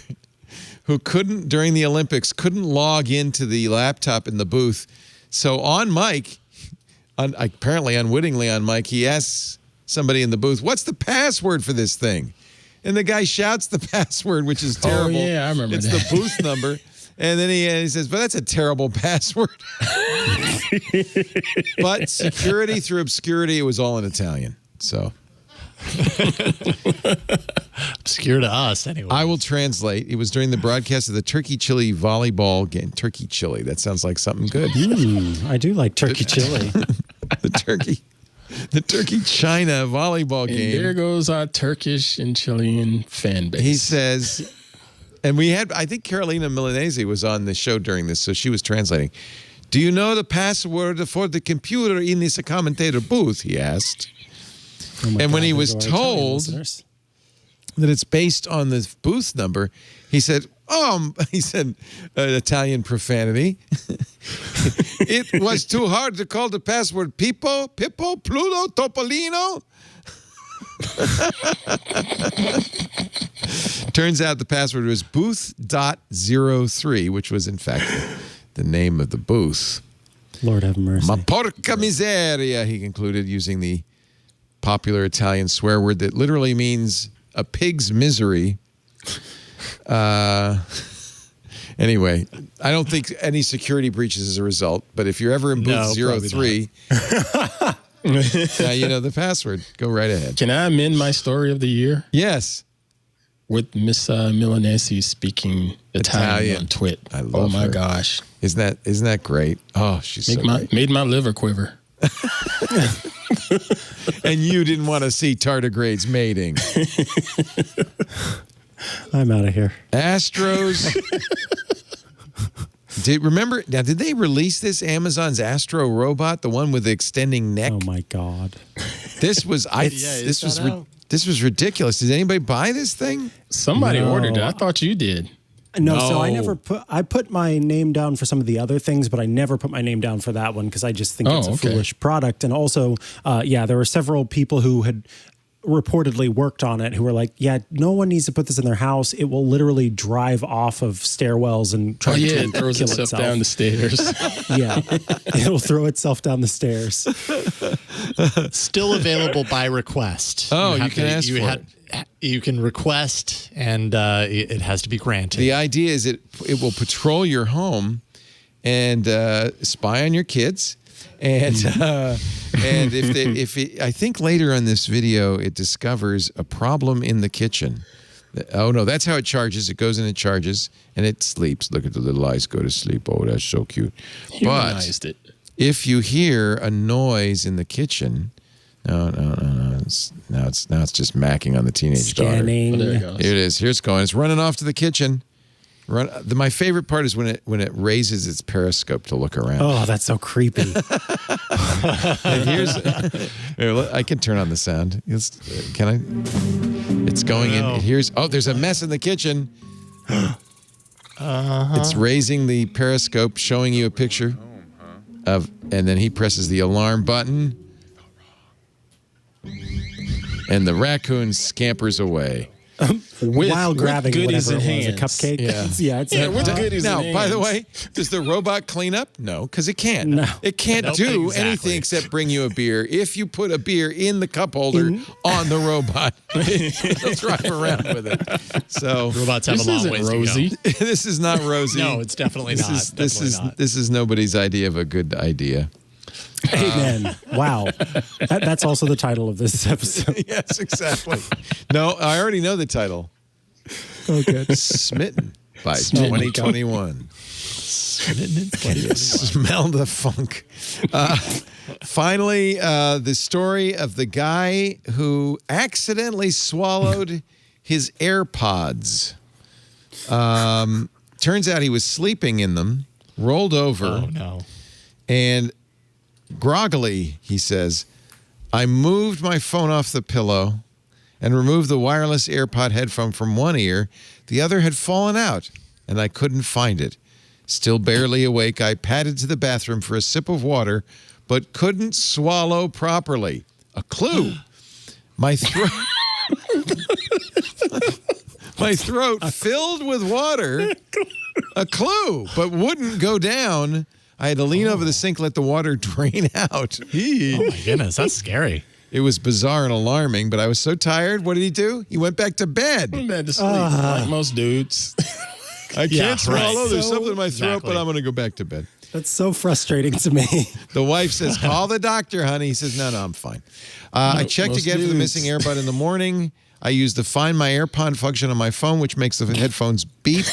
who during the Olympics, couldn't log into the laptop in the booth. So on mic, apparently unwittingly on mic, he asks somebody in the booth, what's the password for this thing? And the guy shouts the password, which is terrible. Oh, yeah, I remember it's that. the booth number. And then he says, but that's a terrible password. But security through obscurity, it was all in Italian. So Obscure to us, anyway. I will translate. It was during the broadcast of the Turkey-Chile volleyball game. Turkey-Chile. That sounds like something good. I do like turkey chili. The Turkey-China volleyball And game. there goes our Turkish and Chilean fan base. He says, and we had, I think Carolina Milanese was on the show during this, so she was translating. Do you know the password for the computer in this commentator booth? He asked. Oh my And when God, he those was are Italian told listeners. that it's based on the booth number, he said, Italian profanity. It was too hard to call the password Pippo, Pluto, Topolino. Turns out the password was booth.03, which was in fact the name of the booth. Lord have mercy. Ma porca miseria, he concluded, using the popular Italian swear word that literally means a pig's misery. Anyway, I don't think any security breaches as a result, but if you're ever in booth 03, now you know the password. Go right ahead. Can I amend my story of the year? Yes. With Miss Milanese speaking Italian on Twit. I love Oh my her. gosh. Isn't that great? Oh, she's so great. Made my liver quiver. And you didn't want to see tardigrades mating. I'm out of here. Astros. Did they release this Amazon's Astro robot, the one with the extending neck? Oh my God. This was this was ridiculous. Did anybody buy this thing? Somebody ordered it. I thought you did. No, so I put my name down for some of the other things, but I never put my name down for that one because I just think it's a foolish product. And also, there were several people who had reportedly worked on it who were like, yeah, no one needs to put this in their house. It will literally drive off of stairwells and try to it throws kill itself down the stairs. Yeah, it'll throw itself down the stairs. Still available by request. Oh, you can ask for it. You can request, and it has to be granted. The idea is it will patrol your home and spy on your kids. And I think later on this video, it discovers a problem in the kitchen. Oh, no, that's how it charges. It goes and it charges, and it sleeps. Look at the little eyes go to sleep. Oh, that's so cute. Humanized it. If you hear a noise in the kitchen, no. Now it's just macking on the teenage daughter. Scanning. Oh, there it goes. Here it is. Here it's going. It's running off to the kitchen. My favorite part is when it raises its periscope to look around. Oh, that's so creepy. And I can turn on the sound. Can I? It's going in. It hears. Oh, there's a mess in the kitchen. It's raising the periscope, showing you a picture of, and then he presses the alarm button, and the raccoon scampers away. While grabbing goodies whatever in it was, a hands. cupcake. Yeah. With goodies Now, in by the hands. way, does the robot clean up? No, because it can't. No. It can't Nope, do exactly. anything except bring you a beer. If you put a beer in the cup holder on the robot, it'll drive around with it. So Robots have This a long isn't ways rosy. to go. this is not rosy. No, it's definitely not. This is nobody's idea of a good idea. Amen. Wow. That's also the title of this episode. Yes, exactly. No, I already know the title. Oh, good. Smitten by Smitten. 2021. Smell the funk. Finally, the story of the guy who accidentally swallowed his AirPods. Turns out he was sleeping in them, rolled over. Oh, no. And groggily, he says, I moved my phone off the pillow and removed the wireless AirPod headphone from one ear. The other had fallen out, and I couldn't find it. Still barely awake, I padded to the bathroom for a sip of water, but couldn't swallow properly. A clue. My throat... My throat filled with water. A clue, but wouldn't go down. I had to lean over the sink, let the water drain out. Oh, my goodness. That's scary. It was bizarre and alarming, but I was so tired. What did he do? He went back to bed. I'm bad to sleep, like most dudes. I can't swallow. right. There's So- something in my throat, Exactly. but I'm going to go back to bed. That's so frustrating to me. The wife says, call the doctor, honey. He says, no, I'm fine. I checked most again for the dudes. missing earbud in the morning. I used the Find My AirPod function on my phone, which makes the headphones beep,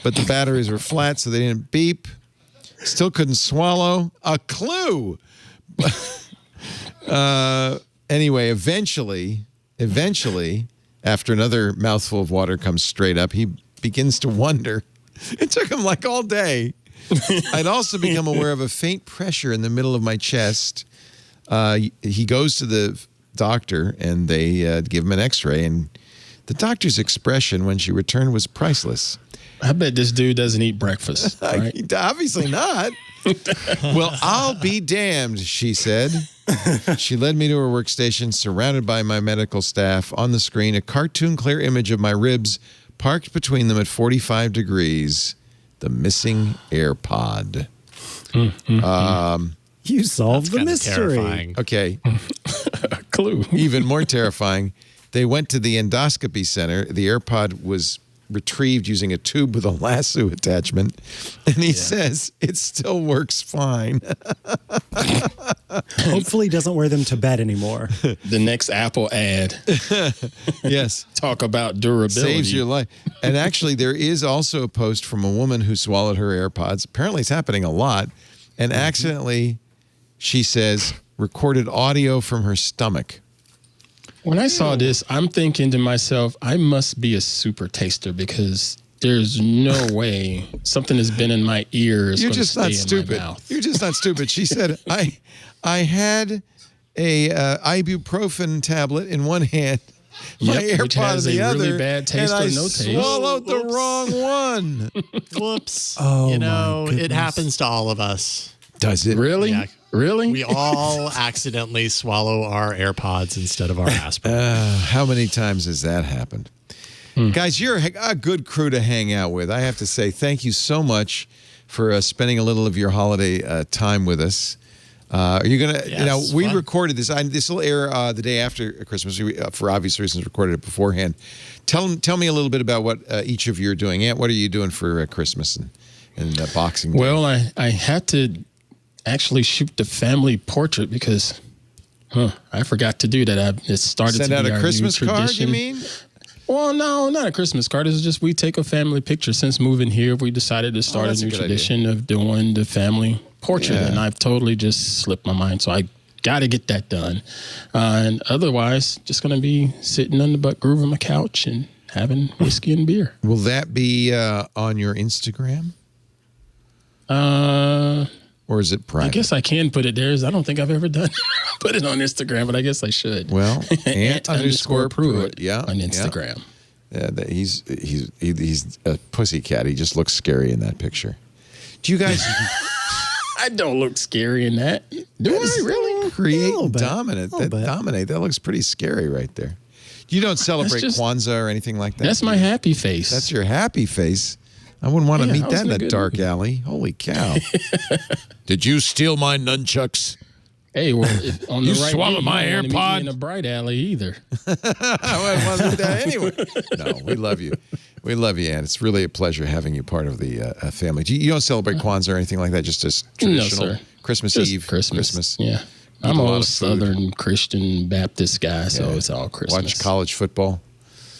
but the batteries were flat, so they didn't beep. Still couldn't swallow. A clue. Anyway, eventually, after another mouthful of water comes straight up, he begins to wonder. It took him like all day. I'd also become aware of a faint pressure in the middle of my chest. He goes to the doctor, and they give him an x-ray, and the doctor's expression when she returned was priceless. I bet this dude doesn't eat breakfast. Right? Obviously not. Well, I'll be damned, she said. She led me to her workstation, surrounded by my medical staff. On the screen, a cartoon clear image of my ribs parked between them at 45 degrees. The missing AirPod. You solved the Kinda mystery. terrifying. Okay, Clue. even more terrifying. They went to the endoscopy center. The AirPod was retrieved using a tube with a lasso attachment. And he says it still works fine. Hopefully, he doesn't wear them to bed anymore. The next Apple ad. Yes. Talk about durability. Saves your life. And actually, there is also a post from a woman who swallowed her AirPods. Apparently, it's happening a lot. And accidentally, she says, recorded audio from her stomach. When I saw this, I'm thinking to myself, I must be a super taster because there's no way something has been in my ears. You're just not stupid. You're just not stupid. She said, I had a ibuprofen tablet in one hand, my Yep, which AirPod has in the a other, really bad taste and I or no taste. swallowed the Oops. wrong one. Whoops. Oh, you my know, it goodness. happens to all of us. Does it? Really? Yeah. Really? We all accidentally swallow our AirPods instead of our aspirin. How many times has that happened? Guys, you're a good crew to hang out with. I have to say thank you so much for spending a little of your holiday time with us. Are you going to, Yes, we fun. recorded this. This will air the day after Christmas. We, for obvious reasons, recorded it beforehand. Tell me a little bit about what each of you are doing. Ant, what are you doing for Christmas and Boxing Day? Well, I had to actually shoot the family portrait because I forgot to do that. It started Send to out be a our Christmas new card, tradition. you mean? Well, no, not a Christmas card. It's just we take a family picture. Since moving here, we decided to start that's a a new good tradition of doing the family portrait, Yeah. and I've totally just slipped my mind. So I got to get that done. And otherwise, just going to be sitting on the butt groove of my couch and having whiskey and beer. Will that be on your Instagram? Or is it private? I guess I can put it there. I don't think I've ever done put it on Instagram, but I guess I should. Well, Ant underscore Pruitt. Yeah. on yeah. Instagram. Yeah, he's a pussycat. He just looks scary in that picture. Do you guys I don't look scary in that. Do I really? create little bit. dominate? Little That bit. dominate. That looks pretty scary right there. You don't celebrate just- Kwanzaa or anything like that? That's my happy face. That's your happy face. I wouldn't want to Yeah, meet I was that in in a a good dark mood. alley. Holy cow. Did you steal my nunchucks? Hey, well, if on the You right swallowed beat, my you don't wanna meet me AirPod? in a bright alley either. I wouldn't want to do that anyway. No, we love you. We love you, Ann. It's really a pleasure having you part of the family. You don't celebrate Kwanzaa or anything like that, just as traditional sir. Christmas Just Eve. Christmas. Yeah. Eat I'm a a lot old of food. Southern Christian Baptist guy, so Yeah. it's all Christmas. Watch college football.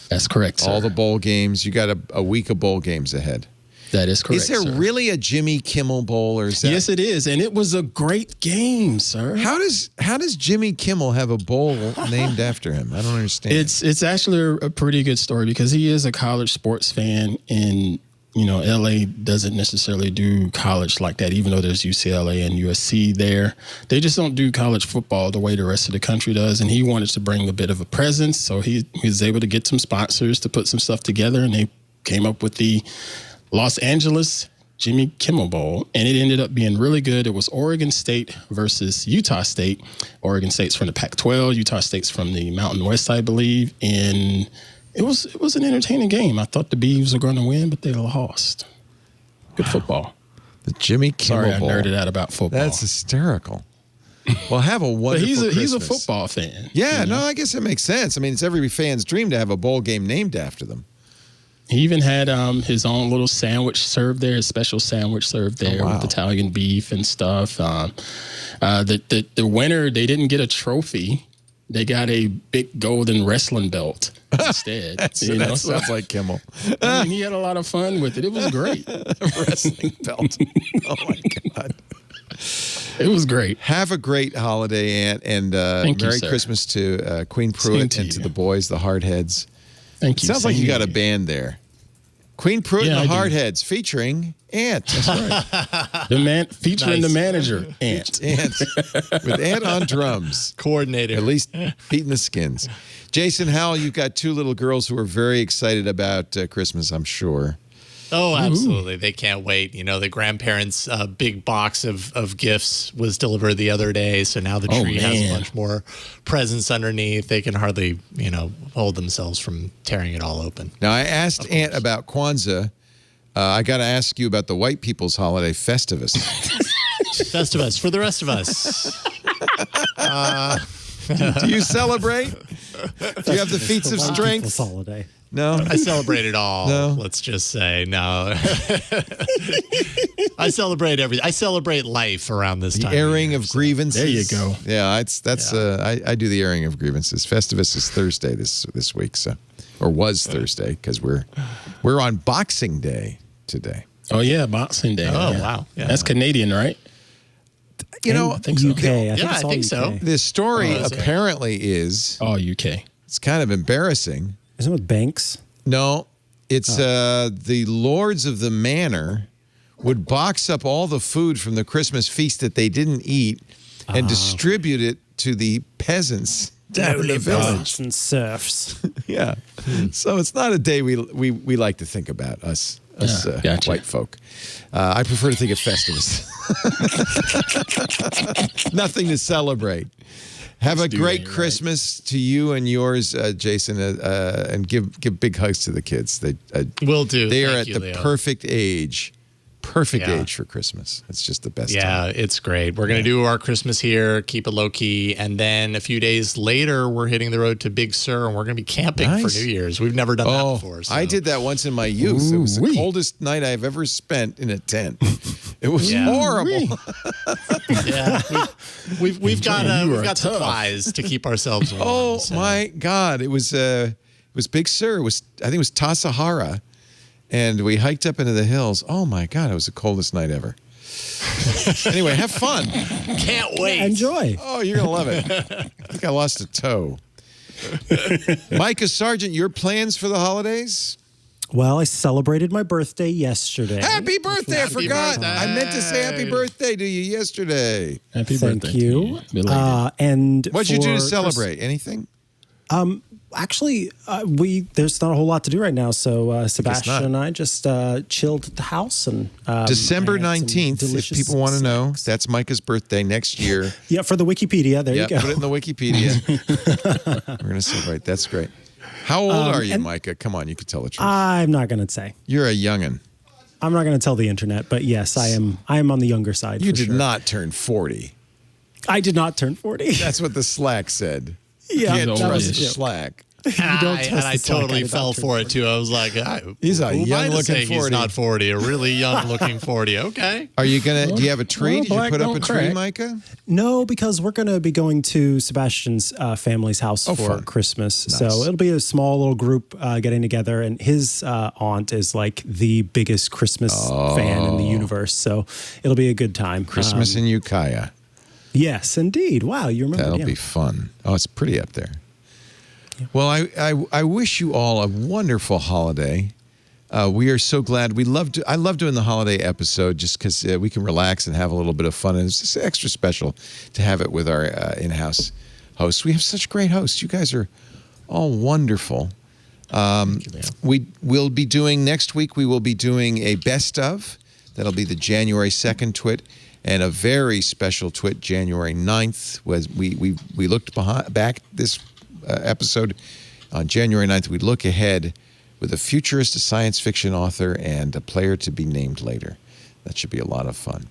That's correct, sir. All the bowl games. You got a week of bowl games ahead. That is correct, Is there sir. really a Jimmy Kimmel Bowl, or is that? Yes, it is, and it was a great game, sir. How does Jimmy Kimmel have a bowl named after him? I don't understand. It's actually a pretty good story because he is a college sports fan, and LA doesn't necessarily do college like that, even though there's UCLA and USC there. They just don't do college football the way the rest of the country does. And he wanted to bring a bit of a presence. So he was able to get some sponsors to put some stuff together. And they came up with the Los Angeles Jimmy Kimmel Bowl. And it ended up being really good. It was Oregon State versus Utah State. Oregon State's from the Pac-12. Utah State's from the Mountain West, I believe. And it was an entertaining game. I thought the Beavs were going to win, but they lost. Good football. The Jimmy Kimmel Sorry, Bowl. I nerded out about football. That's hysterical. Well, have a wonderful but he's a Christmas. football fan. Yeah, no, I guess it makes sense. I mean, it's every fan's dream to have a bowl game named after them. He even had his own little sandwich served there, a special sandwich served there with Italian beef and stuff. The winner, they didn't get a trophy. They got a big golden wrestling belt instead. That sounds like Kimmel. I mean, he had a lot of fun with it. It was great. Wrestling belt. Oh, my God. It was great. Have a great holiday, Aunt, and Thank you, Merry sir. Christmas to Queen Same Pruitt to and to you. the boys, the Hardheads. Thank you. Sounds like Same you got a here. band there. Queen Pruitt Yeah, and the I do. Hardheads featuring Ant. That's right. The man featuring Nice. the manager, Ant. Ant. With Ant on drums. Coordinator. At least beating the skins. Jason Howell, you've got two little girls who are very excited about Christmas, I'm sure. Oh, absolutely. They can't wait. The grandparents' big box of gifts was delivered the other day. So now the tree has a man. bunch more presents underneath. They can hardly, hold themselves from tearing it all open. Now, I asked Ant about Kwanzaa. I got to ask you about the white people's holiday, Festivus. Festivus for the rest of us. Do you celebrate? Do you have the feats of White strength? people's holiday. No? I celebrate it all. No. Let's just say no. I celebrate everything. I celebrate life around this The time. airing of grievances. There you go. Yeah, I do the airing of grievances. Festivus is Thursday this week, or was Thursday, because we're on Boxing Day today. Oh, yeah, Boxing Day. Oh, yeah. wow. Yeah. That's Canadian, right? You know, I think so. UK. I think it's all so. UK. the story Oh, is it? apparently is, Oh, UK. it's kind of embarrassing. Isn't it with banks? No, it's the lords of the manor would box up all the food from the Christmas feast that they didn't eat and distribute it to the peasants down in the village. And serfs. Yeah. So it's not a day we like to think about, us gotcha. white folk. I prefer to think of Festivus. Nothing to celebrate. Have a great that, right. Christmas to you and yours, Jason, and give big hugs to the kids. Will do. They are Thank at you, the Leo. perfect age Yeah. for Christmas. It's just the best Yeah, time. it's great. We're going to do our Christmas here, keep it low key. And then a few days later, we're hitting the road to Big Sur and we're going to be camping Nice. for New Year's. We've never done that Oh, before. So. I did that once in my youth. It was the Ooh-wee. coldest night I've ever spent in a tent. It was Yeah. horrible. Yeah. We've got you we've are got tough. supplies to keep ourselves warm. Oh so. my God! It was Big Sur. I think it was Tasahara, and we hiked up into the hills. Oh my God! It was the coldest night ever. Anyway, have fun. Can't wait. Enjoy. Oh, you're gonna love it. I think I lost a toe. Micah Sargent, your plans for the holidays? Well, I celebrated my birthday yesterday. Happy birthday! I Happy forgot. birthday. I meant to say happy birthday to you yesterday. Happy Thank birthday you. to you. Belated. And What'd you do to for celebrate? Anything? Actually, there's not a whole lot to do right now. So Sebastian not. and I just chilled at the house and December I had some 19th, if delicious people want to know, snacks. that's Micah's birthday next year. Yeah, for the Wikipedia. There Yeah, you go. put it in the Wikipedia. We're going to celebrate. That's great. How old are you, Micah? Come on, you can tell the truth. I'm not going to say. You're a youngin'. I'm not going to tell the internet, but yes, I am. I am on the younger side. You for did sure. not turn 40. I did not turn 40. That's what the Slack said. Yeah, Can't that trust was a the joke. Slack. I totally fell for it too. I was like, He's a young-looking 40. He's not 40, a really young-looking 40. Okay. Are you gonna? Do you have a tree? Did you black put up don't a tree, crack. Micah? No, because we're going to be going to Sebastian's family's house for fun. Christmas. Nice. So it'll be a small little group getting together. And his aunt is like the biggest Christmas fan in the universe. So it'll be a good time. Christmas in Ukiah. Yes, indeed. Wow, you remember? That'll be fun. Oh, it's pretty up there. Yeah. Well, I wish you all a wonderful holiday. We are so glad. I love doing the holiday episode just because we can relax and have a little bit of fun. And it's just extra special to have it with our in-house hosts. We have such great hosts. You guys are all wonderful. We'll be doing next week. We will be doing a best of. That'll be the January 2nd twit, and a very special twit January 9th. Was we looked back this episode on January 9th. We look ahead with a futurist, a science fiction author, and a player to be named later. That should be a lot of fun.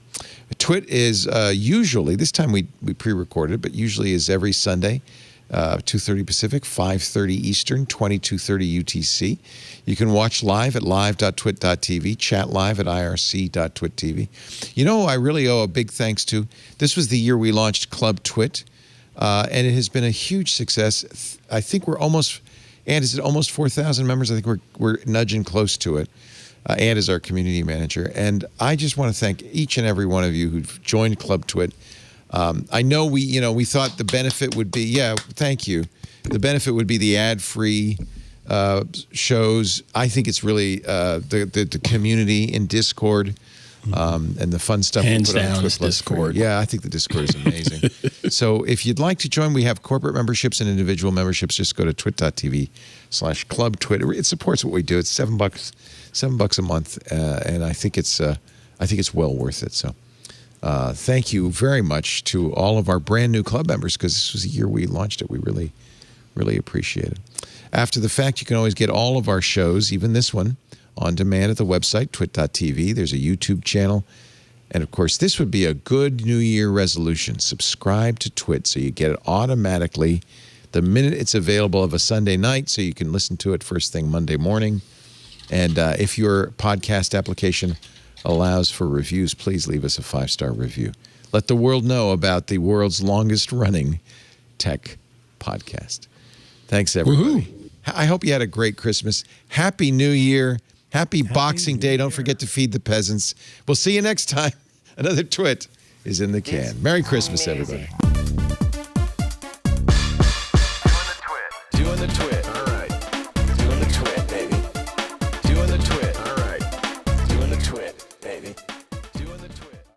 A twit is usually, this time we pre-recorded, but usually is every Sunday, 2:30 Pacific, 5:30 Eastern, 22:30 UTC. You can watch live at live.twit.tv, chat live at irc.twit.tv. You know who I really owe a big thanks to? This was the year we launched Club Twit, and it has been a huge success. I think we're almost... And is it almost 4,000 members? I think we're nudging close to it. Ann is our community manager. And I just want to thank each and every one of you who've joined Club Twit. I know we thought the benefit would be, thank you. The benefit would be the ad-free shows. I think it's really the community in Discord and the fun stuff. Hands we put down, on it's Discord. Yeah, I think the Discord is amazing. So if you'd like to join, we have corporate memberships and individual memberships. Just go to twit.tv/clubtwit. It supports what we do. It's $7 a month, and I think it's well worth it. So thank you very much to all of our brand new club members, because this was the year we launched it. We really, really appreciate it. After the fact, you can always get all of our shows, even this one, on demand at the website, twit.tv. There's a YouTube channel. And, of course, this would be a good New Year resolution. Subscribe to Twit so you get it automatically the minute it's available of a Sunday night, so you can listen to it first thing Monday morning. And if your podcast application allows for reviews, please leave us a 5-star review. Let the world know about the world's longest-running tech podcast. Thanks, everybody. Woohoo. I hope you had a great Christmas. Happy New Year. Happy Boxing Day. Don't forget to feed the peasants. We'll see you next time. Another twit is in the can. Merry Christmas, everybody.